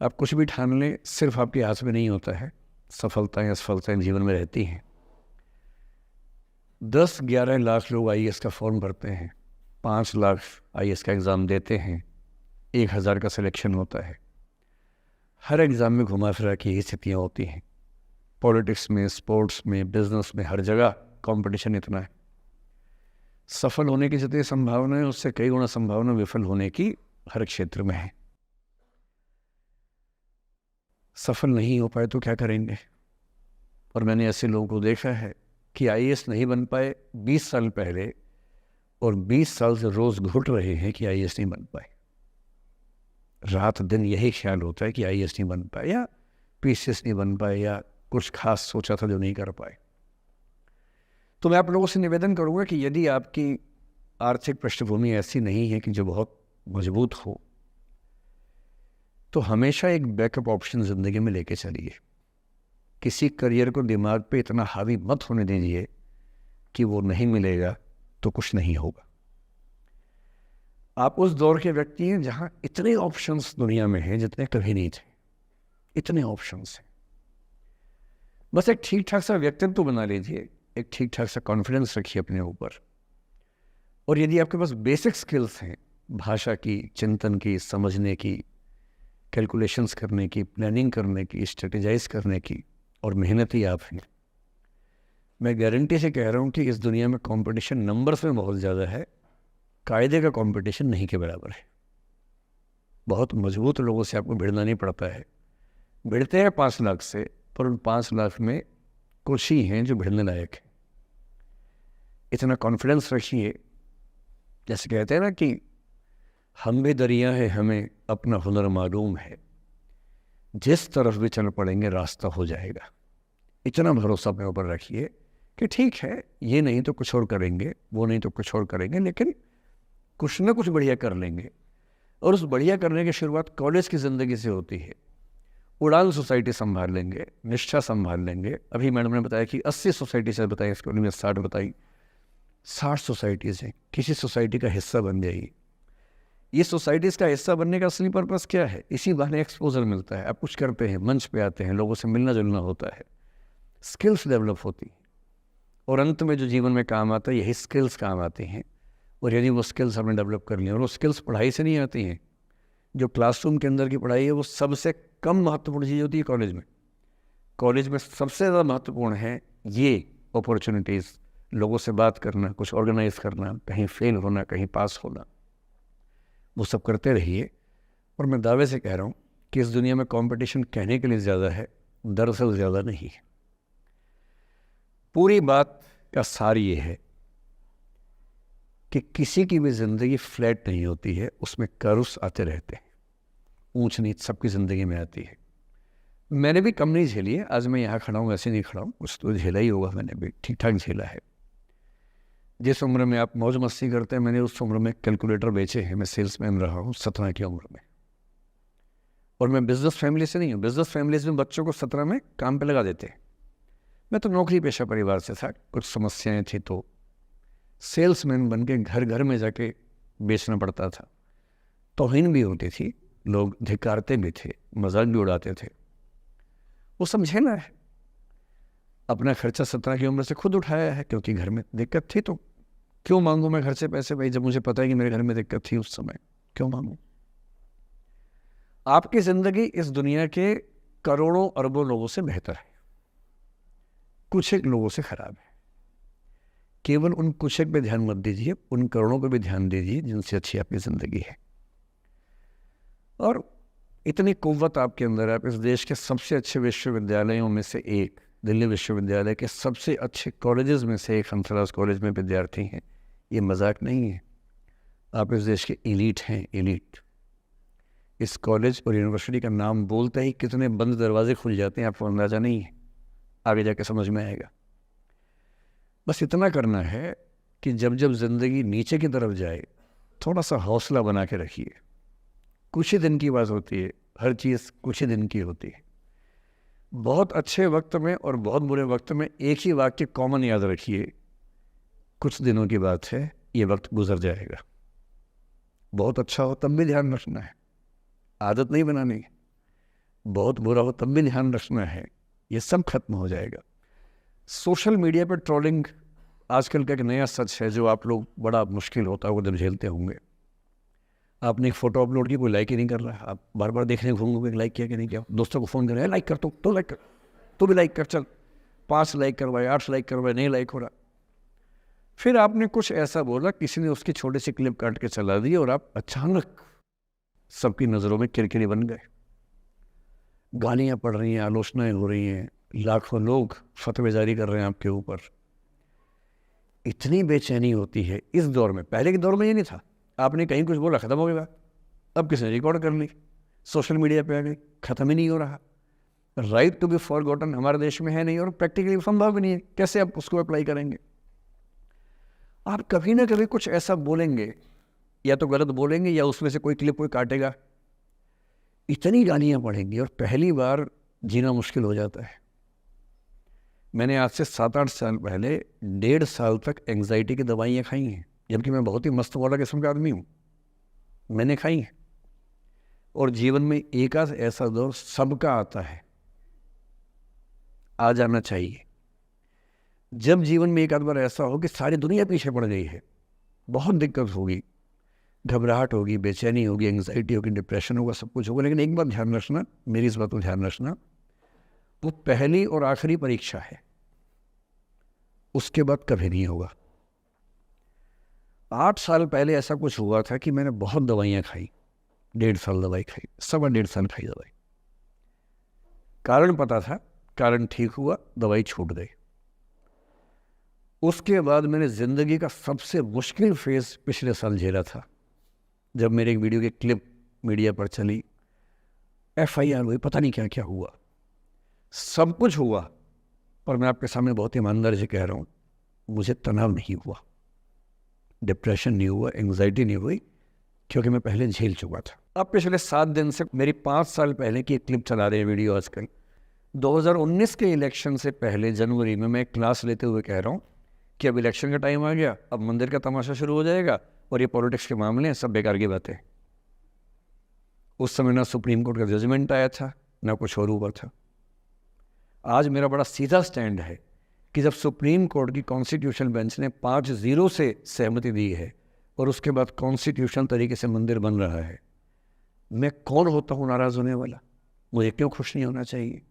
S3: आप कुछ भी ठान लें, सिर्फ आपके हाथ में नहीं होता है, सफलताएं असफलताएं जीवन में रहती हैं। 10-11 लाख लोग IAS का फॉर्म भरते हैं, 5 लाख IAS का एग्ज़ाम देते हैं, 1000 का सिलेक्शन होता है। हर एग्ज़ाम में घुमा फिरा की यही स्थितियाँ होती हैं। पॉलिटिक्स में, स्पोर्ट्स में, बिजनेस में, हर जगह कंपटीशन इतना है। सफल होने की जितनी संभावना है, उससे कई गुना संभावना विफल होने की हर क्षेत्र में है। सफल नहीं हो पाए तो क्या करेंगे। और मैंने ऐसे लोगों को देखा है कि IAS नहीं बन पाए 20 साल पहले, और 20 साल से रोज़ घुट रहे हैं कि IAS नहीं बन पाए। रात दिन यही ख्याल होता है कि IAS नहीं बन पाए, या PCS नहीं बन पाए, या कुछ खास सोचा था जो नहीं कर पाए। तो मैं आप लोगों से निवेदन करूँगा कि यदि आपकी आर्थिक पृष्ठभूमि ऐसी नहीं है कि जो बहुत मजबूत हो, तो हमेशा एक बैकअप ऑप्शन ज़िंदगी में लेके चलिए। किसी करियर को दिमाग पे इतना हावी मत होने दीजिए कि वो नहीं मिलेगा तो कुछ नहीं होगा। आप उस दौर के व्यक्ति हैं जहाँ इतने ऑप्शंस दुनिया में हैं जितने कभी नहीं थे। इतने ऑप्शंस हैं, बस एक ठीक ठाक सा व्यक्तित्व तो बना लीजिए, एक ठीक ठाक सा कॉन्फिडेंस रखिए अपने ऊपर। और यदि आपके पास बेसिक स्किल्स हैं, भाषा की, चिंतन की, समझने की, कैलकुलेशंस करने की, प्लानिंग करने की, स्ट्रेटेजाइज करने की, और मेहनती आप हैं, मैं गारंटी से कह रहा हूँ कि इस दुनिया में कंपटीशन नंबर्स में बहुत ज़्यादा है, कायदे का कंपटीशन नहीं के बराबर है। बहुत मजबूत लोगों से आपको भिड़ना नहीं पड़ता है। भिड़ते हैं 5 लाख से, पर उन 5 लाख में कुछ ही हैं जो भिड़ने लायक हैं। इतना कॉन्फिडेंस रखिए, जैसे कहते हैं ना कि हम भी दरिया है, हमें अपना हुनर मालूम है, जिस तरफ भी चल पड़ेंगे रास्ता हो जाएगा। इतना भरोसा अपने ऊपर रखिए कि ठीक है, ये नहीं तो कुछ और करेंगे, वो नहीं तो कुछ और करेंगे, लेकिन कुछ ना कुछ बढ़िया कर लेंगे। और उस बढ़िया करने की शुरुआत कॉलेज की ज़िंदगी से होती है। उड़ान सोसाइटी संभाल लेंगे, निष्ठा संभाल लेंगे। अभी मैडम ने बताया कि 80 सोसाइटी से बताई, इसके में 60 बताई, 60 सोसाइटीज़ हैं। किसी सोसाइटी का हिस्सा बन जाइए। ये सोसाइटीज़ का हिस्सा बनने का असली पर्पस क्या है? इसी बहाने एक्सपोजर मिलता है, आप कुछ करते हैं, मंच पे आते हैं, लोगों से मिलना जुलना होता है, स्किल्स डेवलप होती हैं, और अंत में जो जीवन में काम आता है, यही स्किल्स काम आते हैं। और यदि वो स्किल्स हमने डेवलप कर लिए, और वो स्किल्स पढ़ाई से नहीं आती हैं, जो क्लासरूम के अंदर की पढ़ाई है वो सबसे कम महत्वपूर्ण चीज़ होती है कॉलेज में। कॉलेज में सबसे ज़्यादा महत्वपूर्ण है ये अपॉर्चुनिटीज़, लोगों से बात करना, कुछ ऑर्गेनाइज करना, कहीं फेल होना, कहीं पास होना, वो सब करते रहिए। और मैं दावे से कह रहा हूँ कि इस दुनिया में कंपटीशन कहने के लिए ज़्यादा है, दरअसल ज़्यादा नहीं है। पूरी बात का सार ये है कि किसी की भी ज़िंदगी फ्लैट नहीं होती है, उसमें कर्व्स आते रहते हैं, ऊंच नीच सबकी ज़िंदगी में आती है। मैंने भी कम नहीं झेली है, आज मैं यहाँ खड़ा हूँ ऐसे नहीं खड़ा हूँ, कुछ तो झेला ही होगा, मैंने भी ठीक ठाक झेला है। जिस उम्र में आप मौज मस्ती करते हैं, मैंने उस उम्र में कैलकुलेटर बेचे हैं। मैं सेल्समैन रहा हूँ 17 की उम्र में, और मैं बिजनेस फैमिली से नहीं हूँ। बिजनेस फैमिलीज में बच्चों को 17 में काम पे लगा देते हैं। मैं तो नौकरी पेशा परिवार से था, कुछ समस्याएं थी तो सेल्समैन बन के घर घर में जाके बेचना पड़ता था। तौहीन भी होती थी, लोग धिक्कारते भी थे, मजाक भी उड़ाते थे। वो समझे ना है, अपना खर्चा 17 की उम्र से खुद उठाया है, क्योंकि घर में दिक्कत थी तो क्यों मांगू मैं घर से पैसे भाई, जब मुझे पता है कि मेरे घर में दिक्कत थी उस समय, क्यों मांगू। आपकी जिंदगी इस दुनिया के करोड़ों अरबों लोगों से बेहतर है, कुछ एक लोगों से खराब है। केवल उन कुछ एक पे ध्यान मत दीजिए, उन करोड़ों पे भी ध्यान दीजिए जिनसे अच्छी आपकी जिंदगी है। और इतनी कुव्वत आपके अंदर है, आप इस देश के सबसे अच्छे विश्वविद्यालयों में से एक, दिल्ली विश्वविद्यालय के सबसे अच्छे कॉलेजेस में से एक हंसराज कॉलेज में विद्यार्थी हैं। ये मजाक नहीं है, आप इस देश के एलीट हैं, एलीट। इस कॉलेज और यूनिवर्सिटी का नाम बोलते ही कितने बंद दरवाजे खुल जाते हैं आपको अंदाज़ा नहीं है, आगे जाके समझ में आएगा। बस इतना करना है कि जब जब ज़िंदगी नीचे की तरफ जाए थोड़ा सा हौसला बना के रखिए। कुछ ही दिन की बात होती है, हर चीज़ कुछ ही दिन की होती है। बहुत अच्छे वक्त में और बहुत बुरे वक्त में एक ही वाक्य कॉमन याद रखिए, कुछ दिनों की बात है, ये वक्त गुजर जाएगा। बहुत अच्छा हो तब भी ध्यान रखना है, आदत नहीं बनानी है। बहुत बुरा हो तब भी ध्यान रखना है, ये सब खत्म हो जाएगा। सोशल मीडिया पर ट्रोलिंग आजकल का एक नया सच है जो आप लोग बड़ा मुश्किल होता है वो जब झेलते होंगे। आपने एक फ़ोटो अपलोड की, कोई लाइक ही नहीं कर रहा है, आप बार बार देखने घूमोगे लाइक किया कि नहीं किया। दोस्तों को फ़ोन करें, लाइक कर तो लाइक कर, तो भी लाइक कर, चल 5 लाइक करवाए, 8 लाइक करवाए, नहीं लाइक हो रहा। फिर आपने कुछ ऐसा बोला, किसी ने उसकी छोटी सी क्लिप काट के चला दी और आप अचानक सबकी नज़रों में किरकिरी बन गए। गालियाँ पड़ रही हैं, आलोचनाएँ हो रही हैं, लाखों लोग फतवे जारी कर रहे हैं आपके ऊपर। इतनी बेचैनी होती है इस दौर में। पहले के दौर में ये नहीं था, आपने कहीं कुछ बोला ख़त्म हो गया बात। अब किसने रिकॉर्ड कर ली, सोशल मीडिया पे आ गई, ख़त्म ही नहीं हो रहा। राइट टू बी फॉरगॉटन हमारे देश में है नहीं और प्रैक्टिकली संभव भी नहीं है। कैसे आप उसको अप्लाई करेंगे? आप कभी ना कभी कुछ ऐसा बोलेंगे, या तो गलत बोलेंगे या उसमें से कोई क्लिप कोई काटेगा। इतनी गालियाँ पड़ेंगी और पहली बार जीना मुश्किल हो जाता है। मैंने आज से 7-8 साल पहले 1.5 साल तक एंग्जाइटी की दवाइयाँ खाई हैं, जबकि मैं बहुत ही मस्त वाला किस्म का आदमी हूँ, मैंने खाई हैं। और जीवन में एक आध ऐसा दौर सबका आता है, आ जाना चाहिए। जब जीवन में एक आध बार ऐसा हो कि सारी दुनिया पीछे पड़ गई है, बहुत दिक्कत होगी, घबराहट होगी, बेचैनी होगी, एंग्जाइटी होगी, डिप्रेशन होगा, सब कुछ होगा। लेकिन एक बात ध्यान रखना, मेरी इस बात को ध्यान रखना, वो पहली और आखिरी परीक्षा है, उसके बाद कभी नहीं होगा। 8 साल पहले ऐसा कुछ हुआ था कि मैंने बहुत दवाइयाँ खाई, 1.5 साल दवाई खाई, 1.5 साल खाई दवाई। कारण पता था, कारण ठीक हुआ, दवाई छूट गई। उसके बाद मैंने ज़िंदगी का सबसे मुश्किल फेज़ पिछले साल झेला था, जब मेरे एक वीडियो की क्लिप मीडिया पर चली, FIR हुई, पता नहीं क्या क्या हुआ, सब कुछ हुआ। पर मैं आपके सामने बहुत ईमानदारी से कह रहा हूँ, मुझे तनाव नहीं हुआ, डिप्रेशन नहीं हुआ, एंग्जाइटी नहीं हुई, क्योंकि मैं पहले झेल चुका था। अब पिछले 7 दिन से मेरी 5 साल पहले की एक क्लिप चला रहे हैं वीडियो आजकल। 2019 के इलेक्शन से पहले जनवरी में मैं एक क्लास लेते हुए कह रहा हूँ कि अब इलेक्शन का टाइम आ गया, अब मंदिर का तमाशा शुरू हो जाएगा और ये पॉलिटिक्स के मामले हैं, सब बेकार की बातें। उस समय ना सुप्रीम कोर्ट का जजमेंट आया था, ना कुछ और हुआ था। आज मेरा बड़ा सीधा स्टैंड है कि जब सुप्रीम कोर्ट की कॉन्स्टिट्यूशनल बेंच ने 5-0 से सहमति दी है और उसके बाद कॉन्स्टिट्यूशनल तरीके से मंदिर बन रहा है, मैं कौन होता हूँ नाराज़ होने वाला? मुझे क्यों खुश नहीं होना चाहिए?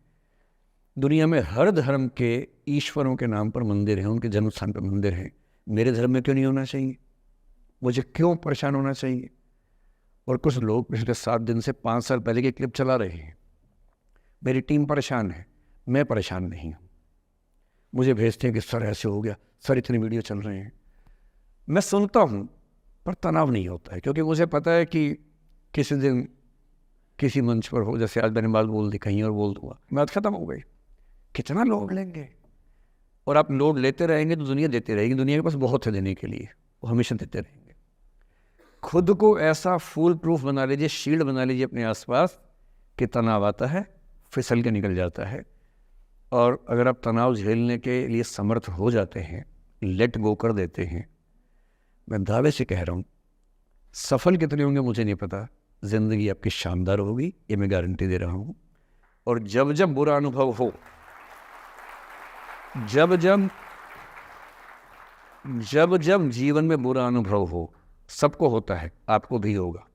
S3: दुनिया में हर धर्म के ईश्वरों के नाम पर मंदिर हैं, उनके जन्म स्थान पर मंदिर हैं, मेरे धर्म में क्यों नहीं होना चाहिए? मुझे क्यों परेशान होना चाहिए? और कुछ लोग पिछले 7 दिन से 5 साल पहले की क्लिप चला रहे हैं। मेरी टीम परेशान है, मैं परेशान नहीं हूँ। मुझे भेजते हैं कि सर ऐसे हो गया, सर इतने वीडियो चल रहे हैं। मैं सुनता हूँ पर तनाव नहीं होता है, क्योंकि मुझे पता है कि किसी दिन किसी मंच पर हो, जैसे आज मैंने बात बोल दी, कहीं और बोल दूँगा, बात खत्म हो गई। कितना लोड लेंगे? और आप लोड लेते रहेंगे तो दुनिया देती रहेगी। दुनिया के पास बहुत है देने के लिए, वो हमेशा देते रहेंगे। खुद को ऐसा फूल प्रूफ बना लीजिए, शील्ड बना लीजिए अपने आसपास कि तनाव आता है फिसल के निकल जाता है। और अगर आप तनाव झेलने के लिए समर्थ हो जाते हैं, लेट गो कर देते हैं, मैं दावे से कह रहा हूँ, सफल कितने होंगे मुझे नहीं पता, ज़िंदगी आपकी शानदार होगी, ये मैं गारंटी दे रहा हूँ। और जब जब बुरा अनुभव हो, जब जब जीवन में बुरा अनुभव हो, सबको होता है, आपको भी होगा,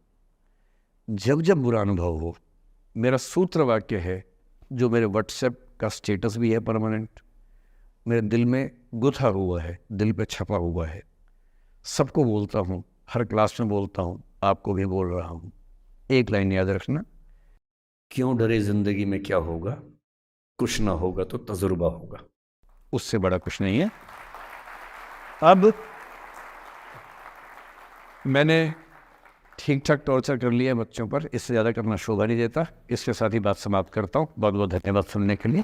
S3: जब जब बुरा अनुभव हो, मेरा सूत्र वाक्य है जो मेरे व्हाट्सएप का स्टेटस भी है परमानेंट, मेरे दिल में गुथा हुआ है, दिल पे छपा हुआ है, सबको बोलता हूँ, हर क्लास में बोलता हूँ, आपको भी बोल रहा हूँ। एक लाइन याद रखना, क्यों डरे जिंदगी में क्या होगा, कुछ ना होगा तो तजुर्बा होगा, उससे बड़ा कुछ नहीं है। अब मैंने ठीक ठाक टॉर्चर कर लिया है बच्चों पर, इससे ज़्यादा करना शोभा नहीं देता। इसके साथ ही बात समाप्त करता हूँ। बहुत बहुत धन्यवाद सुनने के लिए।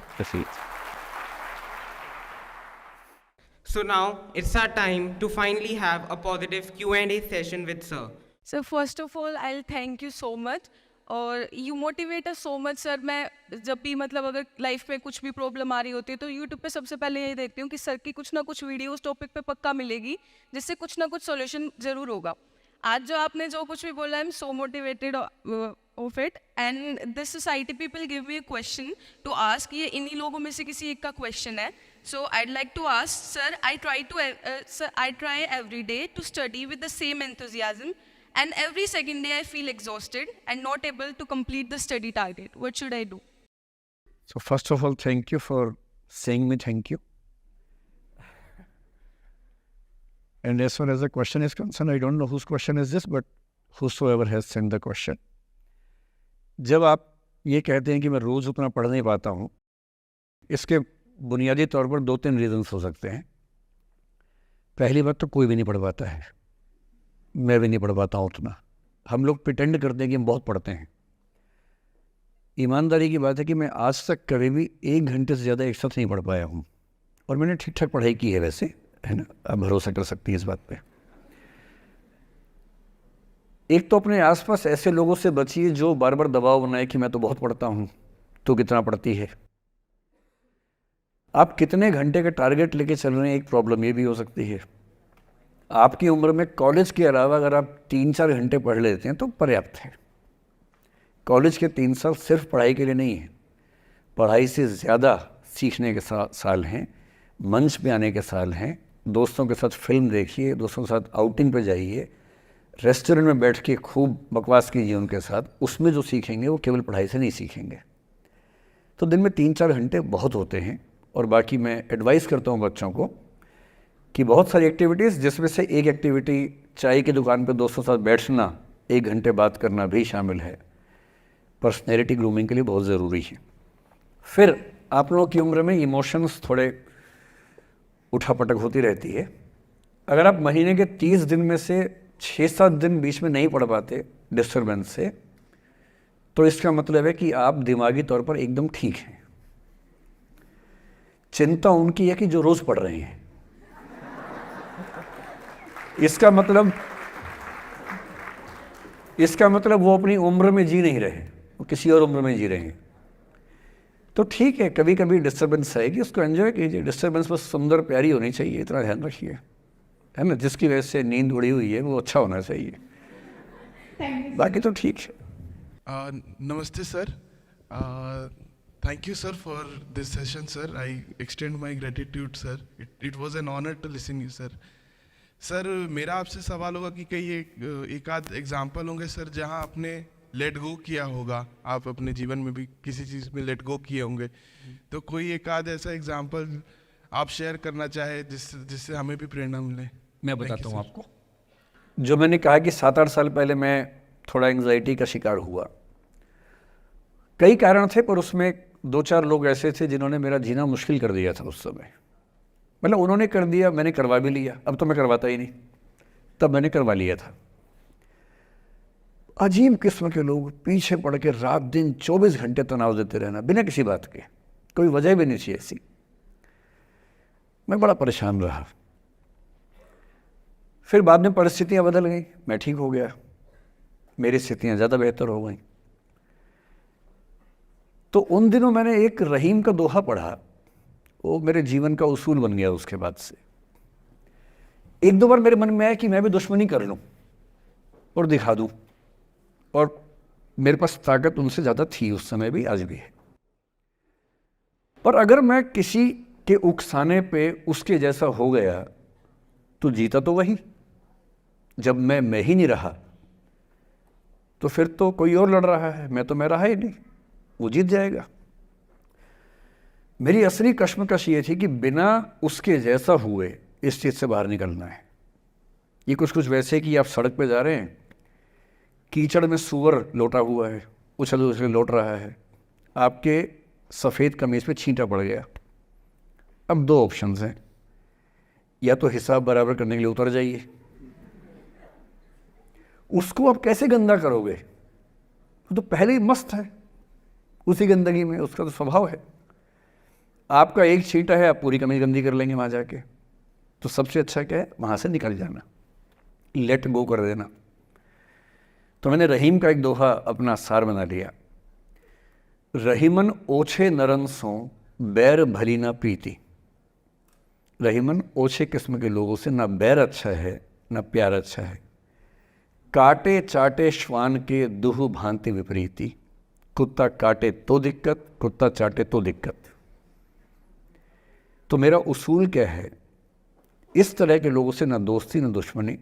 S4: So now it's our time to finally have a positive Q&A session with sir.
S1: Sir first of all I thank you so much, और you motivate us so much sir. मैं जब भी मतलब अगर लाइफ में कुछ भी प्रॉब्लम आ रही होती है तो यूट्यूब पे सबसे पहले यही देखती हूँ कि सर की कुछ ना कुछ वीडियो उस टॉपिक पे पक्का मिलेगी, जिससे कुछ ना कुछ सॉल्यूशन ज़रूर होगा। आज जो आपने जो कुछ भी बोला, I am so motivated of it. And this society people give me a question to ask, ये इन्हीं लोगों में से किसी एक का क्वेश्चन है। So I'd like to ask sir, I try every day to study with the same enthusiasm, and every second day I feel exhausted and not able to complete the study target. What should I do?
S3: So first of all, thank you for saying me thank you. And as far as the question is concerned, I don't know whose question is this, but whosoever has sent the question. जब आप ये कहते हैं कि मैं रोज़ उतना पढ़ नहीं पाता हूँ, इसके बुनियादी तौर पर 2-3 रीजंस हो सकते हैं। पहली बात तो कोई भी नहीं पढ़ पाता है, मैं भी नहीं पढ़ पाता हूँ उतना। हम लोग प्रिटेंड करते हैं कि हम बहुत पढ़ते हैं। ईमानदारी की बात है कि मैं आज तक कभी भी 1 घंटे से ज़्यादा एक साथ नहीं पढ़ पाया हूँ, और मैंने ठीक ठाक पढ़ाई की है वैसे, है ना, आप भरोसा कर सकती हैं इस बात पे। एक तो अपने आसपास ऐसे लोगों से बचिए जो बार बार दबाव बनाए कि मैं तो बहुत पढ़ता हूँ, तो कितना पढ़ती है। आप कितने घंटे का टारगेट लेके चल रहे हैं, एक प्रॉब्लम ये भी हो सकती है। आपकी उम्र में कॉलेज के अलावा अगर आप 3-4 घंटे पढ़ लेते हैं तो पर्याप्त है। कॉलेज के 3 साल सिर्फ पढ़ाई के लिए नहीं है, पढ़ाई से ज़्यादा सीखने के साल हैं, मंच पे आने के साल हैं। दोस्तों के साथ फिल्म देखिए, दोस्तों के साथ आउटिंग पे जाइए, रेस्टोरेंट में बैठ के खूब बकवास कीजिए उनके साथ। उसमें जो सीखेंगे वो केवल पढ़ाई से नहीं सीखेंगे। तो दिन में 3-4 घंटे बहुत होते हैं। और बाकी मैं एडवाइस करता हूँ बच्चों को कि बहुत सारी एक्टिविटीज़, जिसमें से एक एक्टिविटी चाय की दुकान पे दोस्तों के साथ बैठना, 1 घंटे बात करना भी शामिल है। पर्सनैलिटी ग्रूमिंग के लिए बहुत ज़रूरी है। फिर आप लोगों की उम्र में इमोशंस थोड़े उठापटक होती रहती है। अगर आप महीने के 30 दिन में से 6-7 दिन बीच में नहीं पढ़ पाते डिस्टर्बेंस से, तो इसका मतलब है कि आप दिमागी तौर पर एकदम ठीक हैं। चिंता उनकी है कि जो रोज़ पढ़ रहे हैं। इसका मतलब वो अपनी उम्र में जी नहीं रहे, वो किसी और उम्र में जी रहे हैं। तो ठीक है, कभी कभी डिस्टर्बेंस आएगी, उसको एंजॉय कीजिए। डिस्टर्बेंस बस सुंदर प्यारी होनी चाहिए, इतना ध्यान रखिए, है ना। जिसकी वजह से नींद उड़ी हुई है वो अच्छा होना चाहिए, बाकी तो ठीक है।
S5: नमस्ते sir, thank you sir for this session sir. I extend my gratitude sir, it was an honour to listen you sir. Sir मेरा आपसे सवाल होगा कि कई एक आध एग्जाम्पल होंगे सर जहां आपने लेट गो किया होगा, आप अपने जीवन में भी किसी चीज़ में लेट गो किए होंगे, तो कोई एक आध ऐसा एग्जाम्पल आप शेयर करना चाहे जिससे हमें भी प्रेरणा मिले।
S3: मैं बताता हूँ आपको। जो मैंने कहा कि 7-8 साल पहले मैं थोड़ा एंग्जाइटी का शिकार हुआ। कई कारण थे, पर उसमें 2-4 लोग ऐसे थे जिन्होंने मेरा जीना मुश्किल कर दिया था उस समय। मतलब उन्होंने कर दिया, मैंने करवा भी लिया। अब तो मैं करवाता ही नहीं, तब मैंने करवा लिया था। अजीब किस्म के लोग पीछे पड़ के रात दिन 24 घंटे तनाव देते रहना बिना किसी बात के, कोई वजह भी नहीं थी ऐसी। मैं बड़ा परेशान रहा। फिर बाद में परिस्थितियां बदल गई, मैं ठीक हो गया, मेरी स्थितियां ज़्यादा बेहतर हो गई। तो उन दिनों मैंने एक रहीम का दोहा पढ़ा वो मेरे जीवन का उसूल बन गया उसके बाद से। एक दो बार मेरे मन में आया कि मैं भी दुश्मनी कर लूं और दिखा दूं, और मेरे पास ताकत उनसे ज़्यादा थी उस समय भी, आज भी है। पर अगर मैं किसी के उकसाने पे उसके जैसा हो गया तो जीता तो वही। जब मैं ही नहीं रहा तो फिर तो कोई और लड़ रहा है, मैं रहा ही नहीं, वो जीत जाएगा। मेरी असली कश्मकश ये थी कि बिना उसके जैसा हुए इस चीज़ से बाहर निकलना है। ये कुछ वैसे कि आप सड़क पे जा रहे हैं, कीचड़ में सूअर लोटा हुआ है, उछल उछल लौट रहा है, आपके सफ़ेद कमीज पे छींटा पड़ गया। अब दो ऑप्शंस हैं, या तो हिसाब बराबर करने के लिए उतर जाइए, उसको आप कैसे गंदा करोगे, वो तो पहले ही मस्त है उसी गंदगी में, उसका तो स्वभाव है। आपका एक छींटा है, आप पूरी कमीज गंदी कर लेंगे वहाँ जाके। तो सबसे अच्छा क्या है, वहाँ से निकल जाना, लेट गो कर देना। तो मैंने रहीम का एक दोहा अपना सार बना लिया, रहीमन ओछे नरन सो बैर भली ना प्रीति। रहीमन ओछे किस्म के लोगों से ना बैर अच्छा है ना प्यार अच्छा है। काटे चाटे श्वान के दुह भांति विपरीति, कुत्ता काटे तो दिक्कत, कुत्ता चाटे तो दिक्कत। तो मेरा उसूल क्या है, इस तरह के लोगों से ना दोस्ती ना दुश्मनी,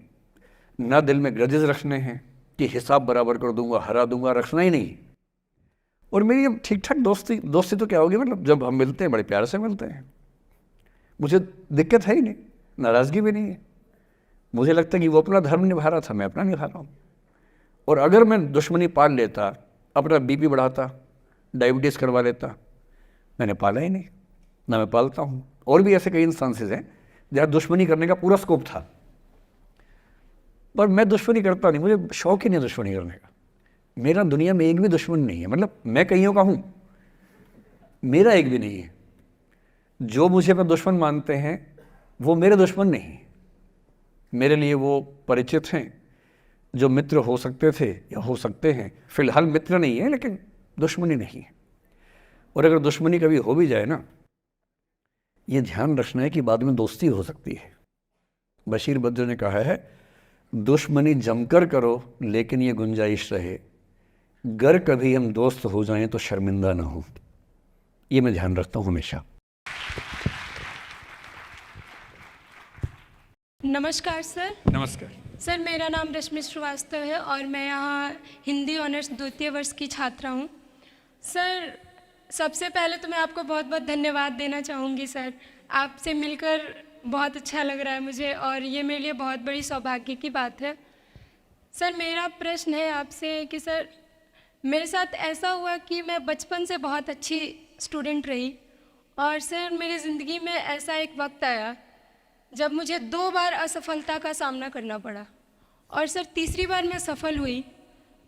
S3: ना दिल में ग्रजेस रखने हैं कि हिसाब बराबर कर दूंगा, हरा दूंगा, रखना ही नहीं। और मेरी अब ठीक ठाक दोस्ती तो क्या होगी, मतलब जब हम मिलते हैं बड़े प्यार से मिलते हैं, मुझे दिक्कत है ही नहीं, नाराज़गी भी नहीं है। मुझे लगता है कि वो अपना धर्म निभा रहा था, मैं अपना निभा रहा हूँ। और अगर मैं दुश्मनी पाल लेता, अपना बीपी बढ़ाता, डायबिटीज़ करवा लेता, मैंने पाला ही नहीं, ना मैं पालता हूँ। और भी ऐसे कई इंस्टांसेस हैं जहाँ दुश्मनी करने का पूरा स्कोप था, पर मैं दुश्मनी करता नहीं, मुझे शौक ही नहीं दुश्मनी करने का। मेरा दुनिया में एक भी दुश्मन नहीं है, मतलब मैं कईयों का हूँ, मेरा एक भी नहीं है। जो मुझे अपना दुश्मन मानते हैं वो मेरे दुश्मन नहीं, मेरे लिए वो परिचित हैं, जो मित्र हो सकते थे या हो सकते हैं। फिलहाल मित्र नहीं है, लेकिन दुश्मनी नहीं है। और अगर दुश्मनी कभी हो भी जाए ना, ये ध्यान रखना है कि बाद में दोस्ती हो सकती है। बशीर बद्र ने कहा है, दुश्मनी जमकर करो लेकिन ये गुंजाइश रहे, गर कभी हम दोस्त हो जाएं तो शर्मिंदा ना हो। ये मैं ध्यान रखता हूँ हमेशा।
S6: नमस्कार सर।
S3: नमस्कार
S6: सर, मेरा नाम रश्मि श्रीवास्तव है और मैं यहाँ हिंदी ऑनर्स द्वितीय वर्ष की छात्रा हूँ। सर, सबसे पहले तो मैं आपको बहुत बहुत धन्यवाद देना चाहूँगी सर। आपसे मिलकर बहुत अच्छा लग रहा है मुझे और ये मेरे लिए बहुत बड़ी सौभाग्य की बात है। सर, मेरा प्रश्न है आपसे कि सर, मेरे साथ ऐसा हुआ कि मैं बचपन से बहुत अच्छी स्टूडेंट रही और सर मेरी ज़िंदगी में ऐसा एक वक्त आया जब मुझे 2 बार असफलता का सामना करना पड़ा और सर तीसरी बार मैं सफल हुई,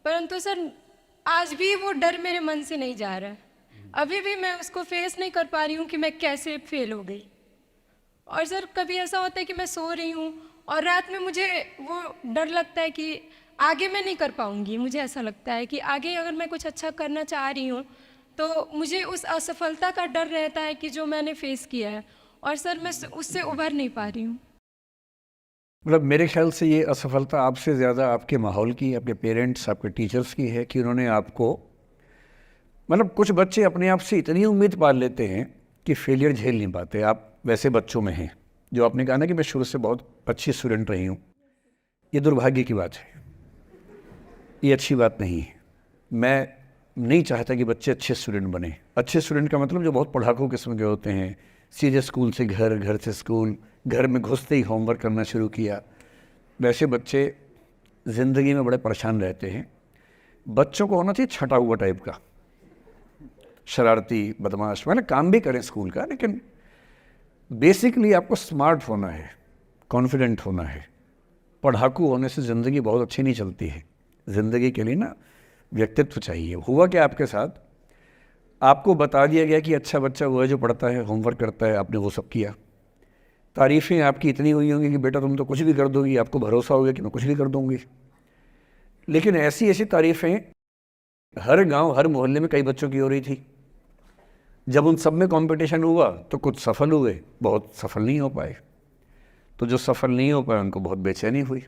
S6: परंतु सर आज भी वो डर मेरे मन से नहीं जा रहा है। अभी भी मैं उसको फेस नहीं कर पा रही हूँ कि मैं कैसे फेल हो गई। और सर कभी ऐसा होता है कि मैं सो रही हूँ और रात में मुझे वो डर लगता है कि आगे मैं नहीं कर पाऊँगी। मुझे ऐसा लगता है कि आगे अगर मैं कुछ अच्छा करना चाह रही हूँ तो मुझे उस असफलता का डर रहता है कि जो मैंने फेस किया है, और सर मैं उससे उभर नहीं पा रही हूँ।
S3: मतलब मेरे ख्याल से ये असफलता आपसे ज़्यादा आपके माहौल की, आपके पेरेंट्स, आपके टीचर्स की है कि उन्होंने आपको, मतलब कुछ बच्चे अपने आप से इतनी उम्मीद पाल लेते हैं कि फेलियर झेल नहीं पाते। आप वैसे बच्चों में हैं। जो आपने कहा ना कि मैं शुरू से बहुत अच्छी स्टूडेंट रही हूँ, ये दुर्भाग्य की बात है, ये अच्छी बात नहीं है। मैं नहीं चाहता कि बच्चे अच्छे स्टूडेंट बने। अच्छे स्टूडेंट का मतलब जो बहुत पढ़ाकू किस्म के होते हैं, सीधे स्कूल से घर, घर से स्कूल, घर में घुसते ही होमवर्क करना शुरू किया, वैसे बच्चे ज़िंदगी में बड़े परेशान रहते हैं। बच्चों को होना चाहिए छटा हुआ टाइप का, शरारती, बदमाश, मतलब काम भी करें स्कूल का, लेकिन बेसिकली आपको स्मार्ट होना है, कॉन्फिडेंट होना है। पढ़ाकू होने से ज़िंदगी बहुत अच्छी नहीं चलती है। ज़िंदगी के लिए ना व्यक्तित्व चाहिए। हुआ क्या आपके साथ, आपको बता दिया गया कि अच्छा बच्चा वो है जो पढ़ता है, होमवर्क करता है, आपने वो सब किया। तारीफ़ें आपकी इतनी हुई होंगी कि बेटा तुम तो कुछ भी कर दोगी, आपको भरोसा हो गया कि मैं कुछ भी कर दूंगी। लेकिन ऐसी ऐसी तारीफ़ें हर गांव, हर मोहल्ले में कई बच्चों की हो रही थी। जब उन सब में कंपटीशन हुआ तो कुछ सफल हुए, बहुत सफल नहीं हो पाए। तो जो सफल नहीं हो पाए उनको बहुत बेचैनी हुई।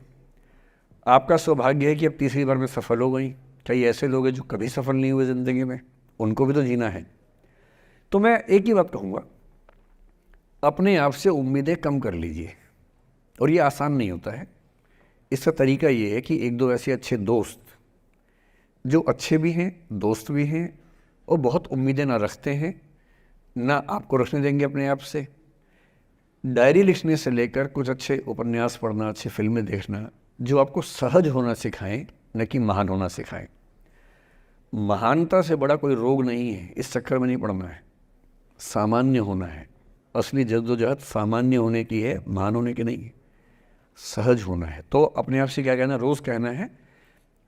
S3: आपका सौभाग्य है कि अब तीसरी बार में सफल हो गई। कई ऐसे लोग हैं जो कभी सफल नहीं हुए ज़िंदगी में, उनको भी तो जीना है। तो मैं एक ही बात कहूँगा, अपने आप से उम्मीदें कम कर लीजिए। और ये आसान नहीं होता है। इसका तरीका ये है कि एक दो ऐसे अच्छे दोस्त जो अच्छे भी हैं, दोस्त भी हैं और बहुत उम्मीदें ना रखते हैं, ना आपको रखने देंगे अपने आप से। डायरी लिखने से लेकर कुछ अच्छे उपन्यास पढ़ना, अच्छी फिल्में देखना, जो आपको सहज होना सिखाएं, न कि महान होना सिखाएं। महानता से बड़ा कोई रोग नहीं है, इस चक्कर में नहीं पड़ना है। सामान्य होना है। असली जद्दोजहद सामान्य होने की है, महान होने की नहीं है। सहज होना है। तो अपने आप से क्या कहना, रोज़ कहना है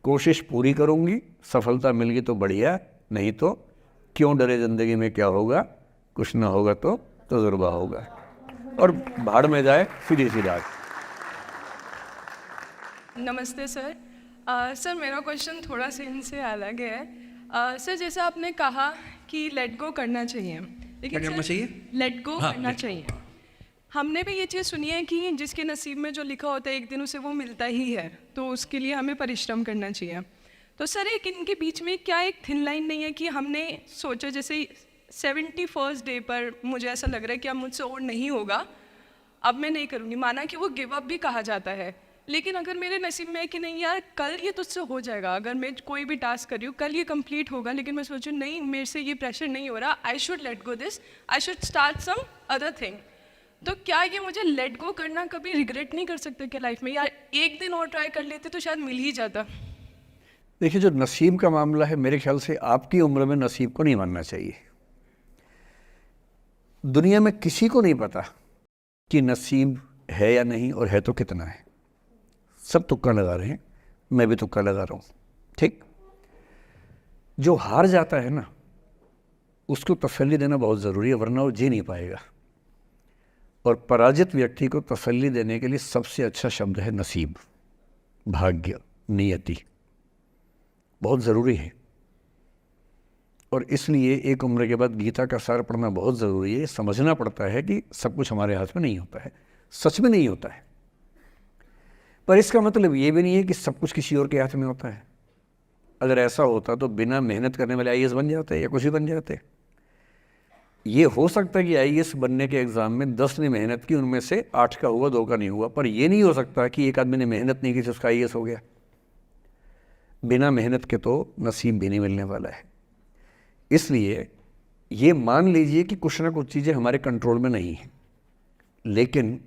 S3: कोशिश पूरी करूँगी, सफलता मिल गई तो बढ़िया, नहीं तो क्यों डरे, ज़िंदगी में क्या होगा, कुछ ना होगा तो तजुर्बा होगा। और भाड़ में जाए सीधी सी रात।
S1: नमस्ते सर। सर मेरा क्वेश्चन थोड़ा सा इनसे अलग है। सर जैसे आपने कहा कि लेट गो करना चाहिए, लेकिन
S7: क्या करना चाहिए?
S1: लेट गो
S7: हाँ,
S1: करना चाहिए। हमने भी ये चीज़ सुनी है कि जिसके नसीब में जो लिखा होता है एक दिन उसे वो मिलता ही है, तो उसके लिए हमें परिश्रम करना चाहिए। तो सर एक इनके बीच में क्या एक थिन लाइन नहीं है कि हमने सोचा जैसे 71st डे पर मुझे ऐसा लग रहा है कि अब मुझसे और नहीं होगा, अब मैं नहीं करूँगी। माना कि वो गिव अप भी कहा जाता है, लेकिन अगर मेरे नसीब में है कि नहीं यार कल ये तुझसे हो जाएगा, अगर मैं कोई भी टास्क कर रही हूँ कल ये कंप्लीट होगा, लेकिन मैं सोचूँ नहीं मेरे से ये प्रेशर नहीं हो रहा, I should let go this, I should start some other thing. तो क्या ये मुझे लेट गो करना कभी रिग्रेट नहीं कर सकते क्या लाइफ में, यार एक दिन और ट्राई कर लेते तो शायद मिल ही जाता?
S3: देखिए, जो नसीब का मामला है, मेरे ख्याल से आपकी उम्र में नसीब को नहीं मानना चाहिए। दुनिया में किसी को नहीं पता कि नसीब है या नहीं, और है तो कितना है। सब तुक्का लगा रहे हैं, मैं भी तुक्का लगा रहा हूँ। ठीक, जो हार जाता है ना, उसको तसल्ली देना बहुत ज़रूरी है, वरना वो जी नहीं पाएगा। और पराजित व्यक्ति को तसल्ली देने के लिए सबसे अच्छा शब्द है नसीब, भाग्य, नियति। बहुत ज़रूरी है। और इसलिए एक उम्र के बाद गीता का सार पढ़ना बहुत ज़रूरी है। समझना पड़ता है कि सब कुछ हमारे हाथ में नहीं होता है, सच में नहीं होता है। पर इसका मतलब ये भी नहीं है कि सब कुछ किसी और के हाथ में होता है। अगर ऐसा होता तो बिना मेहनत करने वाले IAS बन जाते या कुछ भी बन जाते। ये हो सकता है कि IAS बनने के एग्ज़ाम में 10 ने मेहनत की, उनमें से 8 का हुआ, 2 का नहीं हुआ। पर ये नहीं हो सकता कि एक आदमी ने मेहनत नहीं की तो उसका IAS हो गया। बिना मेहनत के तो नसीब भी नहीं मिलने वाला है। इसलिए ये मान लीजिए कि कुछ ना कुछ चीज़ें हमारे कंट्रोल में नहीं हैं, लेकिन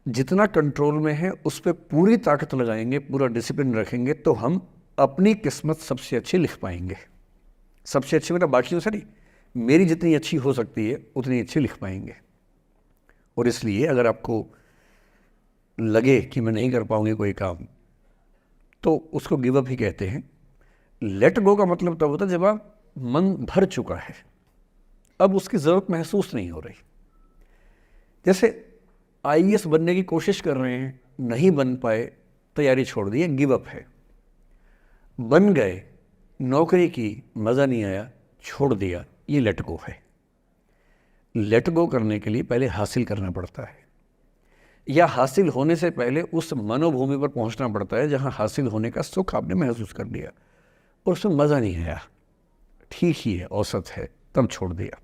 S3: जितना कंट्रोल में है उस पर पूरी ताकत लगाएंगे, पूरा डिसिप्लिन रखेंगे, तो हम अपनी किस्मत सबसे अच्छी लिख पाएंगे। सबसे अच्छी मतलब बाकियों से नहीं, मेरी जितनी अच्छी हो सकती है उतनी अच्छी लिख पाएंगे। और इसलिए अगर आपको लगे कि मैं नहीं कर पाऊंगी कोई काम, तो उसको गिव अप ही कहते हैं। लेट गो का मतलब तब होता है जब आप मन भर चुका है, अब उसकी ज़रूरत महसूस नहीं हो रही। जैसे IAS बनने की कोशिश कर रहे हैं, नहीं बन पाए, तैयारी छोड़ दी, गिव अप है। बन गए, नौकरी की, मज़ा नहीं आया, छोड़ दिया, ये लेट गो है। लेट गो करने के लिए पहले हासिल करना पड़ता है, या हासिल होने से पहले उस मनोभूमि पर पहुंचना पड़ता है जहां हासिल होने का सुख आपने महसूस कर लिया और उसमें मज़ा नहीं आया, ठीक ही है, औसत है, तब छोड़ दिया।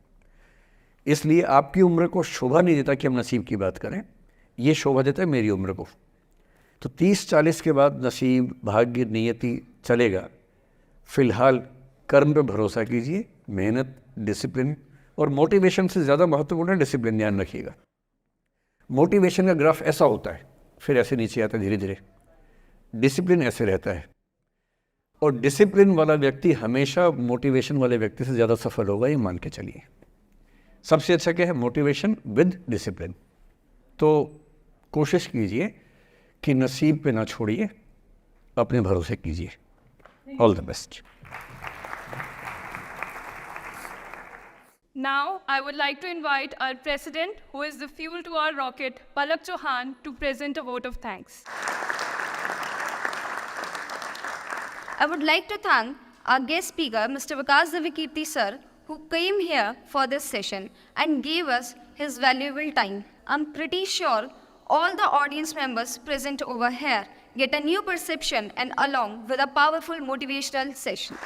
S3: इसलिए आपकी उम्र को शोभा नहीं देता कि हम नसीब की बात करें, ये शोभा देता है मेरी उम्र को। तो 30-40 के बाद नसीब, भाग्य, नियति चलेगा। फिलहाल कर्म पे भरोसा कीजिए, मेहनत, डिसिप्लिन, और मोटिवेशन से ज़्यादा महत्वपूर्ण है डिसिप्लिन, ध्यान रखिएगा। मोटिवेशन का ग्राफ ऐसा होता है, फिर ऐसे नीचे आता है धीरे धीरे। डिसिप्लिन ऐसे रहता है, और डिसिप्लिन वाला व्यक्ति हमेशा मोटिवेशन वाले व्यक्ति से ज़्यादा सफल होगा, ये मान के चलिए। सबसे अच्छा क्या है? Motivation with discipline. तो कोशिश कीजिए कि नसीब पे ना छोड़िए, अपने भरोसे कीजिए। All the best.
S1: Now, I would like to invite our president, who is the fuel to our rocket, Palak Chauhan, to present a vote of thanks.
S8: I would like to thank our guest speaker, Mr. Vikas Divikirti sir,
S7: who came here for this session and gave us his valuable time. I'm pretty sure all the audience members present over here get a new perception and along with a powerful motivational session.